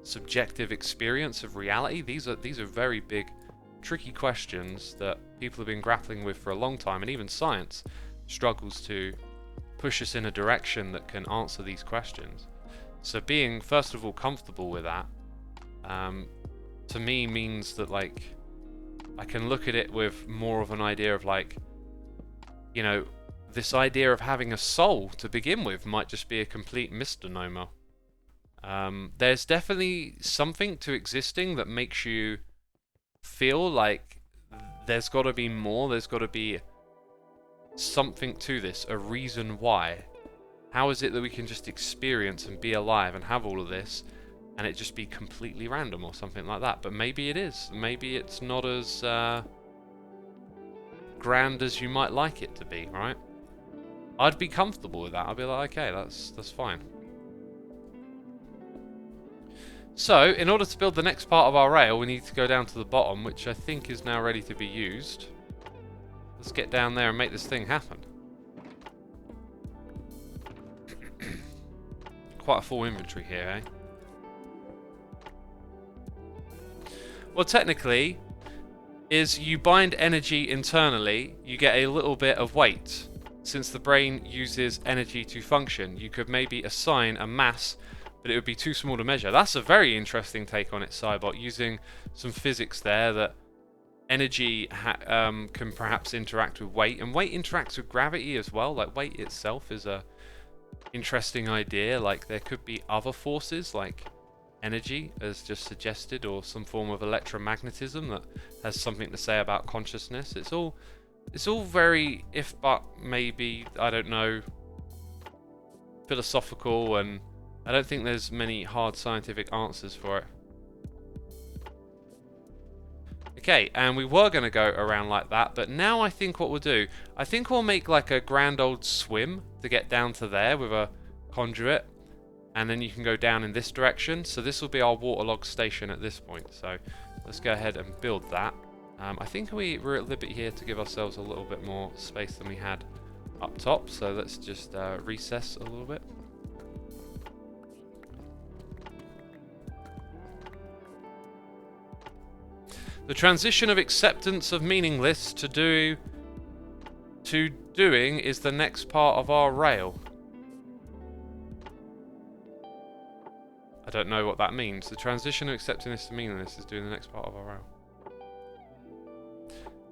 A: subjective experience of reality? These are very big, tricky questions that people have been grappling with for a long time, and even science struggles to push us in a direction that can answer these questions. So being, first of all, comfortable with that, to me means that, like, I can look at it with more of an idea of, like, you know, this idea of having a soul to begin with might just be a complete misnomer. There's definitely something to existing that makes you feel like there's got to be more, there's got to be something to this, a reason why. How is it that we can just experience and be alive and have all of this, and it just be completely random or something like that? But maybe it is. Maybe it's not as grand as you might like it to be, right? I'd be comfortable with that. I'd be like, okay, that's fine. So, in order to build the next part of our rail, we need to go down to the bottom, which I think is now ready to be used. Let's get down there and make this thing happen. Quite a full inventory here, eh? Well, technically, is you bind energy internally, you get a little bit of weight. Since the brain uses energy to function, you could maybe assign a mass, but it would be too small to measure. That's a very interesting take on it, Cybot, using some physics there that energy can perhaps interact with weight, and weight interacts with gravity as well. Like, weight itself is a interesting idea. Like, there could be other forces like energy, as just suggested, or some form of electromagnetism that has something to say about consciousness. It's all very if but maybe, I don't know, philosophical, and I don't think there's many hard scientific answers for it. Okay, and we were going to go around like that, but now I think what we'll do, I think we'll make like a grand old swim to get down to there with a conduit, and then you can go down in this direction. So this will be our waterlog station at this point. So let's go ahead and build that. I think we're at liberty here to give ourselves a little bit more space than we had up top. So let's just recess a little bit. The transition of acceptance of meaningless to doing is the next part of our rail. I don't know what that means. The transition of accepting this to meaningless is doing the next part of our rail.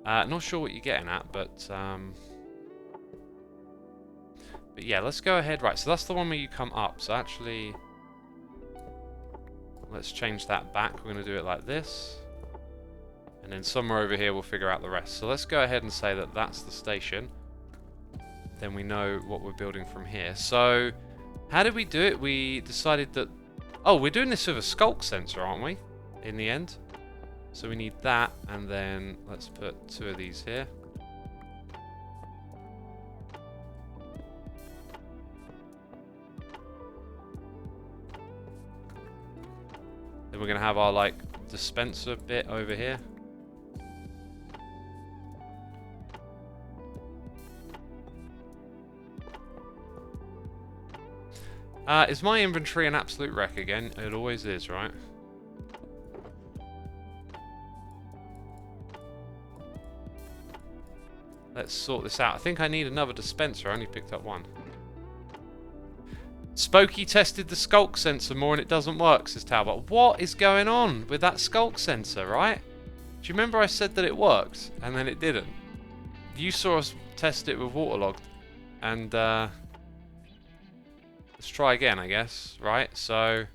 A: Not sure what you're getting at, but yeah, let's go ahead. Right, so that's the one where you come up. So actually, let's change that back. We're going to do it like this. And then somewhere over here we'll figure out the rest. So let's go ahead and say that that's the station. Then we know what we're building from here. So how did we do it? We decided that... Oh, we're doing this with a skulk sensor, aren't we? In the end. So we need that, and then let's put 2 of these here. Then we're going to have our, like, dispenser bit over here. Is my inventory an absolute wreck again? It always is, right? Let's sort this out. I think I need another dispenser. I only picked up 1. Spokey tested the skulk sensor more and it doesn't work, says Talbot. What is going on with that skulk sensor, right? Do you remember I said that it worked and then it didn't? You saw us test it with waterlogged, and let's try again, I guess, right? So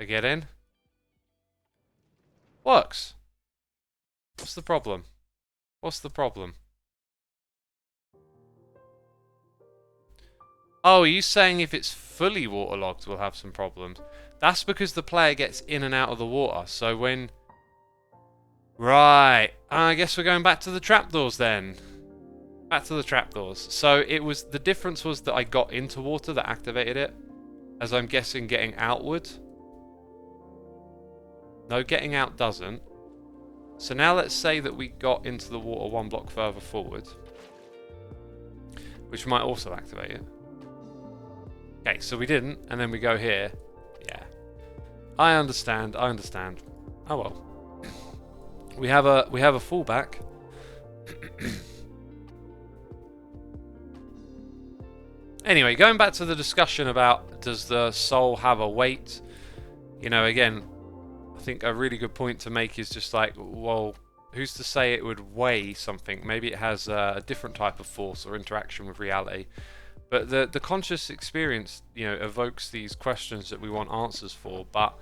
A: I get in. Works. What's the problem? What's the problem? Oh, are you saying if it's fully waterlogged we'll have some problems? That's because the player gets in and out of the water. So when... Right. I guess we're going back to the trapdoors then. Back to the trapdoors. So it was... The difference was that I got into water that activated it. As I'm guessing getting outward. No, getting out doesn't. So now let's say that we got into the water 1 block further forward. Which might also activate it. Okay, so we didn't, and then we go here. Yeah. I understand, I understand. Oh well. We have a fallback. Anyway, going back to the discussion about does the soul have a weight? You know, again, I think a really good point to make is just like, well, who's to say it would weigh something? Maybe it has a different type of force or interaction with reality. But the conscious experience, you know, evokes these questions that we want answers for. But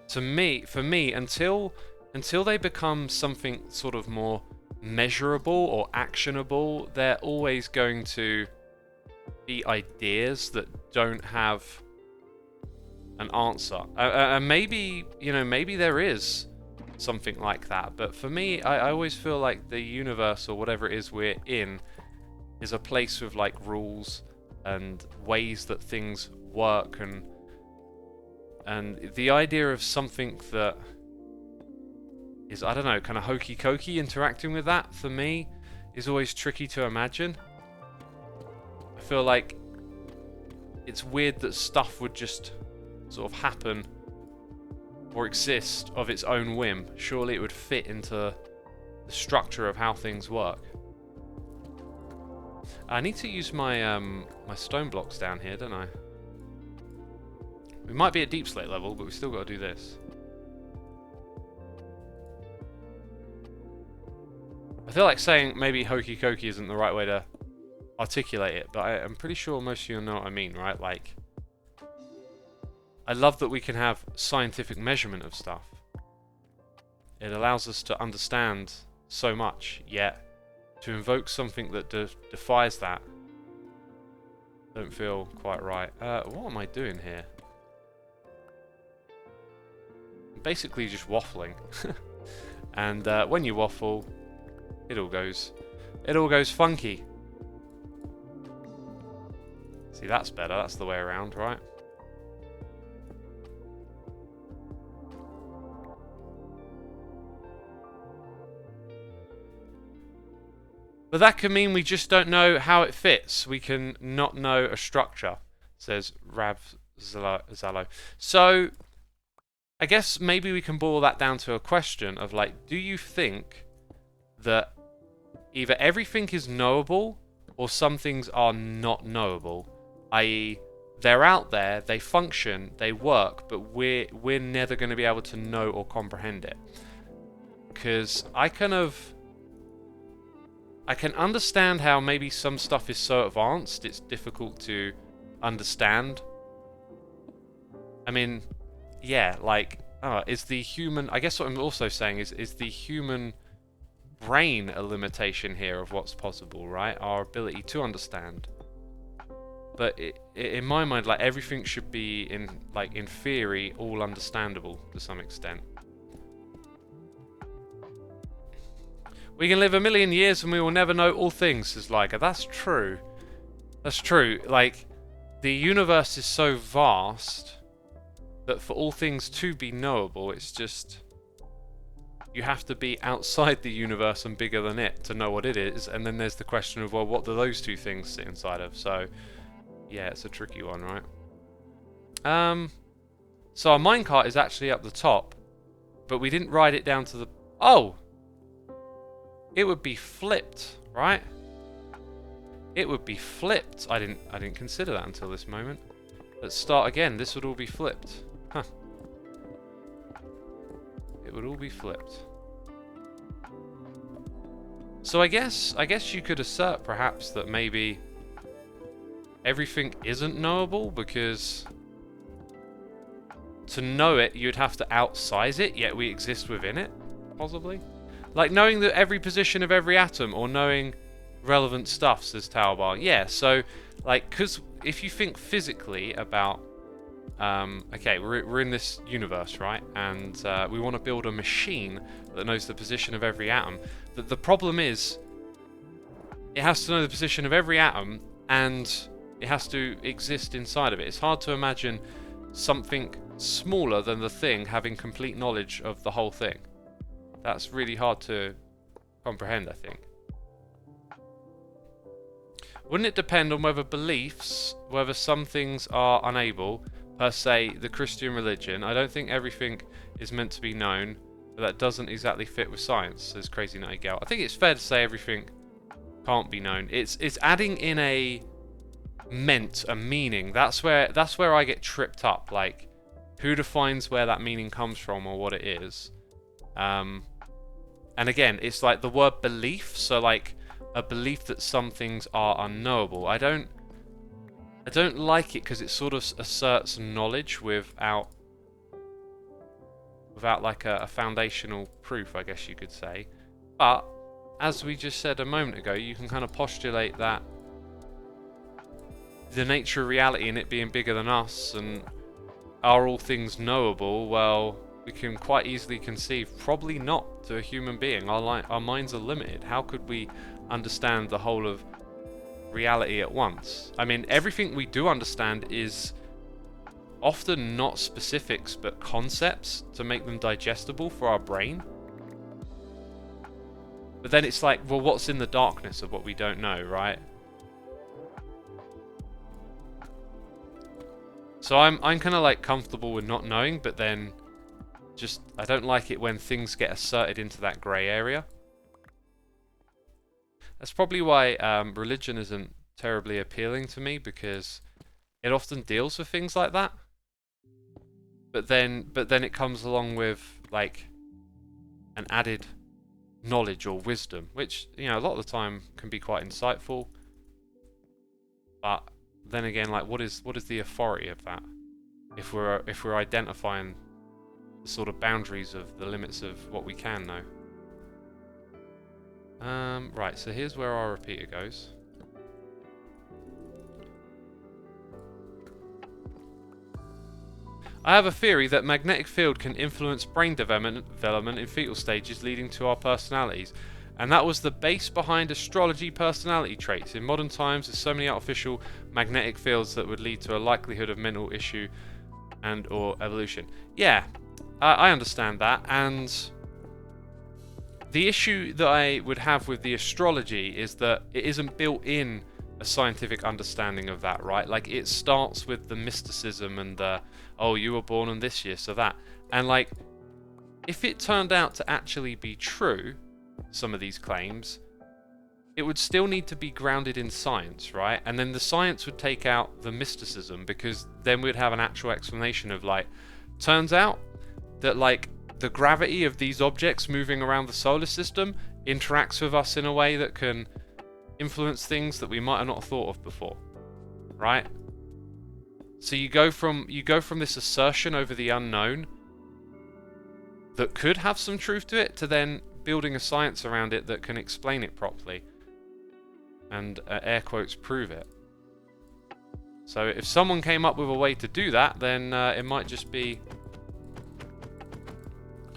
A: for me, until they become something sort of more measurable or actionable, they're always going to be ideas that don't have an answer. And maybe, you know, maybe there is something like that. But for me, I always feel like the universe or whatever it is we're in is a place with like rules and ways that things work, and the idea of something that is, I don't know, kind of hokey cokey interacting with that, for me, is always tricky to imagine. I feel like it's weird that stuff would just sort of happen or exist of its own whim. Surely it would fit into the structure of how things work. I need to use my my stone blocks down here, don't I? We might be at deep slate level, but we still got to do this. I feel like saying maybe hokey cokey isn't the right way to articulate it, but I'm pretty sure most of you know what I mean, right? Like, I love that we can have scientific measurement of stuff. It allows us to understand so much, yet to invoke something that defies that, don't feel quite right. What am I doing here? I'm basically just waffling. And when you waffle, it all goes funky. See, that's better. That's the way around, right? But that can mean we just don't know how it fits. We can not know a structure, says Rav Zalo. So, I guess maybe we can boil that down to a question of like, do you think that either everything is knowable or some things are not knowable? I.e., they're out there, they function, they work, but we're never going to be able to know or comprehend it. Because I can understand how maybe some stuff is so advanced it's difficult to understand. I mean, yeah, like, is the human... I guess what I'm also saying is the human brain a limitation here of what's possible, right? Our ability to understand. But in my mind, like, everything should be, in theory, all understandable to some extent. We can live 1,000,000 years and we will never know all things, says Liger. That's true. That's true. Like, the universe is so vast that for all things to be knowable, it's just... You have to be outside the universe and bigger than it to know what it is. And then there's the question of, well, what do those two things sit inside of? So, yeah, it's a tricky one, right? So our minecart is actually up the top, but we didn't ride it down to the... Oh! It would be flipped, right? It would be flipped. I didn't consider that until this moment. Let's start again. This would all be flipped. Huh. It would all be flipped. So I guess you could assert perhaps that maybe everything isn't knowable because to know it you'd have to outsize it, yet we exist within it, possibly. Like knowing that every position of every atom, or knowing relevant stuff, says Taobar. Yeah, so, like, because if you think physically about, okay, we're in this universe, right? And we want to build a machine that knows the position of every atom. The problem is, it has to know the position of every atom, and it has to exist inside of it. It's hard to imagine something smaller than the thing having complete knowledge of the whole thing. That's really hard to comprehend, I think. Wouldn't it depend on whether some things are unable, per se, the Christian religion? I don't think everything is meant to be known, but that doesn't exactly fit with science, says Crazy Nightingale. I think it's fair to say everything can't be known. It's adding in a meaning. That's where I get tripped up. Like, who defines where that meaning comes from or what it is? And again, it's like the word belief. So like a belief that some things are unknowable. I don't like it because it sort of asserts knowledge without like a foundational proof, I guess you could say. But as we just said a moment ago, you can kind of postulate that the nature of reality and it being bigger than us, and are all things knowable? Well, we can quite easily conceive probably not to a human being. Our minds are limited. How could we understand the whole of reality at once? I mean, everything we do understand is often not specifics but concepts to make them digestible for our brain. But then it's like, well, what's in the darkness of what we don't know, right? So I'm kind of like comfortable with not knowing, but then just I don't like it when things get asserted into that grey area. That's probably why religion isn't terribly appealing to me, because it often deals with things like that. But then it comes along with like an added knowledge or wisdom, which, you know, a lot of the time can be quite insightful. But then again, like, what is the authority of that? If we're identifying the sort of boundaries of the limits of what we can know. Right, so here's where our repeater goes. I have a theory that magnetic field can influence brain development in fetal stages, leading to our personalities. And that was the base behind astrology personality traits. In modern times, there's so many artificial magnetic fields that would lead to a likelihood of mental issue and or evolution. Yeah, I understand that. And the issue that I would have with the astrology is that it isn't built in a scientific understanding of that, right? Like, it starts with the mysticism and the, oh, you were born on this year, so that. And like, if it turned out to actually be true, some of these claims, it would still need to be grounded in science, right? And then the science would take out the mysticism, because then we'd have an actual explanation of, like, turns out that, like, the gravity of these objects moving around the solar system interacts with us in a way that can influence things that we might have not thought of before, right? So you go from this assertion over the unknown that could have some truth to it, to then building a science around it that can explain it properly and air quotes prove it. So if someone came up with a way to do that, then it might just be,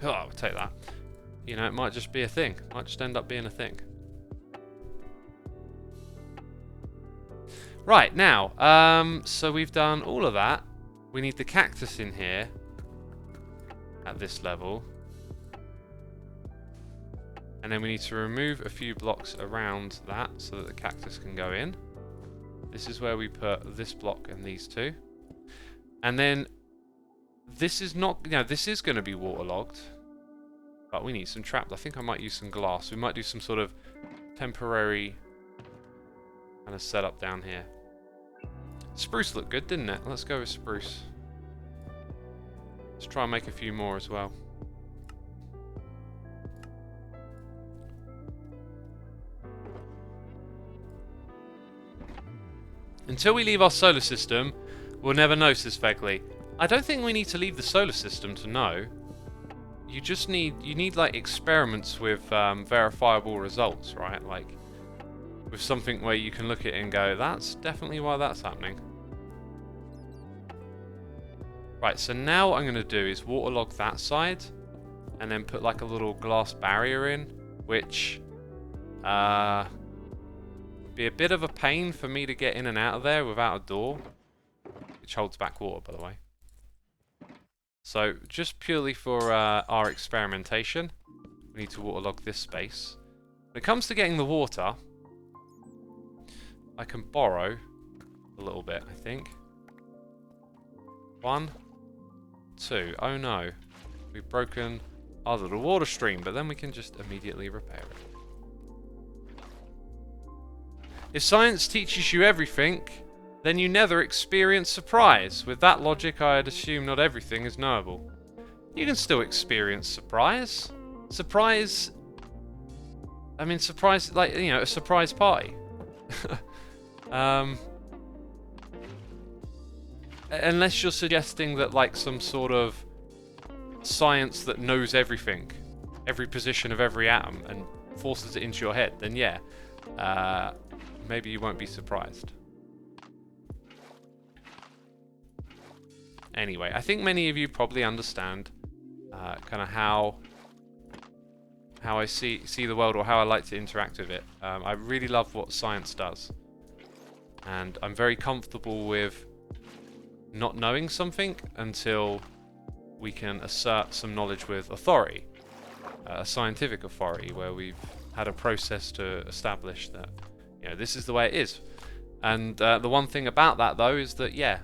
A: oh, I'll take that. You know, it might just be a thing. It might just end up being a thing. Right, now, so we've done all of that. We need the cactus in here at this level. And then we need to remove a few blocks around that so that the cactus can go in. This is where we put this block and these two. And then this is not, you know, this is going to be waterlogged. But we need some traps. I think I might use some glass. We might do some sort of temporary kind of setup down here. Spruce looked good, didn't it? Let's go with spruce. Let's try and make a few more as well. Until we leave our solar system, we'll never know, says Vegley. I don't think we need to leave the solar system to know. You just need like experiments with verifiable results, right? Like with something where you can look at it and go, that's definitely why that's happening. Right, so now what I'm going to do is waterlog that side and then put like a little glass barrier in, which be a bit of a pain for me to get in and out of there without a door, which holds back water, by the way. So just purely for our experimentation, we need to waterlog this space. When it comes to getting the water, I can borrow a little bit, I think. 1, 2. Oh no. We've broken our little water stream, but then we can just immediately repair it. If science teaches you everything, then you never experience surprise. With that logic, I'd assume not everything is knowable. You can still experience surprise. Surprise... I mean, surprise, like, you know, a surprise party. Unless you're suggesting that, like, some sort of science that knows everything, every position of every atom, and forces it into your head, then yeah, maybe you won't be surprised. Anyway, I think many of you probably understand kind of how I see the world, or how I like to interact with it. I really love what science does, and I'm very comfortable with not knowing something until we can assert some knowledge with authority, a scientific authority, where we've had a process to establish that, you know, this is the way it is. And the one thing about that, though, is that, yeah,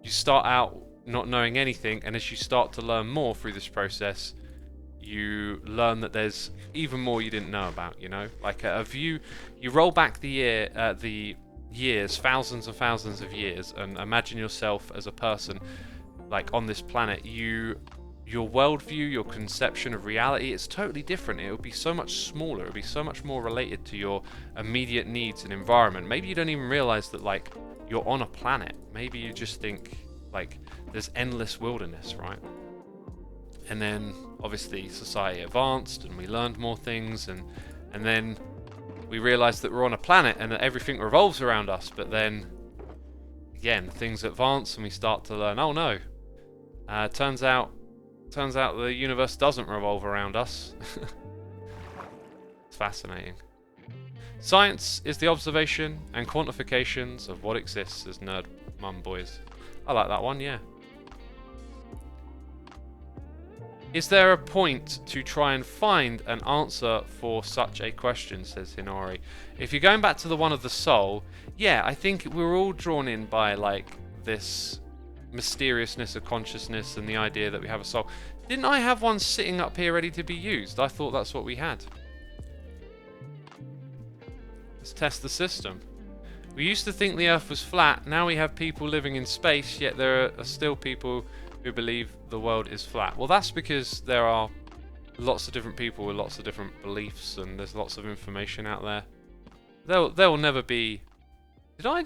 A: you start out not knowing anything, and as you start to learn more through this process, you learn that there's even more you didn't know about, you know? Like, you roll back the years, thousands and thousands of years, and imagine yourself as a person, like, on this planet. Your worldview, your conception of reality, it's totally different. It would be so much smaller. It would be so much more related to your immediate needs and environment. Maybe you don't even realize that, like, you're on a planet. Maybe you just think, like, there's endless wilderness, right? And then, obviously, society advanced, and we learned more things, and then we realized that we're on a planet, and that everything revolves around us. But then, again, things advance, and we start to learn, oh no, turns out the universe doesn't revolve around us. It's fascinating. Science is the observation and quantifications of what exists, as Nerd Mum Boys. I like that one, yeah. Is there a point to try and find an answer for such a question, says Hinori. If you're going back to the one of the soul, yeah, I think we're all drawn in by, like, this mysteriousness of consciousness and the idea that we have a soul. Didn't I have one sitting up here ready to be used? I thought that's what we had. Let's test the system. We used to think the Earth was flat. Now we have people living in space, yet there are still people who believe the world is flat. Well, that's because there are lots of different people with lots of different beliefs, and there's lots of information out there. There will never be... I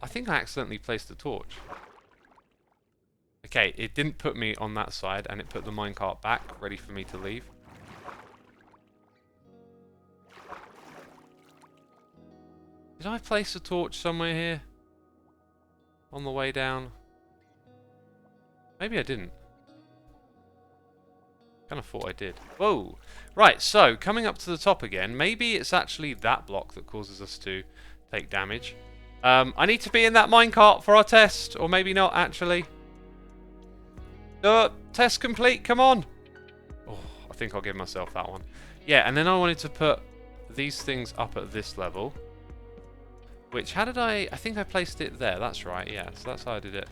A: think I accidentally placed the torch. Okay, it didn't put me on that side, and it put the minecart back, ready for me to leave. Did I place a torch somewhere here? On the way down? Maybe I didn't. Kind of thought I did. Whoa! Right, so, coming up to the top again, maybe it's actually that block that causes us to take damage. I need to be in that minecart for our test, or maybe not, actually. Test complete, come on! Oh, I think I'll give myself that one. Yeah, and then I wanted to put these things up at this level. Which, how did I think I placed it there, that's right, yeah. So that's how I did it.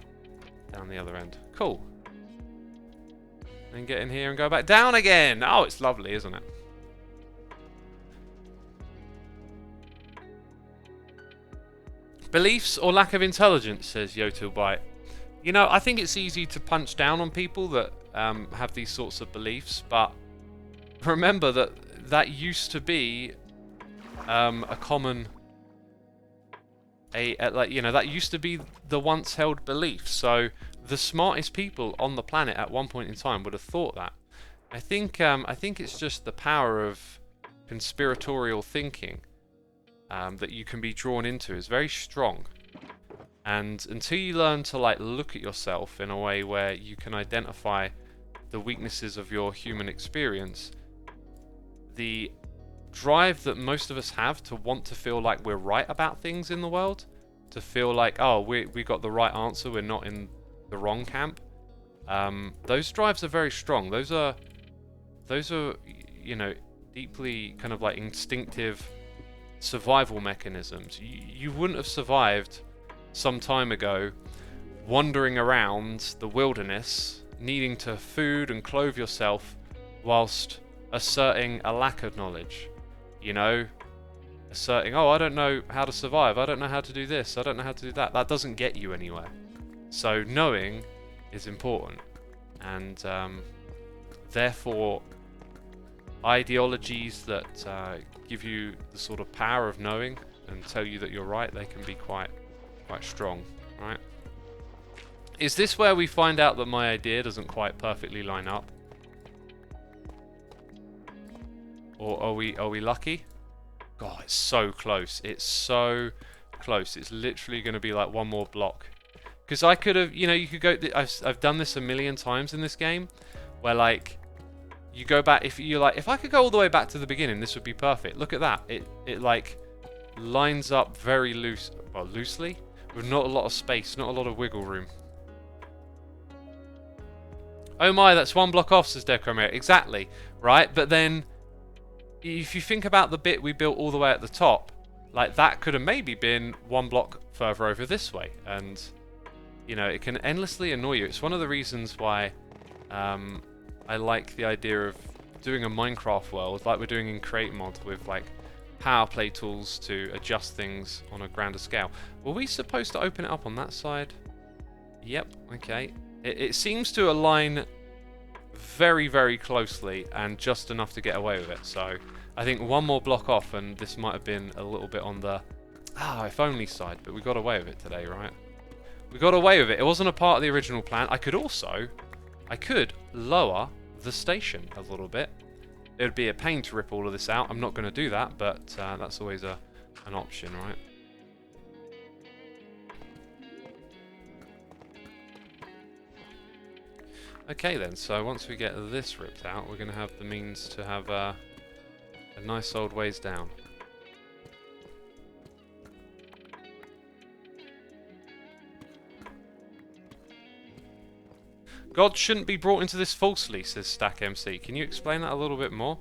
A: Down the other end. Cool. And get in here and go back down again! Oh, it's lovely, isn't it? Beliefs or lack of intelligence, says Yotilbite. You know, I think it's easy to punch down on people that have these sorts of beliefs, but remember that used to be a common... like, you know, that used to be the once held belief. So the smartest people on the planet at one point in time would have thought that. I think it's just the power of conspiratorial thinking that you can be drawn into is very strong. And until you learn to, like, look at yourself in a way where you can identify the weaknesses of your human experience, the drive that most of us have to want to feel like we're right about things in the world, to feel like, oh, we got the right answer, we're not in the wrong camp, those drives are very strong. Those are, you know, deeply kind of like instinctive survival mechanisms. You wouldn't have survived some time ago wandering around the wilderness, needing to food and clothe yourself whilst asserting a lack of knowledge. You know, asserting, oh, I don't know how to survive, I don't know how to do this, I don't know how to do that. That doesn't get you anywhere. So knowing is important, and therefore ideologies that give you the sort of power of knowing and tell you that you're right, they can be quite strong, right? Is this where we find out that my idea doesn't quite perfectly line up? Or are we lucky? God, it's so close. It's so close. It's literally going to be like one more block. Because I could have, you know, you could go. I've done this a million times in this game, where like you go back. If you like, if I could go all the way back to the beginning, this would be perfect. Look at that. It like lines up very loosely, with not a lot of space, not a lot of wiggle room. Oh my, that's one block off, says Decromere. Exactly, right? But then, if you think about the bit we built all the way at the top, like that could have maybe been one block further over this way, and you know, it can endlessly annoy you. It's one of the reasons why I like the idea of doing a Minecraft world like we're doing in Create Mod, with like power play tools to adjust things on a grander scale. Were we supposed to open it up on that side? Yep, okay. It seems to align very, very closely and just enough to get away with it. So I think one more block off and this might have been a little bit on the if only side, but we got away with it today, right? We got away with it. It wasn't a part of the original plan. I could lower the station a little bit. It would be a pain to rip all of this out. I'm not going to do that, but that's always an option, right? Okay then, so once we get this ripped out, we're going to have the means to have a nice old ways down. God shouldn't be brought into this falsely, says Stack MC. Can you explain that a little bit more?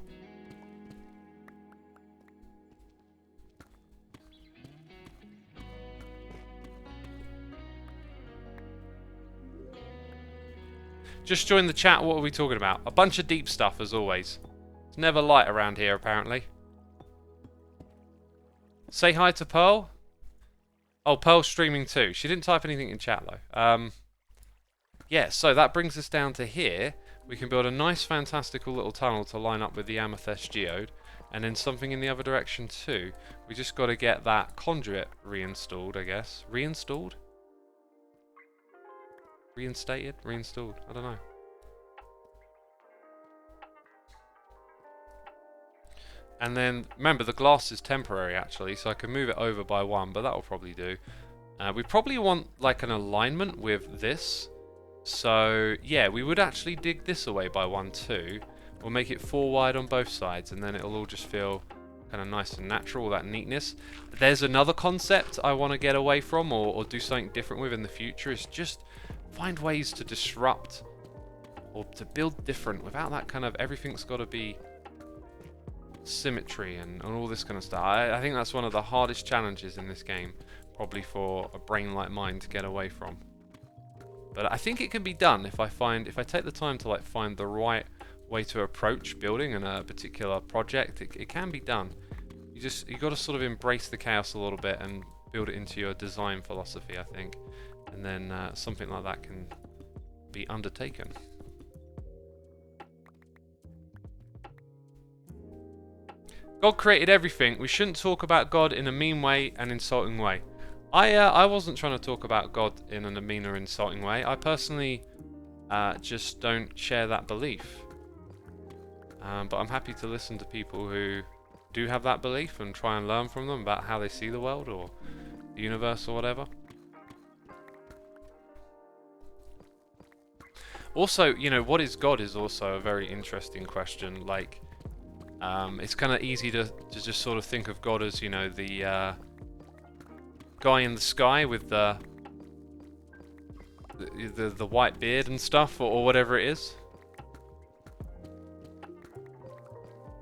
A: Just join the chat. What are we talking about? A bunch of deep stuff, as always. It's never light around here, apparently. Say hi to Pearl. Oh, Pearl's streaming too. She didn't type anything in chat, though. Yeah, so that brings us down to here. We can build a nice, fantastical little tunnel to line up with the Amethyst Geode. And then something in the other direction, too. We just got to get that conduit reinstalled, I guess. Reinstalled? Reinstated? Reinstalled? I don't know. And then, remember, the glass is temporary, actually, so I can move it over by one, but that'll probably do. We probably want, like, an alignment with this. So, yeah, we would actually dig this away by one, too. We'll make it 4 wide on both sides, and then it'll all just feel kind of nice and natural, that neatness. There's another concept I want to get away from, or do something different with in the future, is just find ways to disrupt or to build different without that kind of everything's got to be symmetry and all this kind of stuff. I think that's one of the hardest challenges in this game, probably for a brain like mine to get away from. But I think it can be done if I take the time to like find the right way to approach building in a particular project. It can be done. You got to sort of embrace the chaos a little bit and build it into your design philosophy, I think. And then something like that can be undertaken. God created everything. We shouldn't talk about God in a mean way and insulting way. I wasn't trying to talk about God in a mean or insulting way. I personally just don't share that belief. But I'm happy to listen to people who do have that belief and try and learn from them about how they see the world or the universe or whatever. Also, you know, what is God is also a very interesting question. Like, it's kind of easy to just sort of think of God as, you know, the guy in the sky with the white beard and stuff, or whatever it is.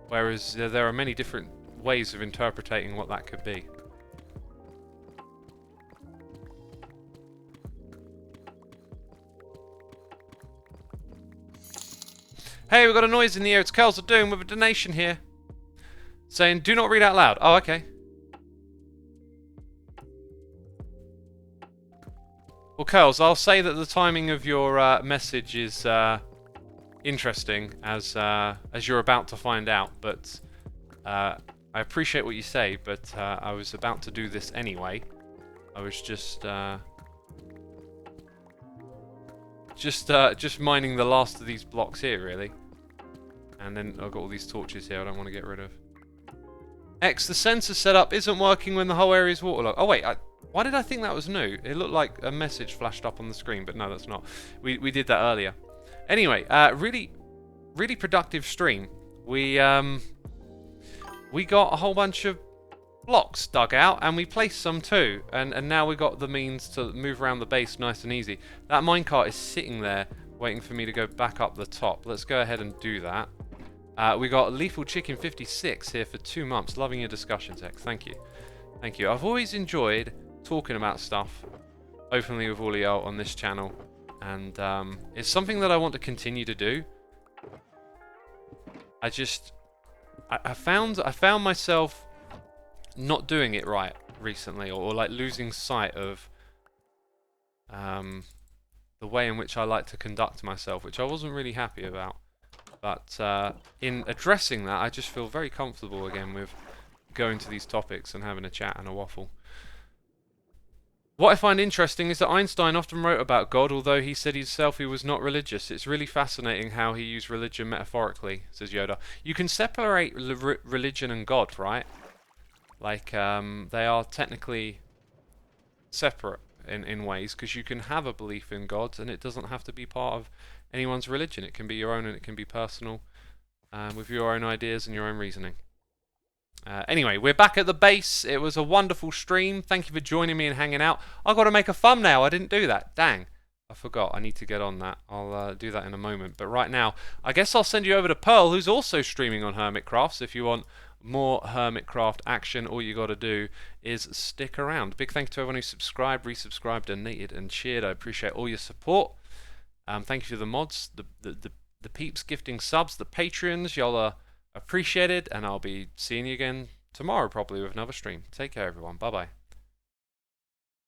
A: Whereas there are many different ways of interpreting what that could be. Hey, we've got a noise in the air. It's Curls of Doom with a donation here. Saying, do not read out loud. Oh, okay. Well, Curls, I'll say that the timing of your message is interesting, as you're about to find out. But I appreciate what you say, but I was about to do this anyway. I was just mining the last of these blocks here, really. And then I've got all these torches here I don't want to get rid of. X, the sensor setup isn't working when the whole area is waterlogged. Oh wait, why did I think that was new? It looked like a message flashed up on the screen, but no, that's not. We did that earlier. Anyway, really productive stream. We got a whole bunch of blocks dug out, and we placed some too. And now we got the means to move around the base nice and easy. That minecart is sitting there waiting for me to go back up the top. Let's go ahead and do that. We got Lethal Chicken 56 here for 2 months. Loving your discussions, X. Thank you. Thank you. I've always enjoyed talking about stuff openly with all y'all on this channel. And it's something that I want to continue to do. I found myself not doing it right recently, or like losing sight of the way in which I like to conduct myself, which I wasn't really happy about. But in addressing that, I just feel very comfortable again with going to these topics and having a chat and a waffle. What I find interesting is that Einstein often wrote about God, although he said himself he was not religious. It's really fascinating how he used religion metaphorically, says Yoda. You can separate religion and God, right? Like, they are technically separate in ways, because you can have a belief in God and it doesn't have to be part of anyone's religion. It can be your own, and it can be personal, with your own ideas and your own reasoning. Anyway, we're back at the base. It was a wonderful stream. Thank you for joining me and hanging out. I've got to make a thumbnail. I didn't do that. Dang. I forgot. I need to get on that. I'll do that in a moment. But right now, I guess I'll send you over to Pearl, who's also streaming on Hermitcraft. So if you want more Hermitcraft action, all you got to do is stick around. Big thank you to everyone who subscribed, resubscribed, donated, and cheered. I appreciate all your support. Thank you to the mods, the peeps gifting subs, the Patreons. Y'all are appreciated, and I'll be seeing you again tomorrow probably with another stream. Take care, everyone. Bye-bye.